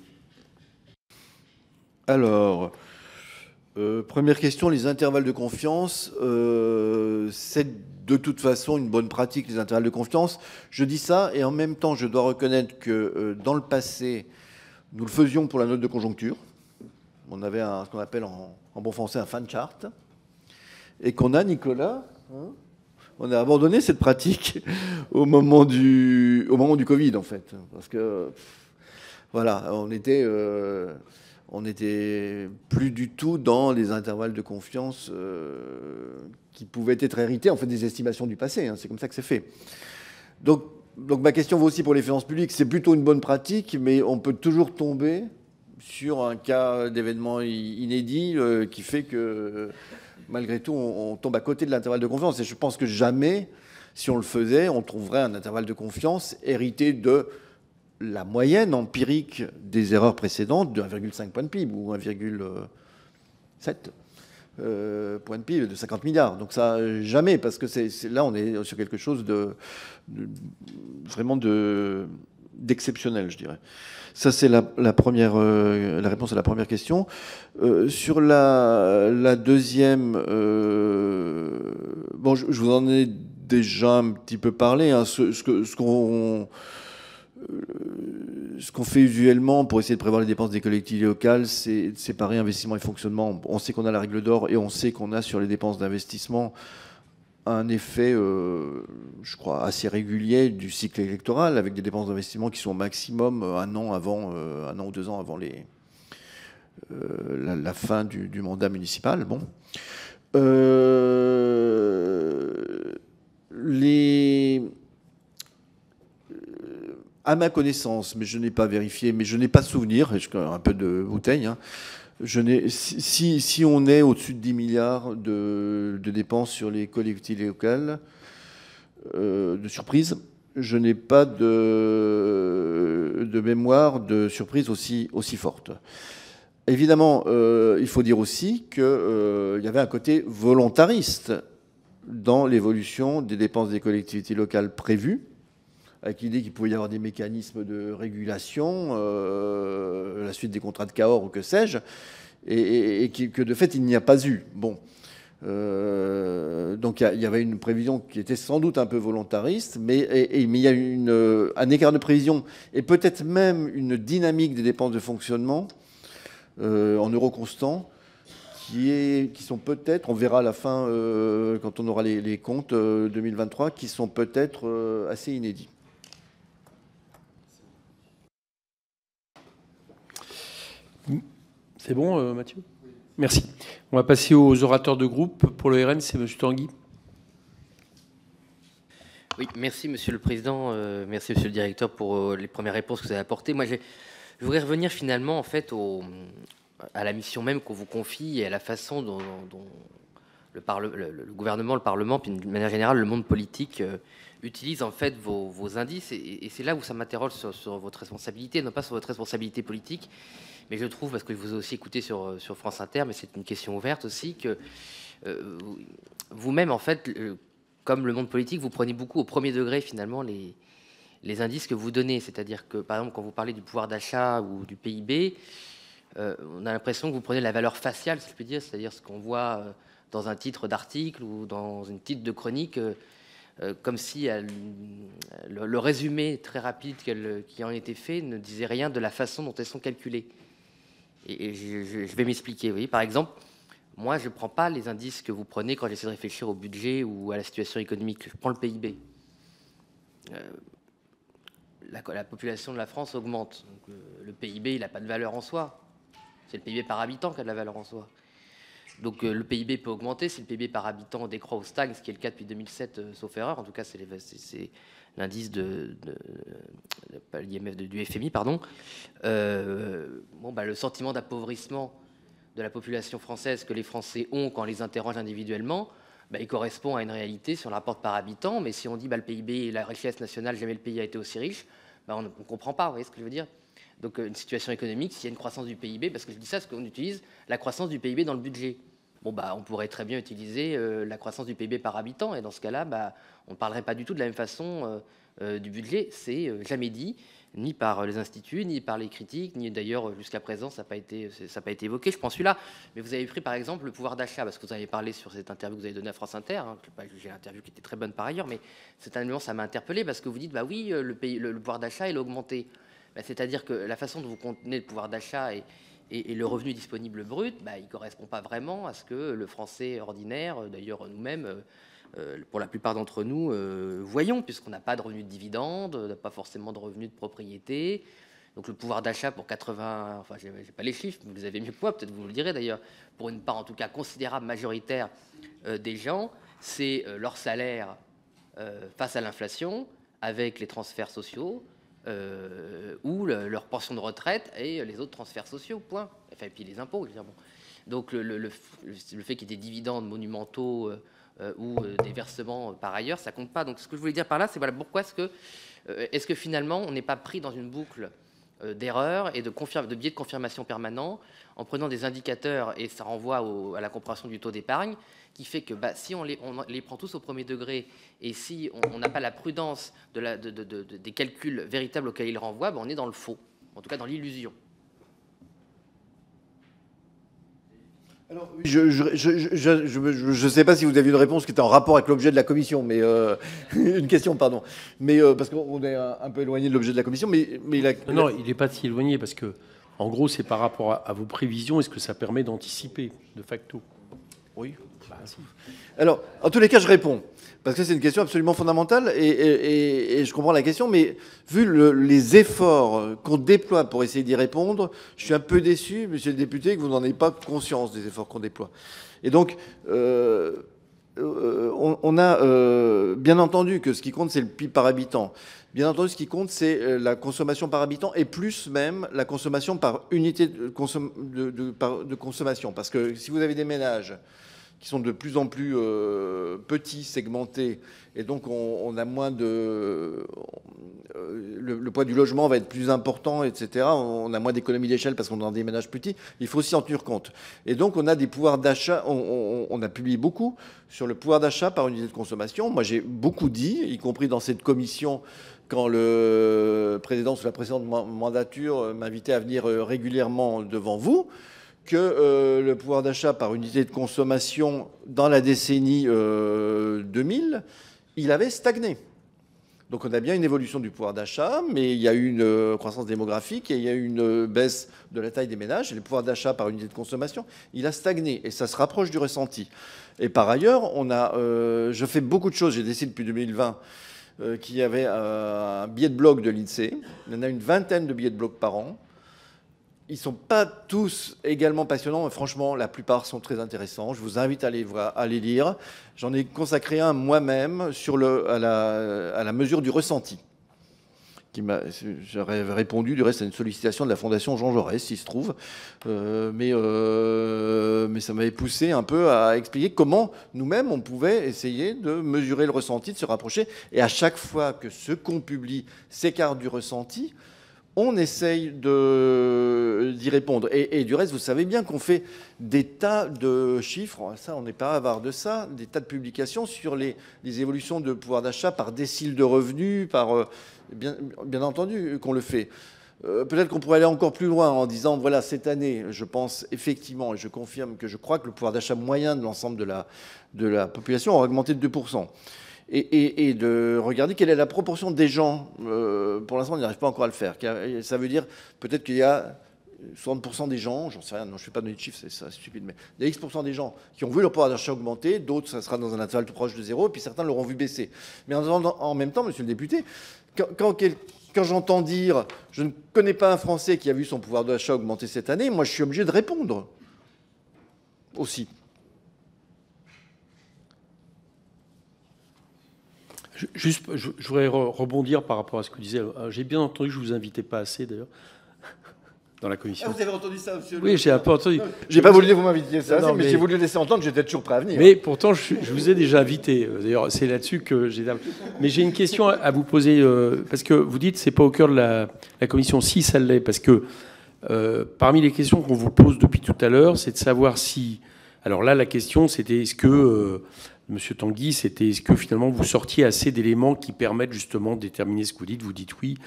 Alors, première question, les intervalles de confiance, c'est de toute façon une bonne pratique, les intervalles de confiance. Je dis ça et en même temps, je dois reconnaître que dans le passé, nous le faisions pour la note de conjoncture. On avait ce qu'on appelle en bon français un fan chart. Et qu'on a, Nicolas, on a abandonné cette pratique au moment du Covid, en fait. Parce que, voilà, on était plus du tout dans les intervalles de confiance qui pouvaient être hérités, en fait, des estimations du passé. Hein, c'est comme ça que c'est fait. Donc ma question vaut aussi pour les finances publiques. C'est plutôt une bonne pratique, mais on peut toujours tomber sur un cas d'événement inédit qui fait que, malgré tout, on tombe à côté de l'intervalle de confiance. Et je pense que jamais, si on le faisait, on trouverait un intervalle de confiance hérité de la moyenne empirique des erreurs précédentes de 1,5 point de PIB ou 1,7. points de PIB, de 50 milliards. Donc ça, jamais, parce que là, on est sur quelque chose vraiment d'exceptionnel, je dirais. Ça, c'est la réponse à la première question. Sur la deuxième, bon, je vous en ai déjà un petit peu parlé. Hein, ce qu'on fait usuellement pour essayer de prévoir les dépenses des collectivités locales, c'est de séparer investissement et fonctionnement. On sait qu'on a la règle d'or et on sait qu'on a sur les dépenses d'investissement un effet, je crois, assez régulier du cycle électoral, avec des dépenses d'investissement qui sont au maximum un an ou 2 ans avant la fin du mandat municipal. Bon. À ma connaissance, mais je n'ai pas vérifié, mais je n'ai pas de souvenir, et je un peu de bouteille, hein, si on est au-dessus de 10 milliards de dépenses sur les collectivités locales, de surprise, je n'ai pas de mémoire de surprise aussi forte. Évidemment, il faut dire aussi qu'il y avait un côté volontariste dans l'évolution des dépenses des collectivités locales prévues, avec l'idée qu'il pouvait y avoir des mécanismes de régulation, la suite des contrats de Cahors ou que sais-je, et que de fait, il n'y a pas eu. Bon. Donc il y avait une prévision qui était sans doute un peu volontariste, mais il y a un écart de prévision et peut-être même une dynamique des dépenses de fonctionnement en euros constants qui sont peut-être, on verra à la fin quand on aura les comptes 2023, qui sont peut-être assez inédits. C'est bon, Mathieu ? Merci. On va passer aux orateurs de groupe. Pour le RN, c'est M. Tanguy. Oui, merci Monsieur le Président, merci Monsieur le Directeur pour les premières réponses que vous avez apportées. Moi, je voudrais revenir finalement en fait à la mission même qu'on vous confie et à la façon dont le gouvernement, le Parlement, puis de manière générale le monde politique utilise en fait vos indices. Et c'est là où ça m'interroge sur votre responsabilité, non pas sur votre responsabilité politique, mais je trouve, parce que je vous ai aussi écouté sur France Inter, mais c'est une question ouverte aussi, que vous-même, en fait, comme le monde politique, vous prenez beaucoup au premier degré, finalement, les indices que vous donnez. C'est-à-dire que, par exemple, quand vous parlez du pouvoir d'achat ou du PIB, on a l'impression que vous prenez la valeur faciale, si je puis dire, c'est-à-dire ce qu'on voit dans un titre d'article ou dans une titre de chronique, comme si le résumé très rapide qui en était fait ne disait rien de la façon dont elles sont calculées. Et je vais m'expliquer. Vous voyez, par exemple, moi, je ne prends pas les indices que vous prenez quand j'essaie de réfléchir au budget ou à la situation économique. Je prends le PIB. La population de la France augmente. Donc, le PIB, il n'a pas de valeur en soi. C'est le PIB par habitant qui a de la valeur en soi. Donc le PIB peut augmenter si le PIB par habitant décroît ou stagne, ce qui est le cas depuis 2007, sauf erreur. En tout cas, c'est l'indice du FMI, pardon. Le sentiment d'appauvrissement de la population française que les Français ont quand on les interroge individuellement, il correspond à une réalité sur le rapport par habitant. Mais si on dit le PIB, la richesse nationale, jamais le pays a été aussi riche, on ne comprend pas. Vous voyez ce que je veux dire ? Donc une situation économique, s'il y a une croissance du PIB, parce que je dis ça, parce qu'on utilise la croissance du PIB dans le budget. On pourrait très bien utiliser la croissance du PIB par habitant, et dans ce cas-là, on ne parlerait pas du tout de la même façon du budget. C'est jamais dit, ni par les instituts, ni par les critiques, ni d'ailleurs jusqu'à présent, ça n'a pas été évoqué. Je prends celui-là. Mais vous avez pris par exemple le pouvoir d'achat, parce que vous avez parlé sur cette interview que vous avez donnée à France Inter. Hein, j'ai l'interview qui était très bonne par ailleurs, mais cet élément, ça m'a interpellé, parce que vous dites, oui, le pouvoir d'achat, il a augmenté. C'est-à-dire que la façon dont vous contenez le pouvoir d'achat et le revenu disponible brut, il ne correspond pas vraiment à ce que le Français ordinaire, d'ailleurs nous-mêmes, pour la plupart d'entre nous, voyons, puisqu'on n'a pas de revenus de dividendes, on n'a pas forcément de revenus de propriété. Donc le pouvoir d'achat pour 80, enfin je n'ai pas les chiffres, mais vous les avez mieux que moi, peut-être vous le direz d'ailleurs, pour une part en tout cas considérable, majoritaire des gens, c'est leur salaire face à l'inflation, avec les transferts sociaux, ou leur pension de retraite et les autres transferts sociaux, point. Enfin, et puis les impôts, évidemment. Donc le fait qu'il y ait des dividendes monumentaux ou des versements par ailleurs, ça compte pas. Donc ce que je voulais dire par là, c'est pourquoi est-ce que finalement on n'est pas pris dans une boucle d'erreurs et de biais de confirmation permanents en prenant des indicateurs, et ça renvoie à la comparaison du taux d'épargne, qui fait que si on les prend tous au premier degré et si on n'a pas la prudence des calculs véritables auxquels ils renvoient, on est dans le faux, en tout cas dans l'illusion. Alors, je ne sais pas si vous avez une réponse qui était en rapport avec l'objet de la commission, mais une question, pardon. Mais parce qu'on est un peu éloigné de l'objet de la commission, Non, il n'est pas si éloigné parce que, en gros, c'est par rapport à vos prévisions. Est-ce que ça permet d'anticiper de facto? Oui. Alors, en tous les cas, je réponds. Parce que c'est une question absolument fondamentale et je comprends la question, mais vu les efforts qu'on déploie pour essayer d'y répondre, je suis un peu déçu, monsieur le député, que vous n'en ayez pas conscience des efforts qu'on déploie. Et donc, on a bien entendu que ce qui compte, c'est le PIB par habitant. Bien entendu, ce qui compte, c'est la consommation par habitant et plus même la consommation par unité de consommation. Parce que si vous avez des ménages qui sont de plus en plus petits, segmentés, et donc on a moins de... le poids du logement va être plus important, etc. On a moins d'économie d'échelle parce qu'on est dans des ménages petits. Il faut aussi en tenir compte. Et donc on a des pouvoirs d'achat, on a publié beaucoup sur le pouvoir d'achat par unité de consommation. Moi j'ai beaucoup dit, y compris dans cette commission, quand le président sous la précédente mandature m'invitait à venir régulièrement devant vous, que le pouvoir d'achat par unité de consommation dans la décennie 2000, il avait stagné. Donc on a bien une évolution du pouvoir d'achat, mais il y a eu une croissance démographique et il y a eu une baisse de la taille des ménages. Et le pouvoir d'achat par unité de consommation, il a stagné et ça se rapproche du ressenti. Et par ailleurs, je fais beaucoup de choses. J'ai décidé depuis 2020 qu'il y avait un billet de bloc de l'INSEE. Il y en a une vingtaine de billets de bloc par an. Ils ne sont pas tous également passionnants, mais franchement, la plupart sont très intéressants. Je vous invite à les lire. J'en ai consacré un moi-même à la mesure du ressenti. J'aurais répondu, du reste, à une sollicitation de la Fondation Jean Jaurès, s'il se trouve. Mais ça m'avait poussé un peu à expliquer comment nous-mêmes, on pouvait essayer de mesurer le ressenti, de se rapprocher. Et à chaque fois que ce qu'on publie s'écarte du ressenti, on essaye d'y répondre. Et du reste, vous savez bien qu'on fait des tas de chiffres, ça, on n'est pas avare de ça, des tas de publications sur les évolutions de pouvoir d'achat par décile de revenus, bien entendu qu'on le fait. Peut-être qu'on pourrait aller encore plus loin en disant, voilà, cette année, je pense effectivement, et je confirme que je crois que le pouvoir d'achat moyen de l'ensemble de la population a augmenté de 2%. Et de regarder quelle est la proportion des gens, pour l'instant on n'y arrive pas encore à le faire, ça veut dire peut-être qu'il y a 60% des gens, j'en sais rien, non, je ne vais pas donner de chiffres, c'est stupide, mais il y a X% des gens qui ont vu leur pouvoir d'achat augmenter, d'autres ça sera dans un intervalle tout proche de zéro, et puis certains l'auront vu baisser. Mais en même temps, monsieur le député, quand j'entends dire « je ne connais pas un Français qui a vu son pouvoir d'achat augmenter cette année », moi je suis obligé de répondre aussi. Juste, je voudrais rebondir par rapport à ce que vous disiez. J'ai bien entendu que je ne vous invitais pas assez, d'ailleurs, dans la commission. Ah, vous avez entendu ça, monsieur? Oui, j'ai un peu entendu. J'ai pas voulu que vous m'invitiez ça, non, mais j'ai voulu laisser entendre que j'étais toujours prêt à venir. Mais pourtant, je vous ai déjà invité. D'ailleurs, c'est là-dessus que j'ai... Mais j'ai une question à vous poser, parce que vous dites que ce n'est pas au cœur de la commission. Si, ça l'est, parce que parmi les questions qu'on vous pose depuis tout à l'heure, c'est de savoir si... Alors là, la question, c'était est-ce que... Monsieur Tanguy, c'était est-ce que finalement vous sortiez assez d'éléments qui permettent justement de déterminer ce que vous dites? Vous dites oui,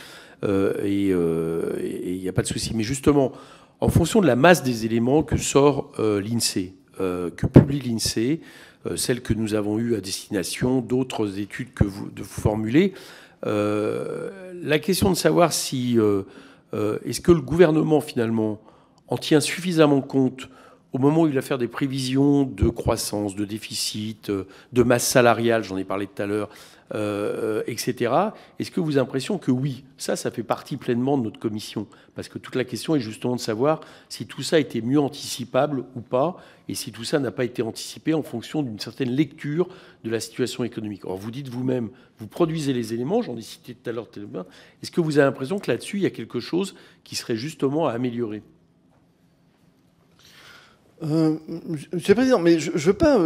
et il n'y a pas de souci. Mais justement, en fonction de la masse des éléments que sort l'INSEE, que publie l'INSEE, celles que nous avons eues à destination, d'autres études que vous formulez, la question de savoir si est-ce que le gouvernement finalement en tient suffisamment compte au moment où il va faire des prévisions de croissance, de déficit, de masse salariale, j'en ai parlé tout à l'heure, etc. Est-ce que vous avez l'impression que oui, ça fait partie pleinement de notre commission? Parce que toute la question est justement de savoir si tout ça était mieux anticipable ou pas, et si tout ça n'a pas été anticipé en fonction d'une certaine lecture de la situation économique. Or, vous dites vous-même, vous produisez les éléments, j'en ai cité tout à l'heure. Est-ce que vous avez l'impression que là-dessus, il y a quelque chose qui serait justement à améliorer? Monsieur le Président, mais je ne veux pas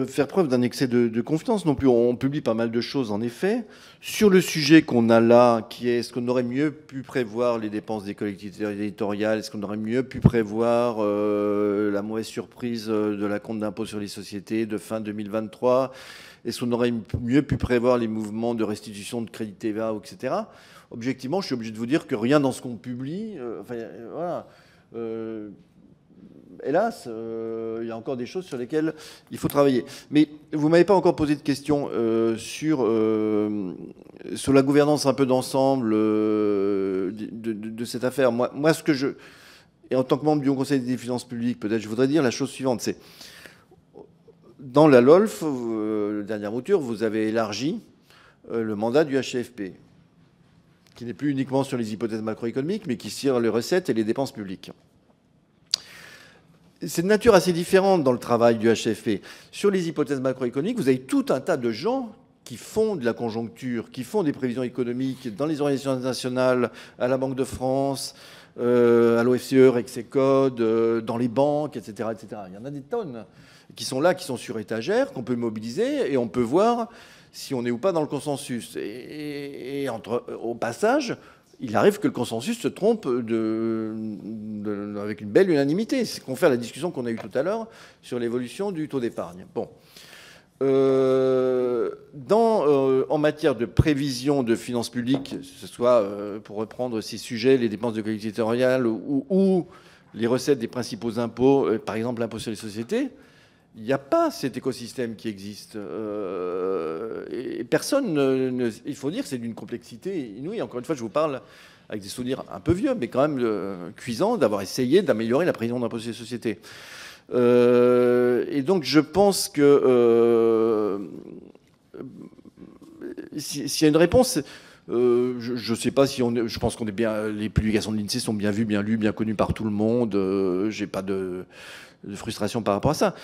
faire preuve d'un excès de confiance non plus. On publie pas mal de choses, en effet. Sur le sujet qu'on a là, qui est est-ce qu'on aurait mieux pu prévoir les dépenses des collectivités territoriales, est-ce qu'on aurait mieux pu prévoir la mauvaise surprise de la compte d'impôt sur les sociétés de fin 2023, est-ce qu'on aurait mieux pu prévoir les mouvements de restitution de crédit TVA, etc. Objectivement, je suis obligé de vous dire que rien dans ce qu'on publie, voilà. Hélas, il y a encore des choses sur lesquelles il faut travailler. Mais vous ne m'avez pas encore posé de questions sur la gouvernance un peu d'ensemble de cette affaire. Moi, ce que je... Et en tant que membre du Haut Conseil des finances publiques, peut-être, je voudrais dire la chose suivante. C'est, dans la LOLF, dernière mouture, vous avez élargi le mandat du HCFP, qui n'est plus uniquement sur les hypothèses macroéconomiques, mais qui sur les recettes et les dépenses publiques. C'est de nature assez différente dans le travail du HCFP. Sur les hypothèses macroéconomiques, vous avez tout un tas de gens qui font de la conjoncture, qui font des prévisions économiques dans les organisations internationales, à la Banque de France, à l'OFCE, Rexecode, dans les banques, etc., etc. Il y en a des tonnes qui sont là, qui sont sur étagère, qu'on peut mobiliser, et on peut voir si on est ou pas dans le consensus. Et au passage, il arrive que le consensus se trompe avec une belle unanimité. C'est confère la discussion qu'on a eue tout à l'heure sur l'évolution du taux d'épargne. Bon. En matière de prévision de finances publiques, que ce soit, pour reprendre ces sujets, les dépenses de collectivités territoriales ou les recettes des principaux impôts, par exemple l'impôt sur les sociétés, il n'y a pas cet écosystème qui existe. Et personne il faut dire que c'est d'une complexité inouïe. Encore une fois, je vous parle avec des souvenirs un peu vieux, mais quand même cuisants, d'avoir essayé d'améliorer la prévision d'impôt sur les sociétés. Et donc, je pense que s'il y a une réponse, je ne sais pas si je pense qu'on est bien. Les publications de l'INSEE sont bien vues, bien lues, bien connues par tout le monde. J'ai pas de frustration par rapport à ça.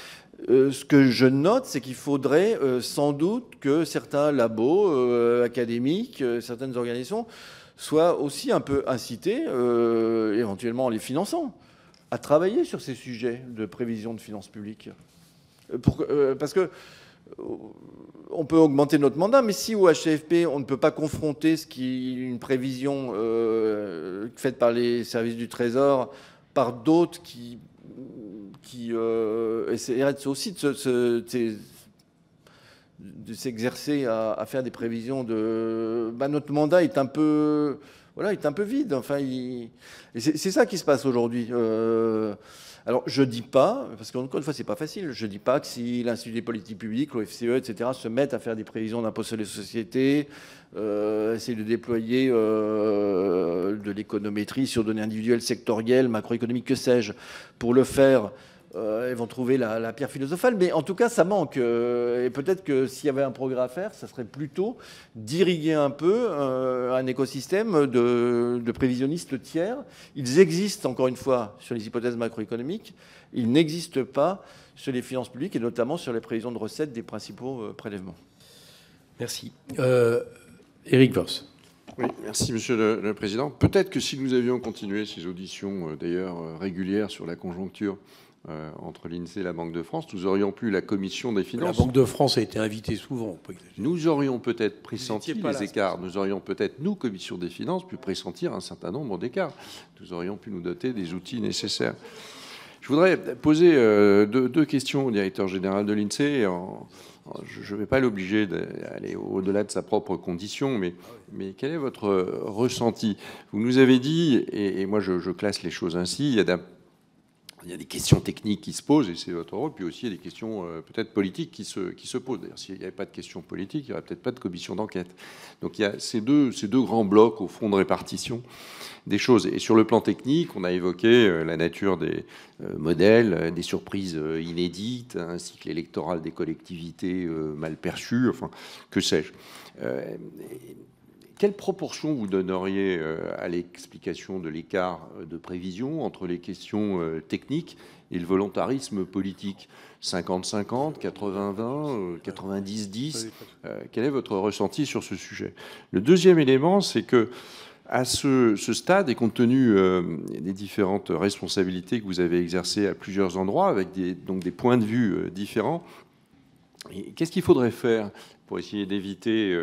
Ce que je note, c'est qu'il faudrait sans doute que certains labos académiques, certaines organisations soient aussi un peu incités, éventuellement en les finançant, à travailler sur ces sujets de prévision de finances publiques. Parce que on peut augmenter notre mandat, mais si au HCFP, on ne peut pas confronter une prévision faite par les services du Trésor par d'autres qui essaieraient aussi de s'exercer à faire des prévisions notre mandat est un peu vide. Enfin, c'est ça qui se passe aujourd'hui. Alors, je dis pas, parce qu'encore une fois, c'est pas facile. Je dis pas que si l'Institut des politiques publiques, l'OFCE, etc., se mettent à faire des prévisions d'impôt sur les sociétés, essayer de déployer de l'économétrie sur données individuelles, sectorielles, macroéconomiques, que sais-je, pour le faire. Ils vont trouver la pierre philosophale, mais en tout cas, ça manque. Et peut-être que s'il y avait un progrès à faire, ça serait plutôt d'irriguer un peu un écosystème de prévisionnistes tiers. Ils existent, encore une fois, sur les hypothèses macroéconomiques. Ils n'existent pas sur les finances publiques et notamment sur les prévisions de recettes des principaux prélèvements. Merci. Éric Woerth. Oui, merci Monsieur le Président. Peut-être que si nous avions continué ces auditions, d'ailleurs régulières sur la conjoncture, entre l'INSEE et la Banque de France, nous aurions plus la Commission des finances. La Banque de France a été invitée souvent. Nous aurions peut-être pressenti les écarts. Nous aurions peut-être, nous, Commission des finances, pu pressentir un certain nombre d'écarts. Nous aurions pu nous doter des outils nécessaires. Je voudrais poser deux questions au directeur général de l'INSEE. Je ne vais pas l'obliger d'aller au-delà de sa propre condition, mais quel est votre ressenti? Vous nous avez dit, et moi je classe les choses ainsi, il y a des questions techniques qui se posent, et c'est votre rôle, puis aussi il y a des questions peut-être politiques qui se posent. D'ailleurs, s'il n'y avait pas de questions politiques, il n'y aurait peut-être pas de commission d'enquête. Donc il y a ces deux grands blocs, au fond, de répartition des choses. Et sur le plan technique, on a évoqué la nature des modèles, des surprises inédites, un cycle électoral des collectivités mal perçu, enfin, que sais-je. Quelle proportion vous donneriez à l'explication de l'écart de prévision entre les questions techniques et le volontarisme politique? 50-50, 80-20, 90-10 Quel est votre ressenti sur ce sujet? Le deuxième élément, c'est que À ce stade, et compte tenu des différentes responsabilités que vous avez exercées à plusieurs endroits, avec donc des points de vue différents, qu'est-ce qu'il faudrait faire pour essayer d'éviter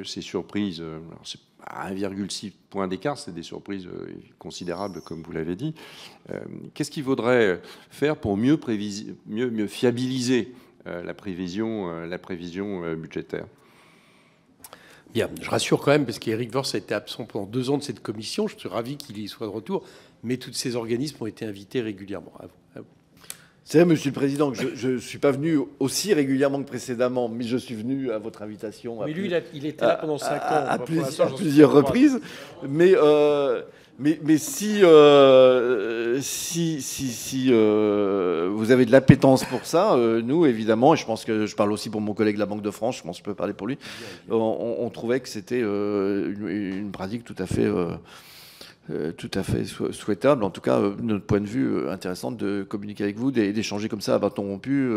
ces surprises? Alors, à 1,6 point d'écart, c'est des surprises considérables, comme vous l'avez dit. Qu'est-ce qu'il faudrait faire pour mieux fiabiliser la prévision budgétaire? Bien, je rassure quand même, parce qu'Éric Woerth a été absent pendant 2 ans de cette commission. Je suis ravi qu'il y soit de retour, mais tous ces organismes ont été invités régulièrement. À vous. C'est vrai, Monsieur le Président, que je ne suis pas venu aussi régulièrement que précédemment, mais je suis venu à votre invitation. Mais lui, il était là pendant 5 ans. À plusieurs reprises. Mais si vous avez de l'appétence pour ça, nous, évidemment, et je pense que je parle aussi pour mon collègue de la Banque de France, je pense que je peux parler pour lui, on trouvait que c'était une pratique tout à fait souhaitable, en tout cas, de notre point de vue, intéressante de communiquer avec vous, d'échanger comme ça à bâton rompu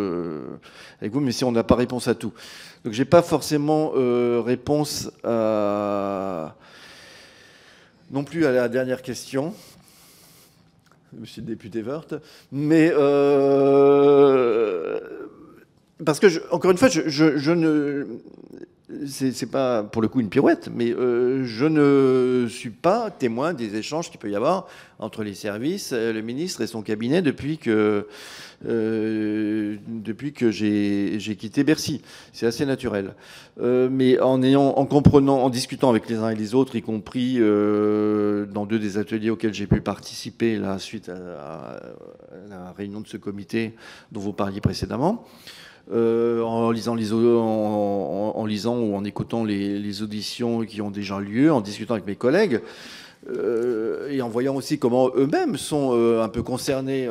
avec vous, mais si on n'a pas réponse à tout. Donc, j'ai pas forcément réponse non plus à la dernière question, monsieur le député Woerth, mais parce que, encore une fois, je ne... C'est pas pour le coup une pirouette, mais je ne suis pas témoin des échanges qu'il peut y avoir entre les services, le ministre et son cabinet depuis que j'ai quitté Bercy. C'est assez naturel. Mais en comprenant, en discutant avec les uns et les autres, y compris dans 2 des ateliers auxquels j'ai pu participer là, suite à la réunion de ce comité dont vous parliez précédemment, en lisant ou en écoutant les auditions qui ont déjà lieu, en discutant avec mes collègues, et en voyant aussi comment eux-mêmes sont un peu concernés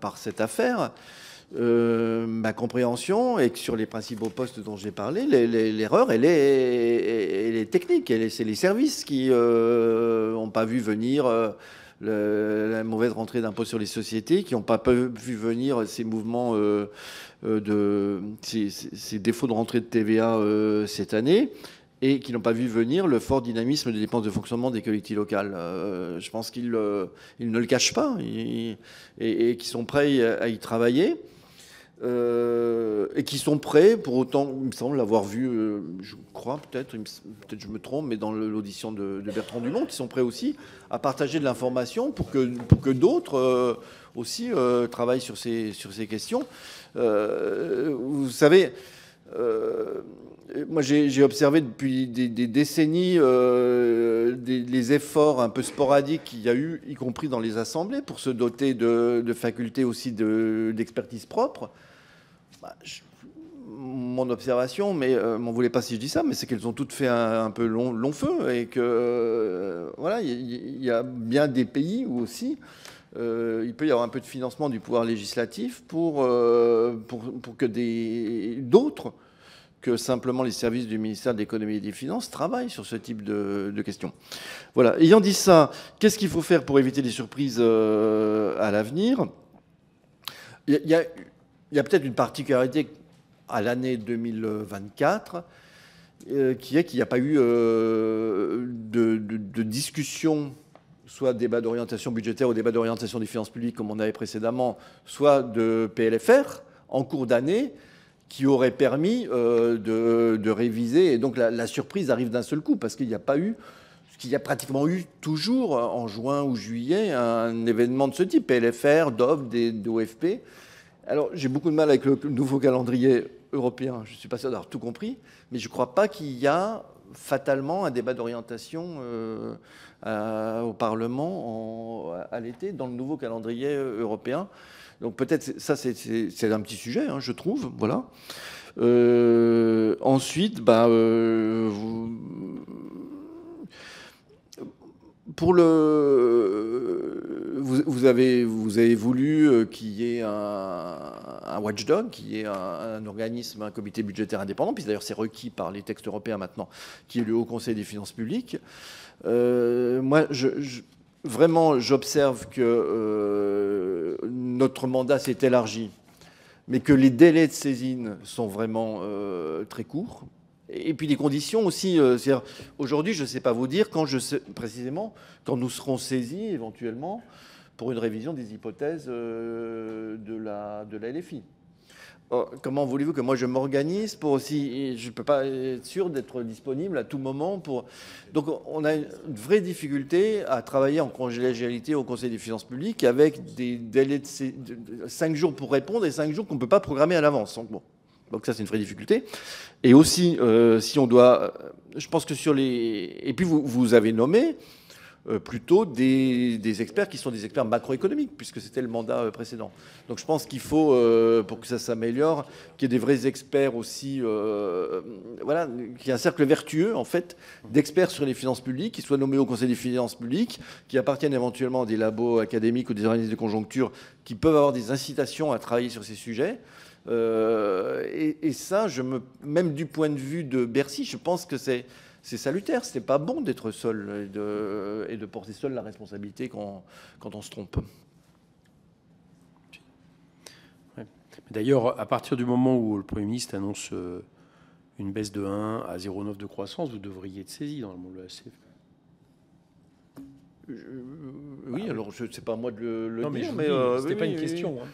par cette affaire, ma compréhension est que sur les principaux postes dont j'ai parlé, l'erreur, elle est technique. C'est les services qui n'ont pas vu venir la mauvaise rentrée d'impôt sur les sociétés, qui n'ont pas vu venir ces mouvements ces défauts de rentrée de TVA cette année, et qui n'ont pas vu venir le fort dynamisme des dépenses de fonctionnement des collectivités locales. Je pense qu'ils ne le cachent pas et qu'ils sont prêts à y travailler. Et qui sont prêts, pour autant, il me semble l'avoir vu, je crois peut-être je me trompe, mais dans l'audition de Bertrand Dumont, qui sont prêts aussi à partager de l'information pour que d'autres aussi travaillent sur ces questions. Vous savez, moi j'ai observé depuis des décennies les efforts un peu sporadiques qu'il y a eu, y compris dans les assemblées, pour se doter de facultés aussi d'expertise propre. Mon observation, mais m'en voulez pas si je dis ça, mais c'est qu'elles ont toutes fait un peu long feu, et que voilà, il y a bien des pays où aussi il peut y avoir un peu de financement du pouvoir législatif pour que d'autres que simplement les services du ministère de l'économie et des finances travaillent sur ce type de questions. Voilà. Ayant dit ça, qu'est-ce qu'il faut faire pour éviter les surprises à l'avenir? Il y a peut-être une particularité à l'année 2024, qui est qu'il n'y a pas eu de discussion, soit débat d'orientation budgétaire ou débat d'orientation des finances publiques comme on avait précédemment, soit de PLFR en cours d'année, qui aurait permis de réviser. Et donc la surprise arrive d'un seul coup, parce qu'il n'y a pas eu, ce qu'il y a pratiquement eu toujours en juin ou juillet, un événement de ce type, PLFR, DOF, d'OFP. Alors, j'ai beaucoup de mal avec le nouveau calendrier européen. Je ne suis pas sûr d'avoir tout compris, mais je ne crois pas qu'il y a fatalement un débat d'orientation au Parlement à l'été dans le nouveau calendrier européen. Donc peut-être ça, c'est un petit sujet, hein, je trouve. Voilà. Ensuite, pour vous avez voulu qu'il y ait un watchdog, qu'il y ait un organisme, un comité budgétaire indépendant, puis d'ailleurs c'est requis par les textes européens maintenant, qui est le Haut Conseil des finances publiques. Moi, vraiment, j'observe que notre mandat s'est élargi, mais que les délais de saisine sont vraiment très courts, Et puis les conditions aussi. Aujourd'hui, je ne sais pas vous dire précisément quand nous serons saisis éventuellement pour une révision des hypothèses de la LFI. Comment voulez-vous que moi je m'organise pour aussi... Je ne peux pas être sûr d'être disponible à tout moment pour... Donc on a une vraie difficulté à travailler en collégialité au Conseil des finances publiques avec des délais de 5 jours pour répondre et 5 jours qu'on ne peut pas programmer à l'avance. Donc ça, c'est une vraie difficulté. Et aussi, si on doit... Je pense que sur les... Et puis vous avez nommé plutôt des experts qui sont des experts macroéconomiques, puisque c'était le mandat précédent. Donc je pense qu'il faut, pour que ça s'améliore, qu'il y ait des vrais experts aussi, voilà, qu'il y ait un cercle vertueux, en fait, d'experts sur les finances publiques, qui soient nommés au Conseil des finances publiques, qui appartiennent éventuellement à des labos académiques ou des organismes de conjoncture, qui peuvent avoir des incitations à travailler sur ces sujets. Et ça, même du point de vue de Bercy, je pense que c'est salutaire. C'est pas bon d'être seul et de porter seul la responsabilité quand on se trompe. Ouais. D'ailleurs, à partir du moment où le Premier ministre annonce une baisse de 1 à 0,9 de croissance, vous devriez être saisi dans le monde de la CFE. Oui, alors je ne sais pas moi de le non, dire, mais c'était pas une question. Oui. Hein.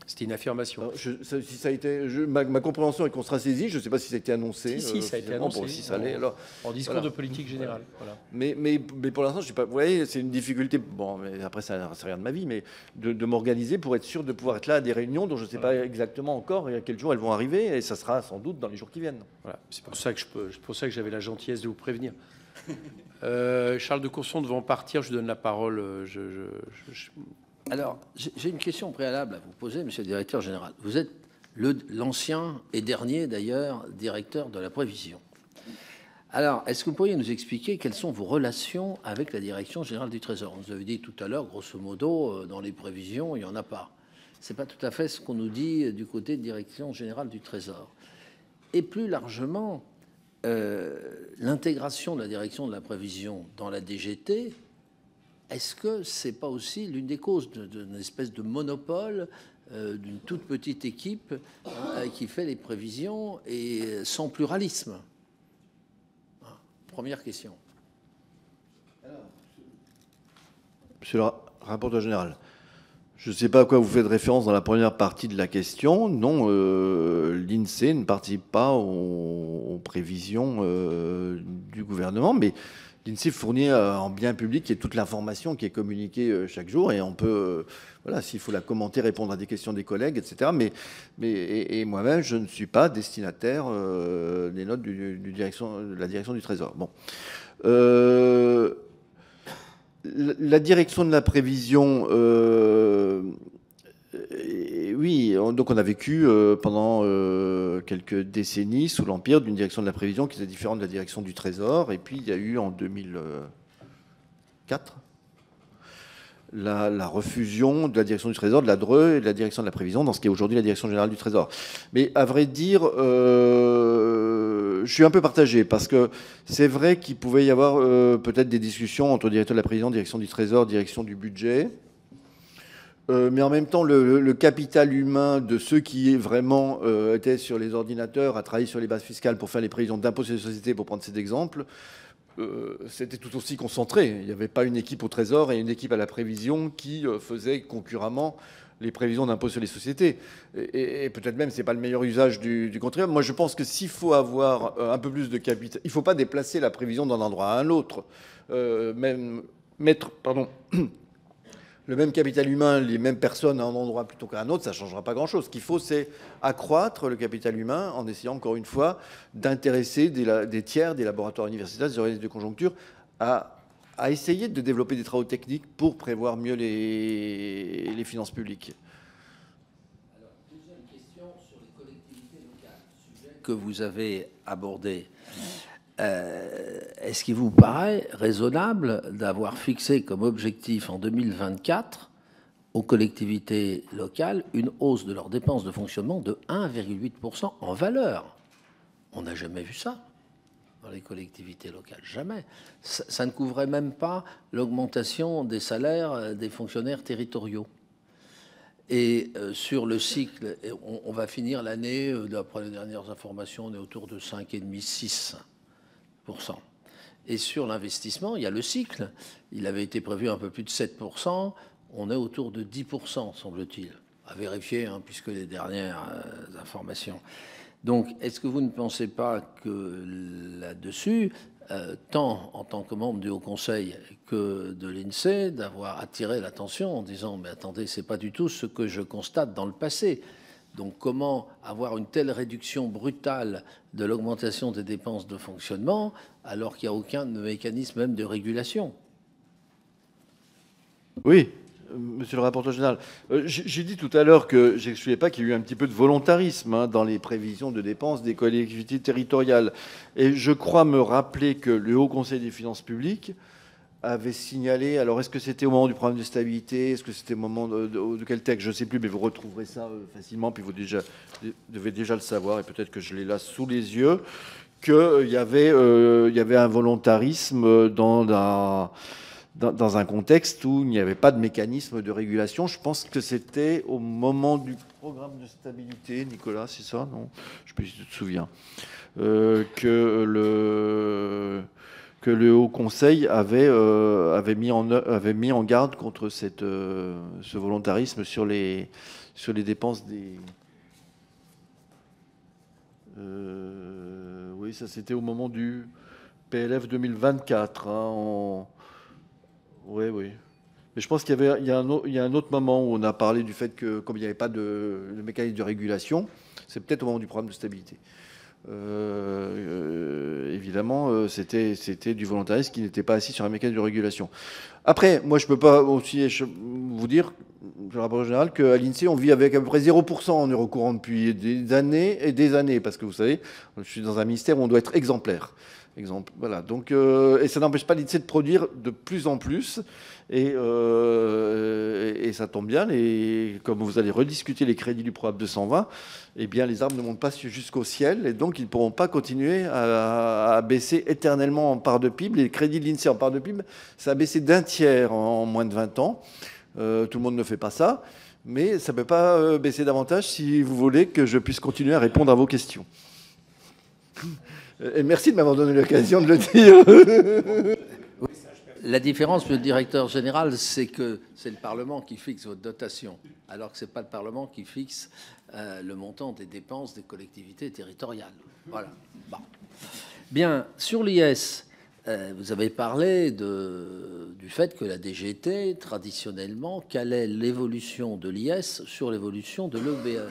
C'était une affirmation. Alors, si ça a été, ma compréhension est qu'on sera saisi. Je ne sais pas si ça a été annoncé. Si, ça a été annoncé. Bon, si ça allait, alors, en discours voilà. de politique générale. Voilà. Mais pour l'instant, je sais pas. Vous voyez, c'est une difficulté. Bon, mais après, ça c'est rien de ma vie, mais de m'organiser pour être sûr de pouvoir être là à des réunions dont je ne sais pas exactement encore et à quel jour elles vont arriver. Et ça sera sans doute dans les jours qui viennent. Voilà. C'est pour ça que j'avais la gentillesse de vous prévenir. Charles de Courson devant partir, je vous donne la parole. Alors, j'ai une question préalable à vous poser, monsieur le directeur général. Vous êtes l'ancien et dernier, d'ailleurs, directeur de la prévision. Alors, est-ce que vous pourriez nous expliquer quelles sont vos relations avec la direction générale du Trésor? Vous avez dit tout à l'heure, grosso modo, dans les prévisions, il n'y en a pas. Ce n'est pas tout à fait ce qu'on nous dit du côté de direction générale du Trésor. Et plus largement, l'intégration de la direction de la prévision dans la DGT, est-ce que ce n'est pas aussi l'une des causes d'une espèce de monopole d'une toute petite équipe qui fait les prévisions et sans pluralisme? Première question. Monsieur le rapporteur général, je ne sais pas à quoi vous faites référence dans la première partie de la question. Non, l'INSEE ne participe pas aux prévisions du gouvernement, mais l'INSEE fournit en bien public et toute l'information qui est communiquée chaque jour, et on peut, voilà, s'il faut la commenter, répondre à des questions des collègues, etc. Et moi-même, je ne suis pas destinataire des notes de la direction du Trésor. Bon. La direction de la prévision, oui, donc on a vécu pendant quelques décennies sous l'empire d'une direction de la prévision qui était différente de la direction du Trésor. Et puis il y a eu en 2004 la refusion de la direction du Trésor, de la DRE et de la direction de la prévision dans ce qui est aujourd'hui la direction générale du Trésor. Mais à vrai dire, je suis un peu partagé parce que c'est vrai qu'il pouvait y avoir peut-être des discussions entre directeur de la prévision, direction du Trésor, direction du budget. Mais en même temps, le capital humain de ceux qui vraiment étaient sur les ordinateurs à travailler sur les bases fiscales pour faire les prévisions d'impôts sur les sociétés, pour prendre cet exemple, c'était tout aussi concentré. Il n'y avait pas une équipe au Trésor et une équipe à la prévision qui faisait concurremment les prévisions d'impôts sur les sociétés. Et peut-être même, ce n'est pas le meilleur usage du contribuable. Moi, je pense que s'il faut avoir un peu plus de capital, il ne faut pas déplacer la prévision d'un endroit à un autre. Même mettre, pardon, le même capital humain, les mêmes personnes à un endroit plutôt qu'à un autre, ça ne changera pas grand-chose. Ce qu'il faut, c'est accroître le capital humain en essayant, encore une fois, d'intéresser des tiers, des laboratoires universitaires, des organismes de conjoncture, à essayer de développer des travaux techniques pour prévoir mieux les finances publiques. Alors, deuxième question sur les collectivités locales, sujet que vous avez abordé. Est-ce qu'il vous paraît raisonnable d'avoir fixé comme objectif en 2024 aux collectivités locales une hausse de leurs dépenses de fonctionnement de 1,8% en valeur? On n'a jamais vu ça dans les collectivités locales, jamais. Ça ne couvrait même pas l'augmentation des salaires des fonctionnaires territoriaux. Et sur le cycle, on va finir l'année, d'après les dernières informations, on est autour de 5,5-6%. Et sur l'investissement, il y a le cycle. Il avait été prévu un peu plus de 7%. On est autour de 10%, semble-t-il. À vérifier, hein, puisque les dernières informations. Donc, est-ce que vous ne pensez pas que là-dessus, tant en tant que membre du Haut Conseil que de l'INSEE, d'avoir attiré l'attention en disant « mais attendez, c'est pas du tout ce que je constate dans le passé ». Donc comment avoir une telle réduction brutale de l'augmentation des dépenses de fonctionnement alors qu'il n'y a aucun mécanisme même de régulation? Oui, monsieur le rapporteur général. J'ai dit tout à l'heure que je n'excluais pas qu'il y ait eu un petit peu de volontarisme dans les prévisions de dépenses des collectivités territoriales. Et je crois me rappeler que le Haut Conseil des finances publiques avait signalé, alors est-ce que c'était au moment du programme de stabilité, est-ce que c'était au moment de quel texte, je ne sais plus, mais vous retrouverez ça facilement, puis vous devez déjà le savoir, et peut-être que je l'ai là sous les yeux, qu'il y avait un volontarisme dans un contexte où il n'y avait pas de mécanisme de régulation. Je pense que c'était au moment du programme de stabilité, Nicolas, c'est ça? Non, je ne sais pas si tu te souviens. Que le Haut Conseil avait mis en garde contre ce volontarisme sur les dépenses des... oui, ça c'était au moment du PLF 2024. Hein, oui, oui. Mais je pense qu'il y a un autre moment où on a parlé du fait que, comme il n'y avait pas de mécanisme de régulation, c'est peut-être au moment du programme de stabilité. Évidemment, c'était du volontarisme qui n'était pas assis sur un mécanisme de régulation. Après, moi, je ne peux pas aussi vous dire, le rapport général, qu'à l'INSEE, on vit avec à peu près 0% en euro courant depuis des années et des années, parce que vous savez, je suis dans un ministère où on doit être exemplaire. Voilà. Donc, et ça n'empêche pas l'INSEE de produire de plus en plus. Et ça tombe bien, comme vous allez rediscuter les crédits du programme 220, eh bien, les arbres ne montent pas jusqu'au ciel, et donc ils ne pourront pas continuer à baisser éternellement en part de PIB. Les crédits de l'INSEE en part de PIB, ça a baissé d'un tiers en moins de 20 ans. Tout le monde ne fait pas ça, mais ça ne peut pas baisser davantage si vous voulez que je puisse continuer à répondre à vos questions. Et merci de m'avoir donné l'occasion de le dire. La différence, monsieur le directeur général, c'est que c'est le Parlement qui fixe votre dotation, alors que ce n'est pas le Parlement qui fixe le montant des dépenses des collectivités territoriales. Voilà. Bon. Bien, sur l'IS, vous avez parlé du fait que la DGT, traditionnellement, calait l'évolution de l'IS sur l'évolution de l'EBE.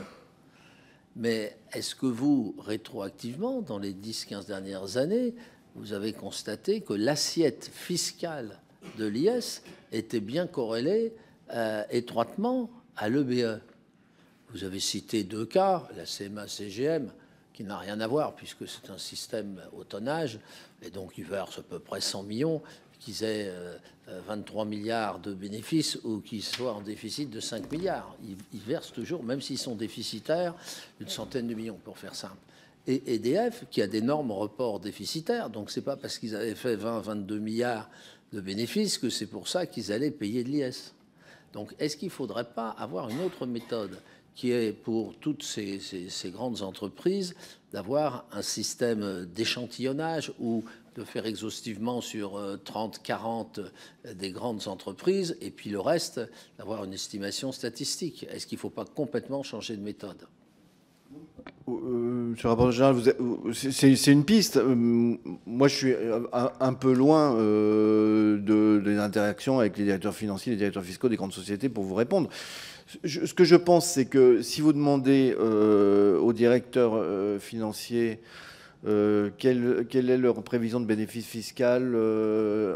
Mais est-ce que vous, rétroactivement, dans les 10-15 dernières années, vous avez constaté que l'assiette fiscale de l'IS était bien corrélée étroitement à l'EBE? Vous avez cité deux cas, la CMA-CGM, qui n'a rien à voir puisque c'est un système au tonnage, et donc ils versent à peu près 100 millions, qu'ils aient 23 milliards de bénéfices ou qu'ils soient en déficit de 5 milliards. Ils versent toujours, même s'ils sont déficitaires, une centaine de millions, pour faire simple. Et EDF, qui a d'énormes reports déficitaires, donc c'est pas parce qu'ils avaient fait 20-22 milliards de bénéfices que c'est pour ça qu'ils allaient payer de l'IS. Donc est-ce qu'il ne faudrait pas avoir une autre méthode qui est pour toutes ces grandes entreprises d'avoir un système d'échantillonnage ou de faire exhaustivement sur 30-40 des grandes entreprises et puis le reste, d'avoir une estimation statistique? Est-ce qu'il ne faut pas complètement changer de méthode? Monsieur le rapporteur général, c'est une piste. Moi, je suis un peu loin des interactions avec les directeurs financiers, les directeurs fiscaux des grandes sociétés pour vous répondre. Ce que je pense, c'est que si vous demandez aux directeurs financiers quelle est leur prévision de bénéfice fiscal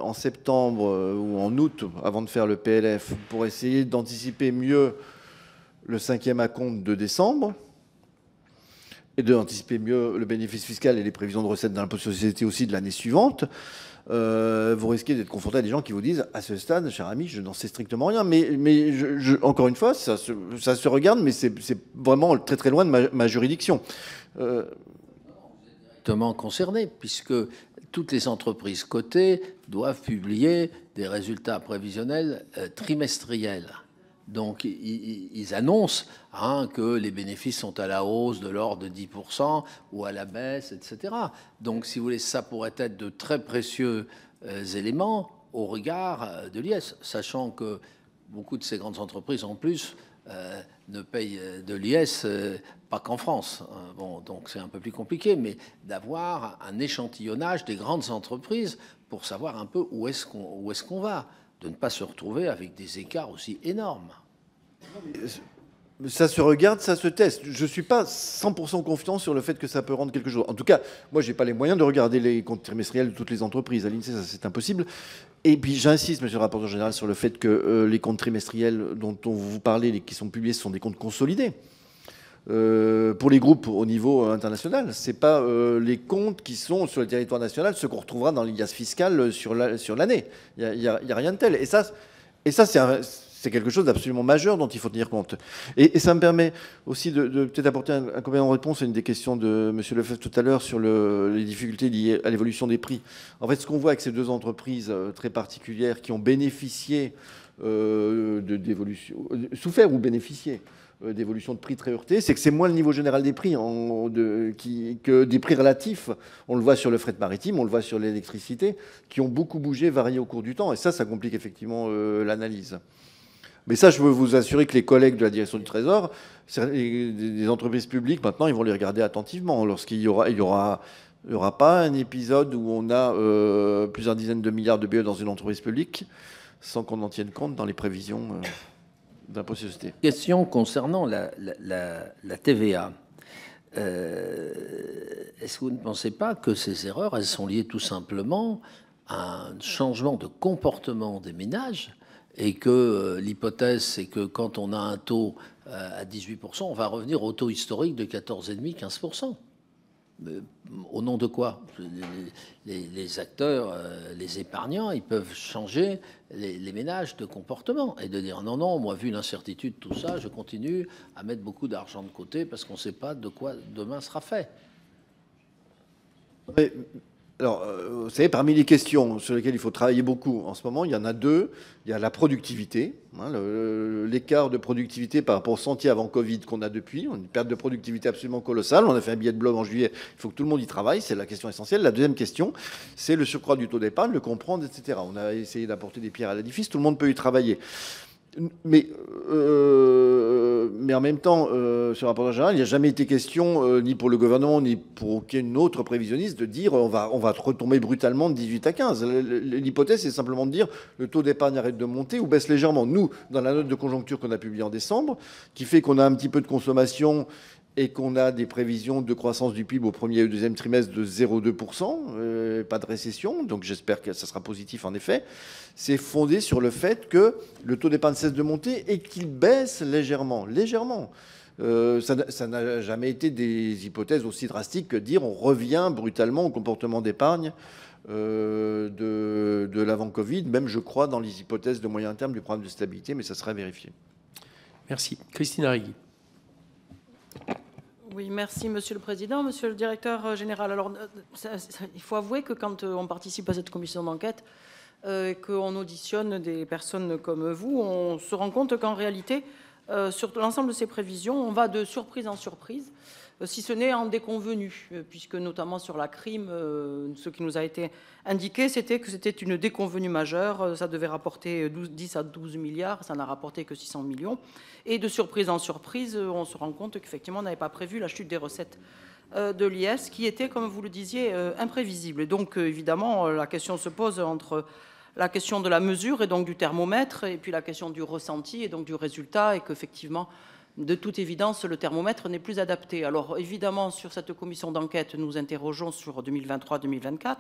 en septembre ou en août, avant de faire le PLF, pour essayer d'anticiper mieux le 5e acompte de décembre, et d'anticiper mieux le bénéfice fiscal et les prévisions de recettes dans l'impôt sur les sociétés aussi de l'année suivante, vous risquez d'être confronté à des gens qui vous disent « À ce stade, cher ami, je n'en sais strictement rien. » Mais encore une fois, ça se regarde, mais c'est vraiment très très loin de ma juridiction. Directement concerné, puisque toutes les entreprises cotées doivent publier des résultats prévisionnels trimestriels. Donc, ils annoncent que les bénéfices sont à la hausse de l'ordre de 10% ou à la baisse, etc. Donc, si vous voulez, ça pourrait être de très précieux éléments au regard de l'IS, sachant que beaucoup de ces grandes entreprises, en plus, ne payent de l'IS pas qu'en France. Bon, donc c'est un peu plus compliqué, mais d'avoir un échantillonnage des grandes entreprises pour savoir un peu où est-ce qu'on va, de ne pas se retrouver avec des écarts aussi énormes. Ça se regarde, ça se teste. Je ne suis pas 100% confiant sur le fait que ça peut rendre quelque chose. En tout cas, moi, je n'ai pas les moyens de regarder les comptes trimestriels de toutes les entreprises. À l'INSEE, ça, c'est impossible. Et puis, j'insiste, monsieur le rapporteur général, sur le fait que les comptes trimestriels dont on vous parlait, qui sont publiés, ce sont des comptes consolidés. Pour les groupes au niveau international, ce n'est pas les comptes qui sont sur le territoire national, ce qu'on retrouvera dans l'IAS fiscal sur l'année. Il n'y a rien de tel. Et ça c'est quelque chose d'absolument majeur dont il faut tenir compte. Et ça me permet aussi de peut-être apporter un complément de réponse à une des questions de M. Lefebvre tout à l'heure sur les difficultés liées à l'évolution des prix. En fait, ce qu'on voit avec ces deux entreprises très particulières qui ont bénéficié d'évolution, souffert ou bénéficié d'évolution de prix très heurtée, c'est que c'est moins le niveau général des prix que des prix relatifs. On le voit sur le fret maritime, on le voit sur l'électricité, qui ont beaucoup bougé, varié au cours du temps. Et ça complique effectivement l'analyse. Mais ça, je veux vous assurer que les collègues de la direction du Trésor, des entreprises publiques, maintenant, ils vont les regarder attentivement. Lorsqu'il y aura pas un épisode où on a plusieurs dizaines de milliards de BE dans une entreprise publique sans qu'on en tienne compte dans les prévisions d'impôt sur les sociétés. Question concernant la TVA. Est-ce que vous ne pensez pas que ces erreurs, elles sont liées tout simplement à un changement de comportement des ménages et que l'hypothèse, c'est que quand on a un taux à 18%, on va revenir au taux historique de 14,5-15%. Au nom de quoi? Les acteurs, les épargnants, ils peuvent changer les ménages de comportement et de dire non, moi, vu l'incertitude, tout ça, je continue à mettre beaucoup d'argent de côté parce qu'on ne sait pas de quoi demain sera fait. Alors, vous savez, parmi les questions sur lesquelles il faut travailler beaucoup en ce moment, il y en a deux. Il y a la productivité, l'écart de productivité par rapport au sentier avant Covid qu'on a depuis. On a une perte de productivité absolument colossale. On a fait un billet de blog en juillet. Il faut que tout le monde y travaille. C'est la question essentielle. La deuxième question, c'est le surcroît du taux d'épargne, le comprendre, etc. On a essayé d'apporter des pierres à l'édifice. Tout le monde peut y travailler. Mais en même temps, sur le rapport général, il n'y a jamais été question, ni pour le gouvernement, ni pour aucun autre prévisionniste, de dire on va retomber brutalement de 18 à 15. L'hypothèse, c'est simplement de dire le taux d'épargne arrête de monter ou baisse légèrement. Nous, dans la note de conjoncture qu'on a publiée en décembre, qui fait qu'on a un petit peu de consommation et qu'on a des prévisions de croissance du PIB au premier et au deuxième trimestre de 0,2%, pas de récession, donc j'espère que ça sera positif en effet, c'est fondé sur le fait que le taux d'épargne cesse de monter et qu'il baisse légèrement. Ça n'a jamais été des hypothèses aussi drastiques que de dire on revient brutalement au comportement d'épargne de l'avant-Covid, même je crois dans les hypothèses de moyen terme du programme de stabilité, mais ça sera vérifié. Merci. Christine Arrigui. Oui, merci Monsieur le Président. Monsieur le Directeur général, alors il faut avouer que quand on participe à cette commission d'enquête, qu'on auditionne des personnes comme vous, on se rend compte qu'en réalité, sur l'ensemble de ces prévisions, on va de surprise en surprise, si ce n'est en déconvenue, puisque notamment sur la crime, ce qui nous a été indiqué, c'était que c'était une déconvenue majeure, ça devait rapporter 10 à 12 milliards, ça n'a rapporté que 600 millions, et de surprise en surprise, on se rend compte qu'effectivement, on n'avait pas prévu la chute des recettes de l'IS, qui était, comme vous le disiez, imprévisible. Et donc, évidemment, la question se pose entre la question de la mesure, et donc du thermomètre, et puis la question du ressenti, et donc du résultat, et qu'effectivement, de toute évidence, le thermomètre n'est plus adapté. Alors, évidemment, sur cette commission d'enquête, nous interrogeons sur 2023-2024.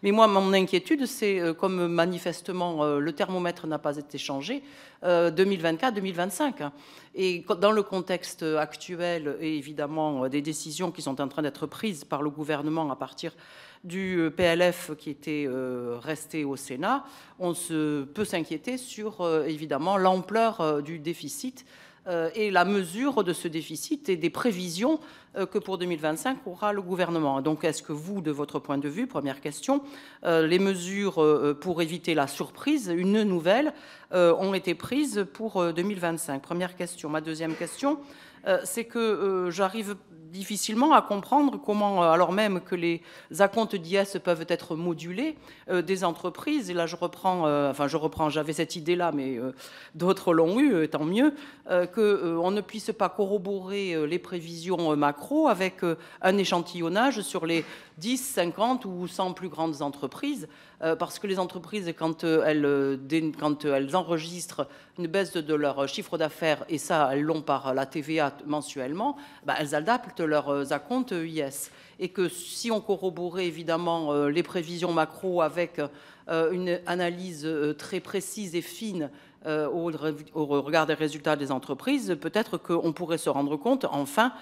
Mais moi, mon inquiétude, c'est, comme manifestement le thermomètre n'a pas été changé, 2024-2025. Et dans le contexte actuel, et évidemment, des décisions qui sont en train d'être prises par le gouvernement à partir du PLF qui était resté au Sénat, on peut s'inquiéter sur, évidemment, l'ampleur du déficit et la mesure de ce déficit et des prévisions que pour 2025 aura le gouvernement. Donc, est-ce que vous, de votre point de vue, première question, les mesures pour éviter la surprise, une nouvelle, ont été prises pour 2025? Première question. Ma deuxième question, c'est que j'arrive difficilement à comprendre comment, alors même que les acomptes d'IS peuvent être modulés, des entreprises, et là je reprends, j'avais cette idée-là, mais d'autres l'ont eu, tant mieux, qu'on ne puisse pas corroborer les prévisions macro avec un échantillonnage sur les 10, 50 ou 100 plus grandes entreprises, parce que les entreprises, quand elles enregistrent une baisse de leur chiffre d'affaires, et ça, elles l'ont par la TVA mensuellement, elles adaptent leurs acomptes IS. Et que si on corroborait évidemment les prévisions macro avec une analyse très précise et fine au regard des résultats des entreprises, peut-être qu'on pourrait se rendre compte, enfin,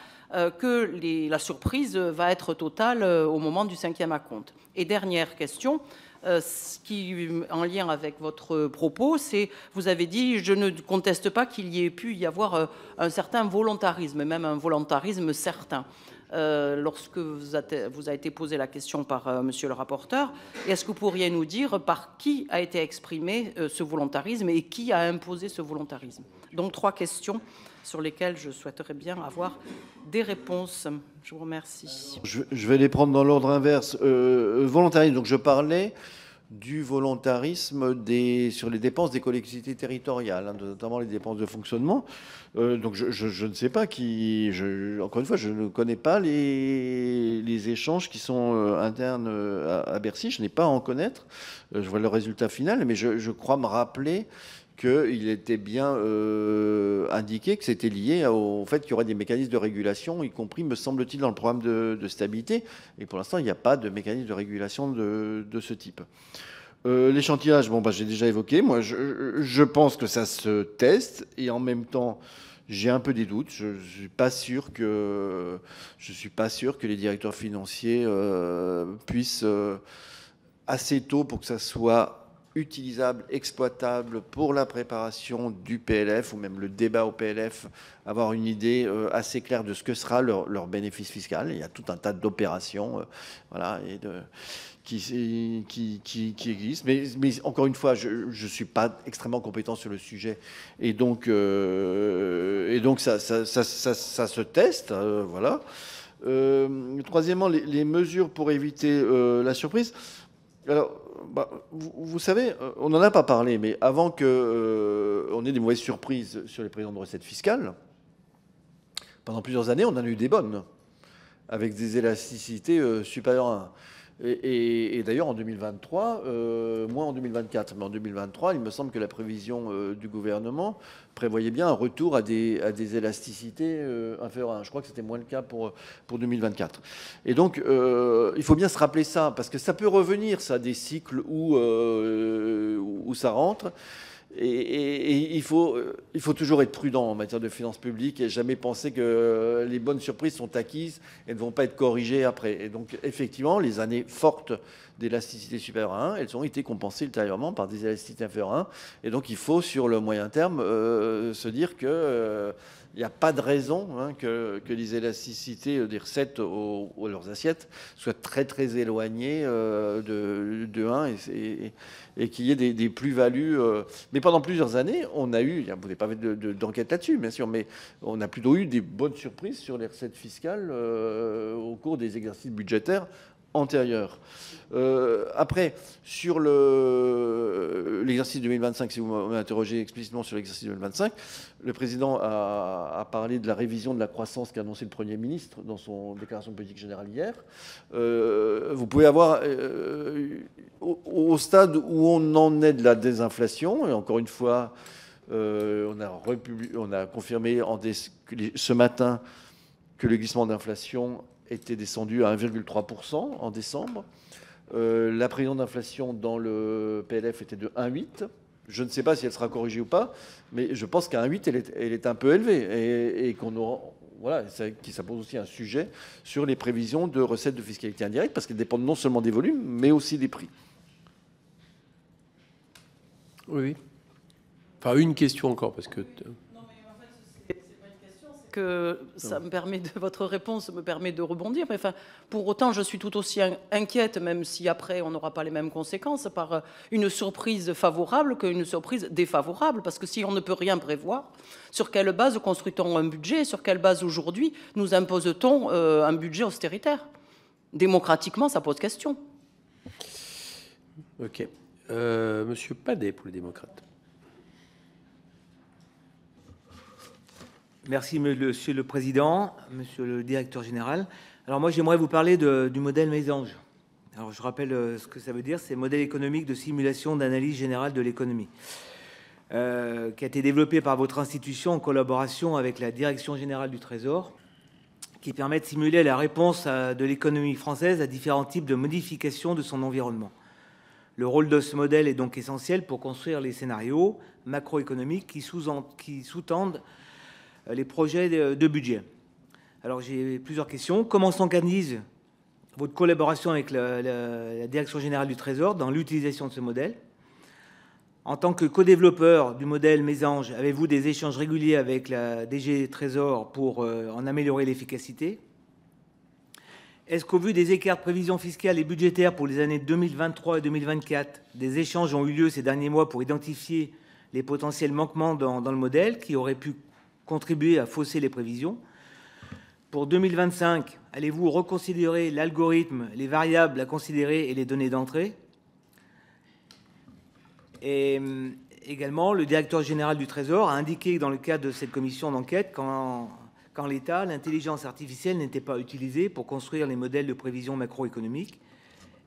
que la surprise va être totale au moment du 5e acompte. Et dernière question, ce qui, en lien avec votre propos, c'est, vous avez dit, je ne conteste pas qu'il y ait pu y avoir un certain volontarisme, même un volontarisme certain. Lorsque vous a été posée la question par monsieur le rapporteur, est-ce que vous pourriez nous dire par qui a été exprimé ce volontarisme et qui a imposé ce volontarisme? Donc 3 questions sur lesquelles je souhaiterais bien avoir des réponses. Je vous remercie. Je vais les prendre dans l'ordre inverse. Volontarisme, donc je parlais du volontarisme sur les dépenses des collectivités territoriales, notamment les dépenses de fonctionnement. Donc je ne sais pas qui... encore une fois, je ne connais pas les échanges qui sont internes à Bercy. Je n'ai pas à en connaître. Je vois le résultat final, mais je crois me rappeler qu'il était bien indiqué que c'était lié au fait qu'il y aurait des mécanismes de régulation, y compris, me semble-t-il, dans le programme de stabilité. Et pour l'instant, il n'y a pas de mécanisme de régulation de ce type. L'échantillage, j'ai déjà évoqué. Moi, je pense que ça se teste. Et en même temps, j'ai un peu des doutes. Je ne suis pas sûr que les directeurs financiers puissent, assez tôt pour que ça soit utilisable, exploitable pour la préparation du PLF ou même le débat au PLF, avoir une idée assez claire de ce que sera leur bénéfice fiscal. Il y a tout un tas d'opérations qui existent. Mais encore une fois, je ne suis pas extrêmement compétent sur le sujet. Et donc ça se teste. Voilà. Troisièmement, les mesures pour éviter la surprise. Alors, vous savez, on n'en a pas parlé, mais avant qu'on ait des mauvaises surprises sur les prévisions de recettes fiscales, pendant plusieurs années, on en a eu des bonnes, avec des élasticités supérieures à 1. Et d'ailleurs, en 2023, moins en 2024, mais en 2023, il me semble que la prévision du gouvernement prévoyait bien un retour à des élasticités inférieures à 1. Je crois que c'était moins le cas pour 2024. Et donc, il faut bien se rappeler ça, parce que ça peut revenir, ça, des cycles où ça rentre. Et il faut toujours être prudent en matière de finances publiques et jamais penser que les bonnes surprises sont acquises et ne vont pas être corrigées après. Et donc, effectivement, les années fortes d'élasticité supérieure à 1, elles ont été compensées ultérieurement par des élasticités inférieures à 1. Et donc, il faut, sur le moyen terme, se dire que... il n'y a pas de raison que les élasticités des recettes aux leurs assiettes soient très très éloignées de 1 et qu'il y ait des plus-values. Mais pendant plusieurs années, on a eu, vous n'avez pas fait d'enquête là-dessus, bien sûr, mais on a plutôt eu des bonnes surprises sur les recettes fiscales au cours des exercices budgétaires antérieurs. Après, sur l'exercice 2025, si vous m'interrogez explicitement sur l'exercice 2025, le président a parlé de la révision de la croissance qu'a annoncé le Premier ministre dans son déclaration de politique générale hier. Vous pouvez avoir, au stade où on en est de la désinflation, et encore une fois, on a confirmé ce matin que le glissement d'inflation était descendu à 1,3% en décembre. La prévision d'inflation dans le PLF était de 1,8. Je ne sais pas si elle sera corrigée ou pas, mais je pense qu'à 1,8, elle est un peu élevée et qu'on aura... Voilà, ça pose aussi un sujet sur les prévisions de recettes de fiscalité indirecte, parce qu'elles dépendent non seulement des volumes, mais aussi des prix. Oui. Enfin, une question encore, parce que... que votre réponse me permet de rebondir. Mais enfin, pour autant, je suis tout aussi inquiète, même si après on n'aura pas les mêmes conséquences, par une surprise favorable qu'une surprise défavorable. Parce que si on ne peut rien prévoir, sur quelle base construit-on un budget? Sur quelle base aujourd'hui nous impose-t-on un budget austéritaire? Démocratiquement, ça pose question. Ok. Monsieur Padet pour les démocrates. Merci, Monsieur le Président, Monsieur le Directeur Général. Alors moi, j'aimerais vous parler du modèle Mésange. Alors je rappelle ce que ça veut dire, c'est le modèle économique de simulation d'analyse générale de l'économie, qui a été développé par votre institution en collaboration avec la Direction Générale du Trésor, qui permet de simuler la réponse de l'économie française à différents types de modifications de son environnement. Le rôle de ce modèle est donc essentiel pour construire les scénarios macroéconomiques qui sous-tendent les projets de budget. Alors j'ai plusieurs questions. Comment s'organise votre collaboration avec la Direction Générale du Trésor dans l'utilisation de ce modèle? En tant que co-développeur du modèle Mésange, avez-vous des échanges réguliers avec la DG Trésor pour en améliorer l'efficacité? Est-ce qu'au vu des écarts de prévisions fiscales et budgétaires pour les années 2023 et 2024, des échanges ont eu lieu ces derniers mois pour identifier les potentiels manquements dans le modèle qui auraient pu contribuer à fausser les prévisions? Pour 2025, allez-vous reconsidérer l'algorithme, les variables à considérer et les données d'entrée? Et également, le directeur général du Trésor a indiqué dans le cadre de cette commission d'enquête qu'en l'état, l'intelligence artificielle n'était pas utilisée pour construire les modèles de prévision macroéconomique.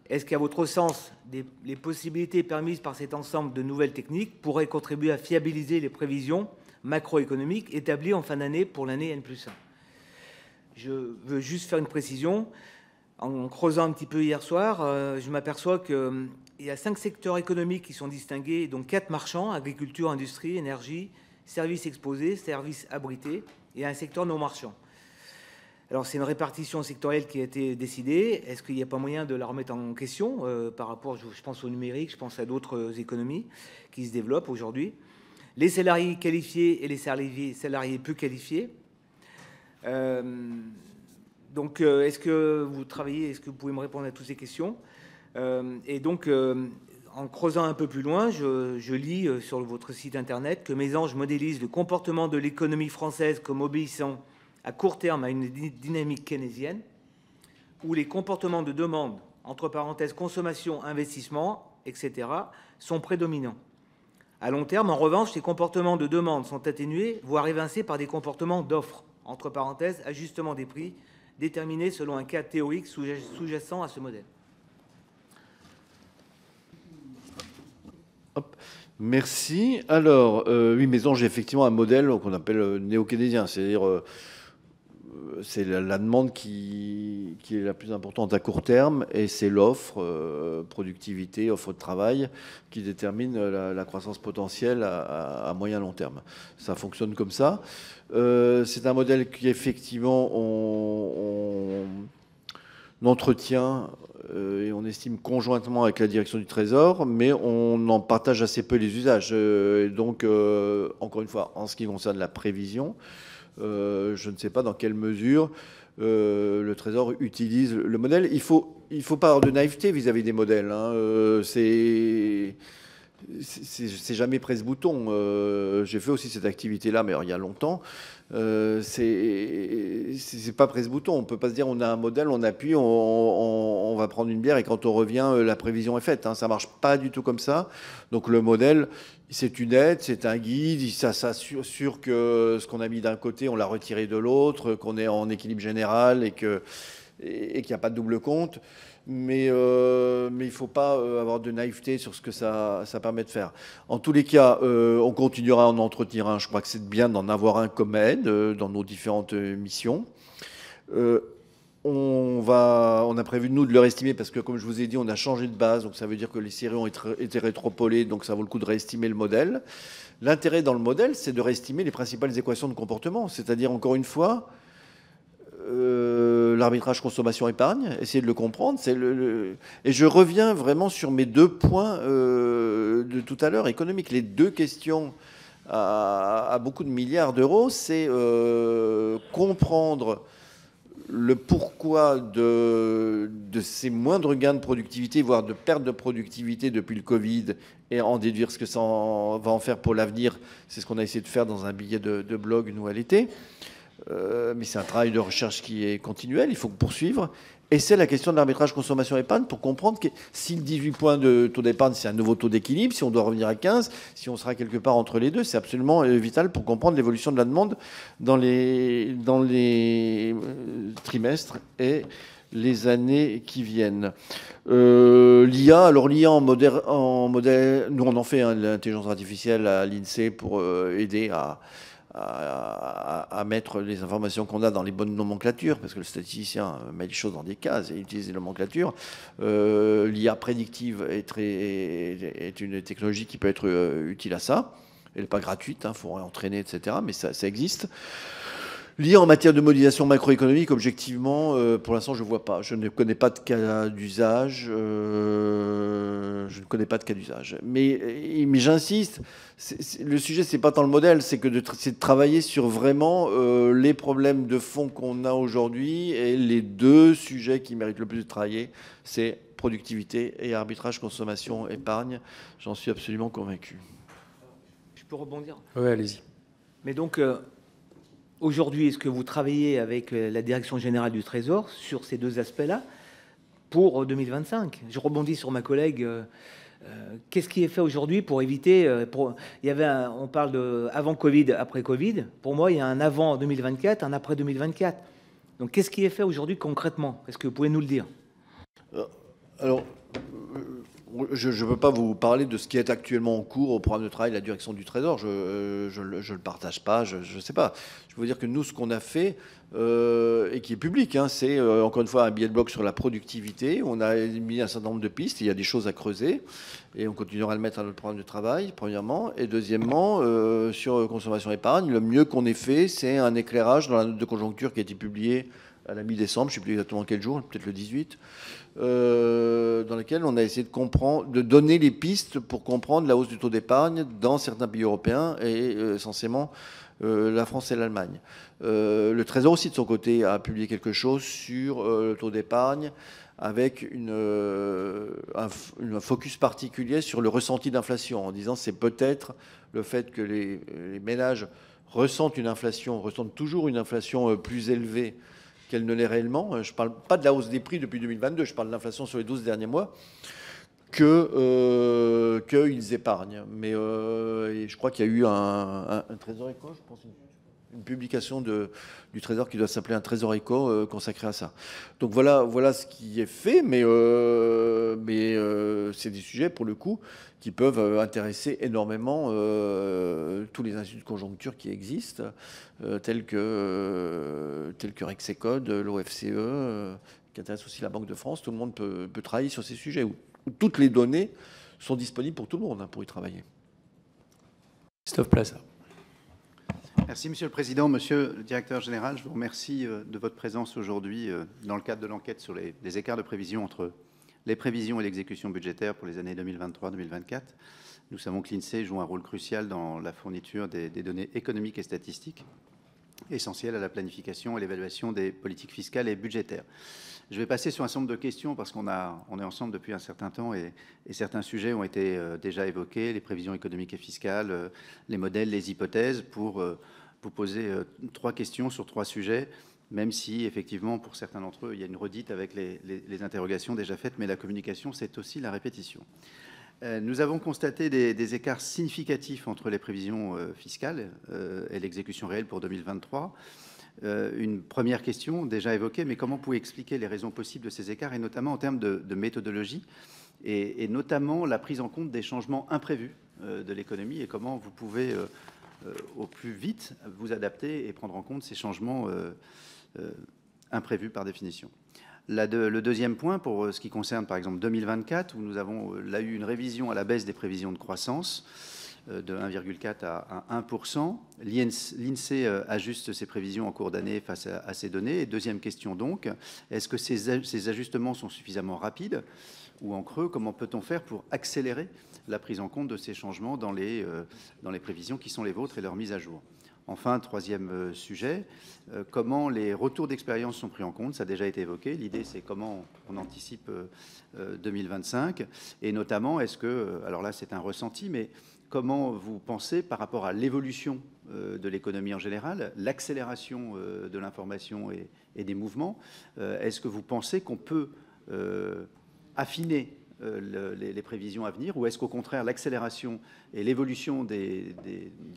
Est-ce qu'à votre sens, les possibilités permises par cet ensemble de nouvelles techniques pourraient contribuer à fiabiliser les prévisions macroéconomiques établies en fin d'année pour l'année N+1? Je veux juste faire une précision. En creusant un petit peu hier soir, je m'aperçois qu'il y a 5 secteurs économiques qui sont distingués, donc 4 marchands, agriculture, industrie, énergie, services exposés, services abrités, et un secteur non marchand. Alors c'est une répartition sectorielle qui a été décidée. Est-ce qu'il n'y a pas moyen de la remettre en question par rapport, je pense au numérique, je pense à d'autres économies qui se développent aujourd'hui? Les salariés qualifiés et les salariés peu qualifiés. Donc, est-ce que vous travaillez, est-ce que vous pouvez me répondre à toutes ces questions? Et donc, en creusant un peu plus loin, je lis sur votre site internet que Mésange modélise le comportement de l'économie française comme obéissant à court terme à une dynamique keynésienne, où les comportements de demande, entre parenthèses consommation, investissement, etc., sont prédominants. À long terme, en revanche, les comportements de demande sont atténués, voire évincés par des comportements d'offre, entre parenthèses ajustement des prix, déterminés selon un cadre théorique sous-jacent à ce modèle. Hop. Merci. Alors, oui, Mésange est effectivement un modèle qu'on appelle néo-keynésien, c'est-à-dire c'est la demande qui est la plus importante à court terme et c'est l'offre, productivité, offre de travail, qui détermine la croissance potentielle à moyen long terme. Ça fonctionne comme ça. C'est un modèle qui effectivement on entretient et on estime conjointement avec la direction du Trésor, mais on en partage assez peu les usages. Donc, encore une fois, en ce qui concerne la prévision, je ne sais pas dans quelle mesure le Trésor utilise le modèle. Il faut pas avoir de naïveté vis-à-vis des modèles. Hein. C'est jamais presse-bouton. J'ai fait aussi cette activité-là, mais alors, il y a longtemps. C'est pas presse-bouton. On peut pas se dire on a un modèle, on appuie, on va prendre une bière et quand on revient, la prévision est faite. Hein. Ça marche pas du tout comme ça. Donc le modèle, c'est une aide, c'est un guide. Ça s'assure que ce qu'on a mis d'un côté, on l'a retiré de l'autre, qu'on est en équilibre général et qu'il n'y a pas de double compte. Mais il ne faut pas avoir de naïveté sur ce que ça permet de faire. En tous les cas, on continuera à en entretenir un. Je crois que c'est bien d'en avoir un comme aide dans nos différentes missions. On a prévu, nous, de le réestimer parce que, comme je vous ai dit, on a changé de base. Donc, ça veut dire que les séries ont été rétropolées. Donc, ça vaut le coup de réestimer le modèle. L'intérêt dans le modèle, c'est de réestimer les principales équations de comportement. C'est-à-dire, encore une fois, l'arbitrage consommation-épargne, essayer de le comprendre. Et je reviens vraiment sur mes 2 points de tout à l'heure économiques. Les 2 questions à beaucoup de milliards d'euros, c'est comprendre le pourquoi de ces moindres gains de productivité, voire de perte de productivité depuis le Covid, et en déduire ce que ça va en faire pour l'avenir. C'est ce qu'on a essayé de faire dans un billet de blog, nous, à l'été. Mais c'est un travail de recherche qui est continuel, il faut poursuivre. Et c'est la question de l'arbitrage consommation-épargne pour comprendre que si le 18 points de taux d'épargne, c'est un nouveau taux d'équilibre, si on doit revenir à 15, si on sera quelque part entre les deux, c'est absolument vital pour comprendre l'évolution de la demande dans les trimestres et les années qui viennent. L'IA, alors l'IA en modèle, nous on en fait l'intelligence artificielle à l'INSEE pour aider à mettre les informations qu'on a dans les bonnes nomenclatures, parce que le statisticien met les choses dans des cases et utilise les nomenclatures. L'IA prédictive est une technologie qui peut être utile à ça. Elle n'est pas gratuite, il faut entraîner, etc., mais ça existe. L'IA en matière de modélisation macroéconomique, objectivement, pour l'instant, je ne vois pas. Je ne connais pas de cas d'usage. Mais j'insiste, le sujet, ce n'est pas tant le modèle, c'est de travailler sur vraiment les problèmes de fond qu'on a aujourd'hui. Et les deux sujets qui méritent le plus de travailler, c'est productivité et arbitrage, consommation, épargne. J'en suis absolument convaincu. Je peux rebondir ? Oui, allez-y. Mais donc... Aujourd'hui, est-ce que vous travaillez avec la Direction générale du Trésor sur ces deux aspects-là pour 2025 ? Je rebondis sur ma collègue. Qu'est-ce qui est fait aujourd'hui pour éviter... on parle de avant Covid, après Covid. Pour moi, il y a un avant 2024, un après 2024. Donc, qu'est-ce qui est fait aujourd'hui concrètement ? Est-ce que vous pouvez nous le dire ? Alors... Je ne peux pas vous parler de ce qui est actuellement en cours au programme de travail de la direction du Trésor. Je ne le partage pas, je ne sais pas. Je veux dire que nous, ce qu'on a fait, et qui est public, c'est encore une fois un billet de blog sur la productivité. On a mis un certain nombre de pistes, il y a des choses à creuser, et on continuera à le mettre dans notre programme de travail, premièrement. Et deuxièmement, sur consommation-épargne, le mieux qu'on ait fait, c'est un éclairage dans la note de conjoncture qui a été publiée à la mi-décembre, je ne sais plus exactement quel jour, peut-être le 18, dans lequel on a essayé de comprendre, de donner les pistes pour comprendre la hausse du taux d'épargne dans certains pays européens et essentiellement la France et l'Allemagne. Le Trésor aussi, de son côté, a publié quelque chose sur le taux d'épargne avec un focus particulier sur le ressenti d'inflation, en disant c'est peut-être le fait que les ménages ressentent toujours une inflation plus élevée qu'elle ne l'est réellement. Je ne parle pas de la hausse des prix depuis 2022, je parle de l'inflation sur les 12 derniers mois, qu'ils épargnent. Mais et je crois qu'il y a eu un Trésor Éco, je pense, une publication du Trésor qui doit s'appeler un Trésor Éco consacré à ça. Donc voilà ce qui est fait, mais c'est des sujets, pour le coup, qui peuvent intéresser énormément tous les instituts de conjoncture qui existent, tels que Rexecode, l'OFCE, qui intéresse aussi la Banque de France. Tout le monde peut travailler sur ces sujets, où toutes les données sont disponibles pour tout le monde pour y travailler. Christophe Plaza. Merci Monsieur le Président. Monsieur le Directeur Général, je vous remercie de votre présence aujourd'hui dans le cadre de l'enquête sur les écarts de prévision entre les prévisions et l'exécution budgétaire pour les années 2023-2024. Nous savons que l'INSEE joue un rôle crucial dans la fourniture des données économiques et statistiques, essentielles à la planification et l'évaluation des politiques fiscales et budgétaires. Je vais passer sur un certain nombre de questions parce qu'on est ensemble depuis un certain temps et certains sujets ont été déjà évoqués, les prévisions économiques et fiscales, les modèles, les hypothèses, pour vous poser 3 questions sur 3 sujets, même si effectivement pour certains d'entre eux il y a une redite avec les interrogations déjà faites, mais la communication c'est aussi la répétition. Nous avons constaté des écarts significatifs entre les prévisions fiscales et l'exécution réelle pour 2023. Une première question déjà évoquée, mais comment vous pouvez expliquer les raisons possibles de ces écarts, et notamment en termes de méthodologie, et notamment la prise en compte des changements imprévus de l'économie, et comment vous pouvez au plus vite vous adapter et prendre en compte ces changements imprévus par définition. Le deuxième point, pour ce qui concerne par exemple 2024, où nous avons là eu une révision à la baisse des prévisions de croissance, de 1,4 à 1%. L'INSEE ajuste ses prévisions en cours d'année face à ces données. Et deuxième question donc, est-ce que ces ajustements sont suffisamment rapides ou en creux? Comment peut-on faire pour accélérer la prise en compte de ces changements dans les prévisions qui sont les vôtres et leur mise à jour? Enfin, troisième sujet, comment les retours d'expérience sont pris en compte? Ça a déjà été évoqué. L'idée, c'est comment on anticipe 2025. Et notamment, est-ce que, alors là, c'est un ressenti, mais comment vous pensez par rapport à l'évolution de l'économie en général, l'accélération de l'information et des mouvements? Est-ce que vous pensez qu'on peut affiner les prévisions à venir, ou est-ce qu'au contraire l'accélération et l'évolution des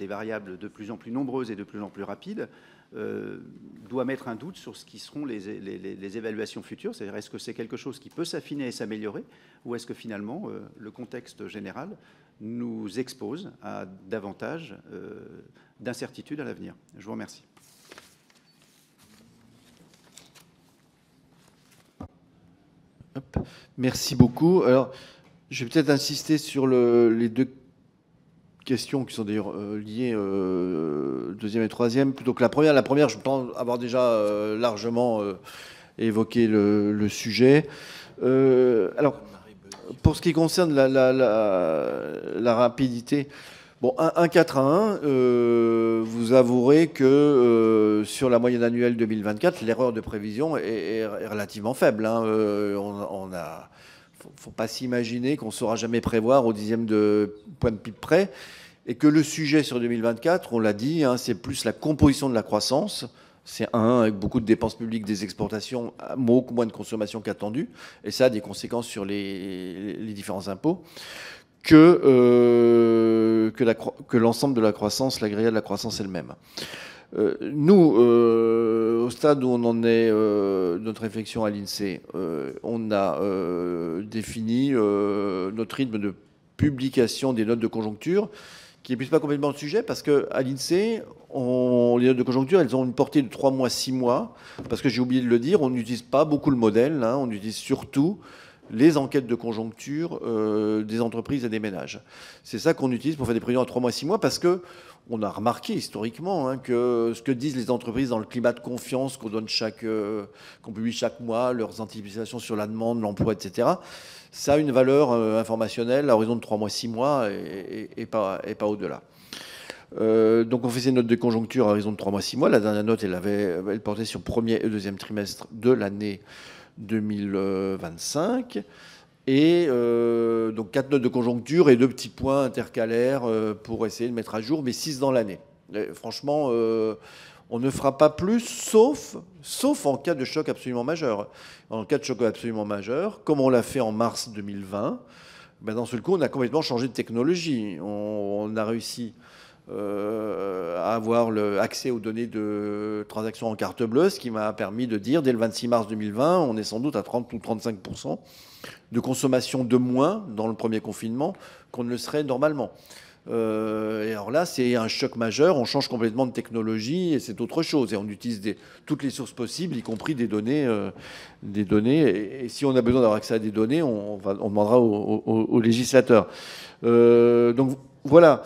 variables de plus en plus nombreuses et de plus en plus rapides doit mettre un doute sur ce qui seront les évaluations futures? C'est-à-dire, est-ce que c'est quelque chose qui peut s'affiner et s'améliorer, ou est-ce que finalement le contexte général nous expose à davantage d'incertitudes à l'avenir? Je vous remercie. Merci beaucoup. Alors, je vais peut-être insister sur les deux questions qui sont d'ailleurs liées, deuxième et troisième, plutôt que la première. La première, je pense avoir déjà largement évoqué le sujet. Alors, pour ce qui concerne la rapidité, bon, un 4 à 1, vous avouerez que sur la moyenne annuelle 2024, l'erreur de prévision est relativement faible. Hein. Faut pas s'imaginer qu'on ne saura jamais prévoir au dixième de point de PIB près, et que le sujet sur 2024, on l'a dit, hein, c'est plus la composition de la croissance. C'est avec beaucoup de dépenses publiques, des exportations, beaucoup moins de consommation qu'attendu, et ça a des conséquences sur les différents impôts, que l'ensemble de la croissance, l'agrégat de la croissance elle-même. Nous, au stade où on en est, notre réflexion à l'INSEE, on a défini notre rythme de publication des notes de conjoncture, qui n'est plus pas complètement le sujet, parce qu'à l'INSEE, les notes de conjoncture, elles ont une portée de 3 mois, 6 mois, parce que j'ai oublié de le dire, on n'utilise pas beaucoup le modèle, hein, on utilise surtout les enquêtes de conjoncture des entreprises et des ménages. C'est ça qu'on utilise pour faire des prévisions à 3 mois, 6 mois, parce que on a remarqué historiquement, hein, que ce que disent les entreprises dans le climat de confiance qu'on publie chaque mois, leurs anticipations sur la demande, l'emploi, etc., ça a une valeur informationnelle à horizon de 3 mois, 6 mois et pas au-delà. Donc on fait ces notes de conjoncture à horizon de 3 mois, 6 mois. La dernière note, elle portait sur premier et deuxième trimestre de l'année 2025. Et donc 4 notes de conjoncture et 2 petits points intercalaires pour essayer de mettre à jour, mais 6 dans l'année. Franchement, on ne fera pas plus, sauf en cas de choc absolument majeur. En cas de choc absolument majeur, comme on l'a fait en mars 2020, ben dans ce coup, on a complètement changé de technologie. On a réussi à avoir accès aux données de transactions en carte bleue, ce qui m'a permis de dire, dès le 26 mars 2020, on est sans doute à 30 ou 35% de consommation de moins dans le premier confinement qu'on ne le serait normalement. Et alors là, c'est un choc majeur, on change complètement de technologie et c'est autre chose. Et on utilise toutes les sources possibles, y compris des données. Et si on a besoin d'avoir accès à des données, on demandera aux législateurs. Donc voilà.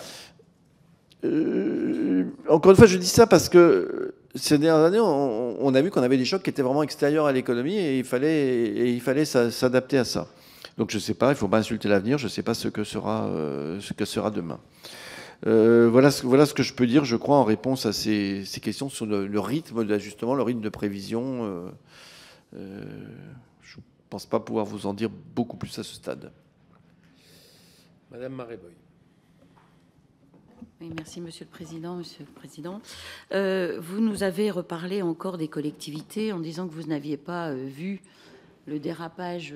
Encore une fois, je dis ça parce que ces dernières années, on a vu qu'on avait des chocs qui étaient vraiment extérieurs à l'économie et il fallait s'adapter à ça. Donc je ne sais pas, il ne faut pas insulter l'avenir, je ne sais pas ce que sera demain. Voilà ce que je peux dire, je crois, en réponse à ces questions sur le rythme d'ajustement, le rythme de prévision. Je ne pense pas pouvoir vous en dire beaucoup plus à ce stade. Madame Maréboy. Oui, merci Monsieur le Président. Monsieur le Président, vous nous avez reparlé encore des collectivités en disant que vous n'aviez pas vu le dérapage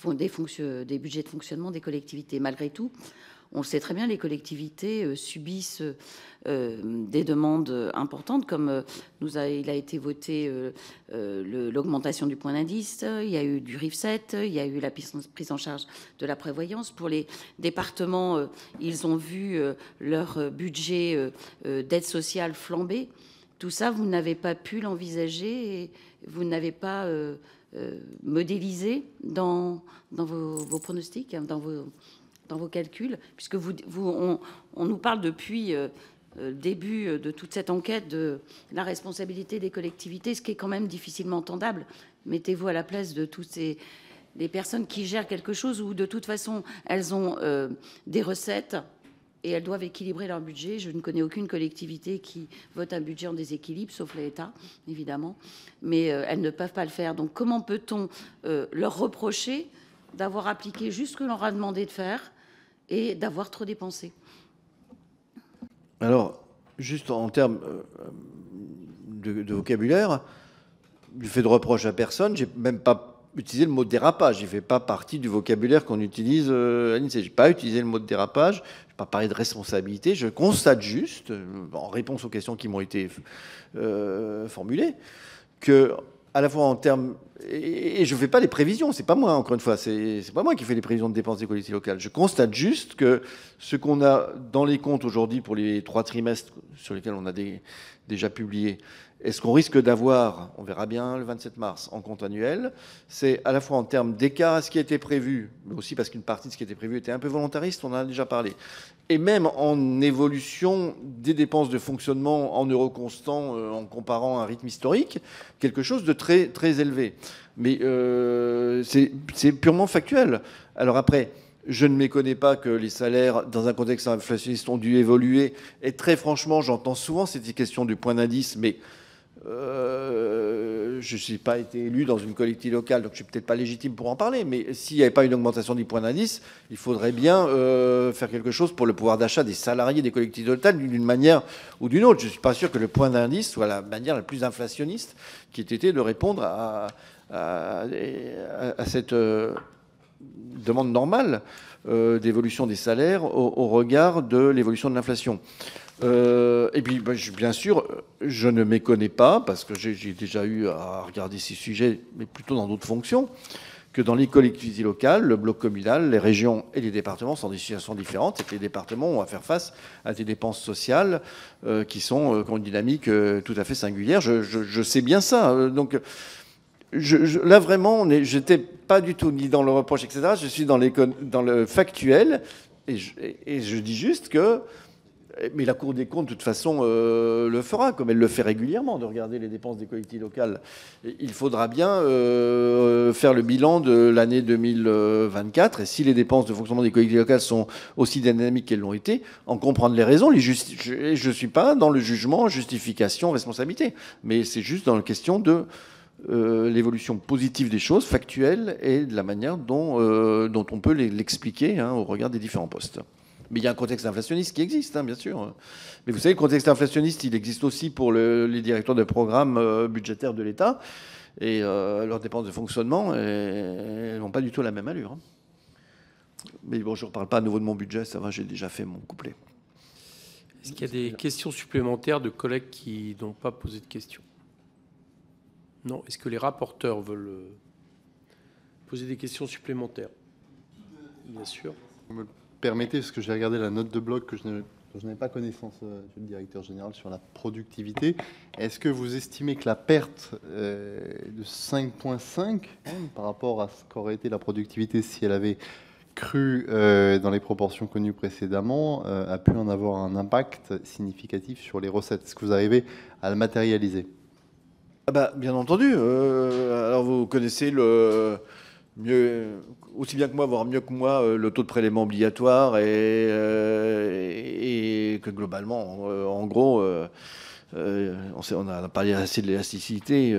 des budgets de fonctionnement des collectivités. Malgré tout, on le sait très bien, les collectivités subissent des demandes importantes, comme il a été voté l'augmentation du point d'indice, il y a eu du RIF7, il y a eu la prise en charge de la prévoyance. Pour les départements, ils ont vu leur budget d'aide sociale flamber. Tout ça, vous n'avez pas pu l'envisager et vous n'avez pas modélisé dans vos pronostics, dans dans vos calculs, puisque on nous parle depuis le début de toute cette enquête de la responsabilité des collectivités, ce qui est quand même difficilement entendable. Mettez-vous à la place de toutes les personnes qui gèrent quelque chose où de toute façon elles ont des recettes et elles doivent équilibrer leur budget. Je ne connais aucune collectivité qui vote un budget en déséquilibre, sauf l'État, évidemment. Mais elles ne peuvent pas le faire. Donc comment peut-on leur reprocher d'avoir appliqué juste ce que l'on leur a demandé de faire et d'avoir trop dépensé? Alors, juste en termes de vocabulaire, je fais de reproche à personne. J'ai même pas utilisé le mot dérapage. Il ne fait pas partie du vocabulaire qu'on utilise à l'INSEE. Je n'ai pas utilisé le mot de dérapage. Je n'ai pas parlé de responsabilité. Je constate juste, en réponse aux questions qui m'ont été formulées, que à la fois en termes... Et je ne fais pas les prévisions, c'est pas moi, encore une fois, c'est pas moi qui fais les prévisions de dépenses des collectivités locales. Je constate juste que ce qu'on a dans les comptes aujourd'hui pour les 3 trimestres sur lesquels on a déjà publié, est-ce qu'on risque d'avoir, on verra bien le 27 mars, en compte annuel, c'est à la fois en termes d'écart à ce qui était prévu, mais aussi parce qu'une partie de ce qui était prévu était un peu volontariste, on en a déjà parlé, et même en évolution des dépenses de fonctionnement en euros constants, en comparant un rythme historique, quelque chose de très, très élevé. Mais c'est purement factuel. Alors après, je ne méconnais pas que les salaires, dans un contexte inflationniste, ont dû évoluer. Et très franchement, j'entends souvent cette question du point d'indice, mais je ne suis pas été élu dans une collectivité locale, donc je ne suis peut-être pas légitime pour en parler, mais s'il n'y avait pas une augmentation du point d'indice, il faudrait bien faire quelque chose pour le pouvoir d'achat des salariés des collectivités locales d'une manière ou d'une autre. Je ne suis pas sûr que le point d'indice soit la manière la plus inflationniste qui ait été de répondre à cette demande normale d'évolution des salaires au regard de l'évolution de l'inflation. Et puis, bien sûr, je ne méconnais pas, parce que j'ai déjà eu à regarder ces sujets, mais plutôt dans d'autres fonctions, que dans les collectivités locales, le bloc communal, les régions et les départements sont des situations différentes, et que les départements ont à faire face à des dépenses sociales qui ont une dynamique tout à fait singulière. Je sais bien ça. Donc, là, vraiment, j'étais pas du tout ni dans le reproche, etc. Je suis dans le factuel, et je dis juste que... Mais la Cour des comptes, de toute façon, le fera, comme elle le fait régulièrement, de regarder les dépenses des collectivités locales. Il faudra bien faire le bilan de l'année 2024, et si les dépenses de fonctionnement des collectivités locales sont aussi dynamiques qu'elles l'ont été, en comprendre les raisons. Je ne suis pas dans le jugement, justification, responsabilité, mais c'est juste dans la question de l'évolution positive des choses, factuelle, et de la manière dont on peut l'expliquer au regard des différents postes. Mais il y a un contexte inflationniste qui existe, bien sûr. Mais vous savez, le contexte inflationniste, il existe aussi pour les directeurs de programmes budgétaires de l'État. Et leurs dépenses de fonctionnement, elles n'ont pas du tout la même allure. Mais bon, je ne reparle pas à nouveau de mon budget, ça va, j'ai déjà fait mon couplet. Est-ce qu'il y a des questions supplémentaires de collègues qui n'ont pas posé de questions? Non. Est-ce que les rapporteurs veulent poser des questions supplémentaires? Bien sûr. Permettez, parce que j'ai regardé la note de bloc dont je n'avais pas connaissance, monsieur le directeur général, sur la productivité. Est-ce que vous estimez que la perte de 5,5 par rapport à ce qu'aurait été la productivité si elle avait cru dans les proportions connues précédemment a pu en avoir un impact significatif sur les recettes? Est-ce que vous arrivez à le matérialiser? Bien entendu. Alors vous connaissez aussi bien que moi, voire mieux que moi, le taux de prélèvement obligatoire et que globalement, en gros, on a parlé assez de l'élasticité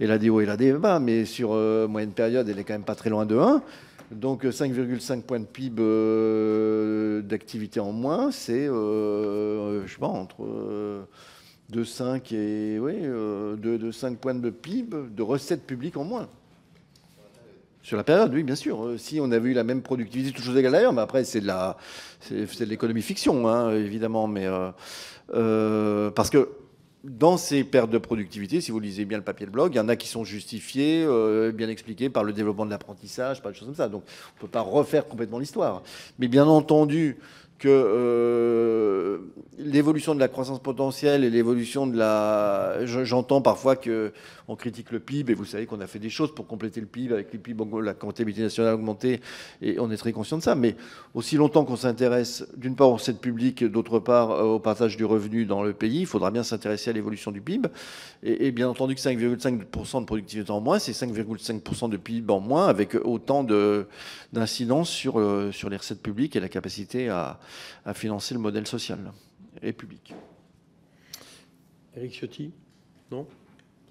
et la des hauts et la des bas, mais sur moyenne période, elle est quand même pas très loin de 1. Donc 5,5 points de PIB d'activité en moins, c'est, je sais pas, entre 2,5 et 2,5 points de PIB de recettes publiques en moins. Sur la période, oui, bien sûr. Si on avait eu la même productivité, toutes choses égales d'ailleurs, mais après, c'est de l'économie fiction, évidemment. Mais parce que dans ces pertes de productivité, si vous lisez bien le papier de blog, il y en a qui sont justifiées, bien expliquées par le développement de l'apprentissage, par des choses comme ça. Donc, on ne peut pas refaire complètement l'histoire. Mais bien entendu que l'évolution de la croissance potentielle et l'évolution de la... J'entends parfois qu'on critique le PIB, et vous savez qu'on a fait des choses pour compléter le PIB. Avec le PIB, la comptabilité nationale a augmenté, et on est très conscient de ça. Mais aussi longtemps qu'on s'intéresse, d'une part, aux recettes publiques, d'autre part, au partage du revenu dans le pays, il faudra bien s'intéresser à l'évolution du PIB. Et bien entendu que 5,5% de productivité en moins, c'est 5,5% de PIB en moins, avec autant d'incidence sur les recettes publiques et la capacité à financer le modèle social et public. Éric Ciotti? Non?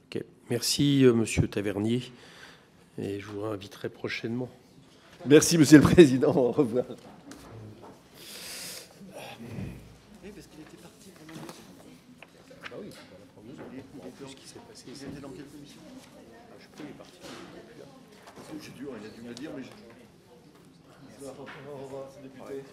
Ok. Merci, Monsieur Tavernier. Et je vous réinviterai prochainement. Merci, Monsieur le Président. Au revoir. C'est dur, il a dû me le dire, mais je... Au revoir, député.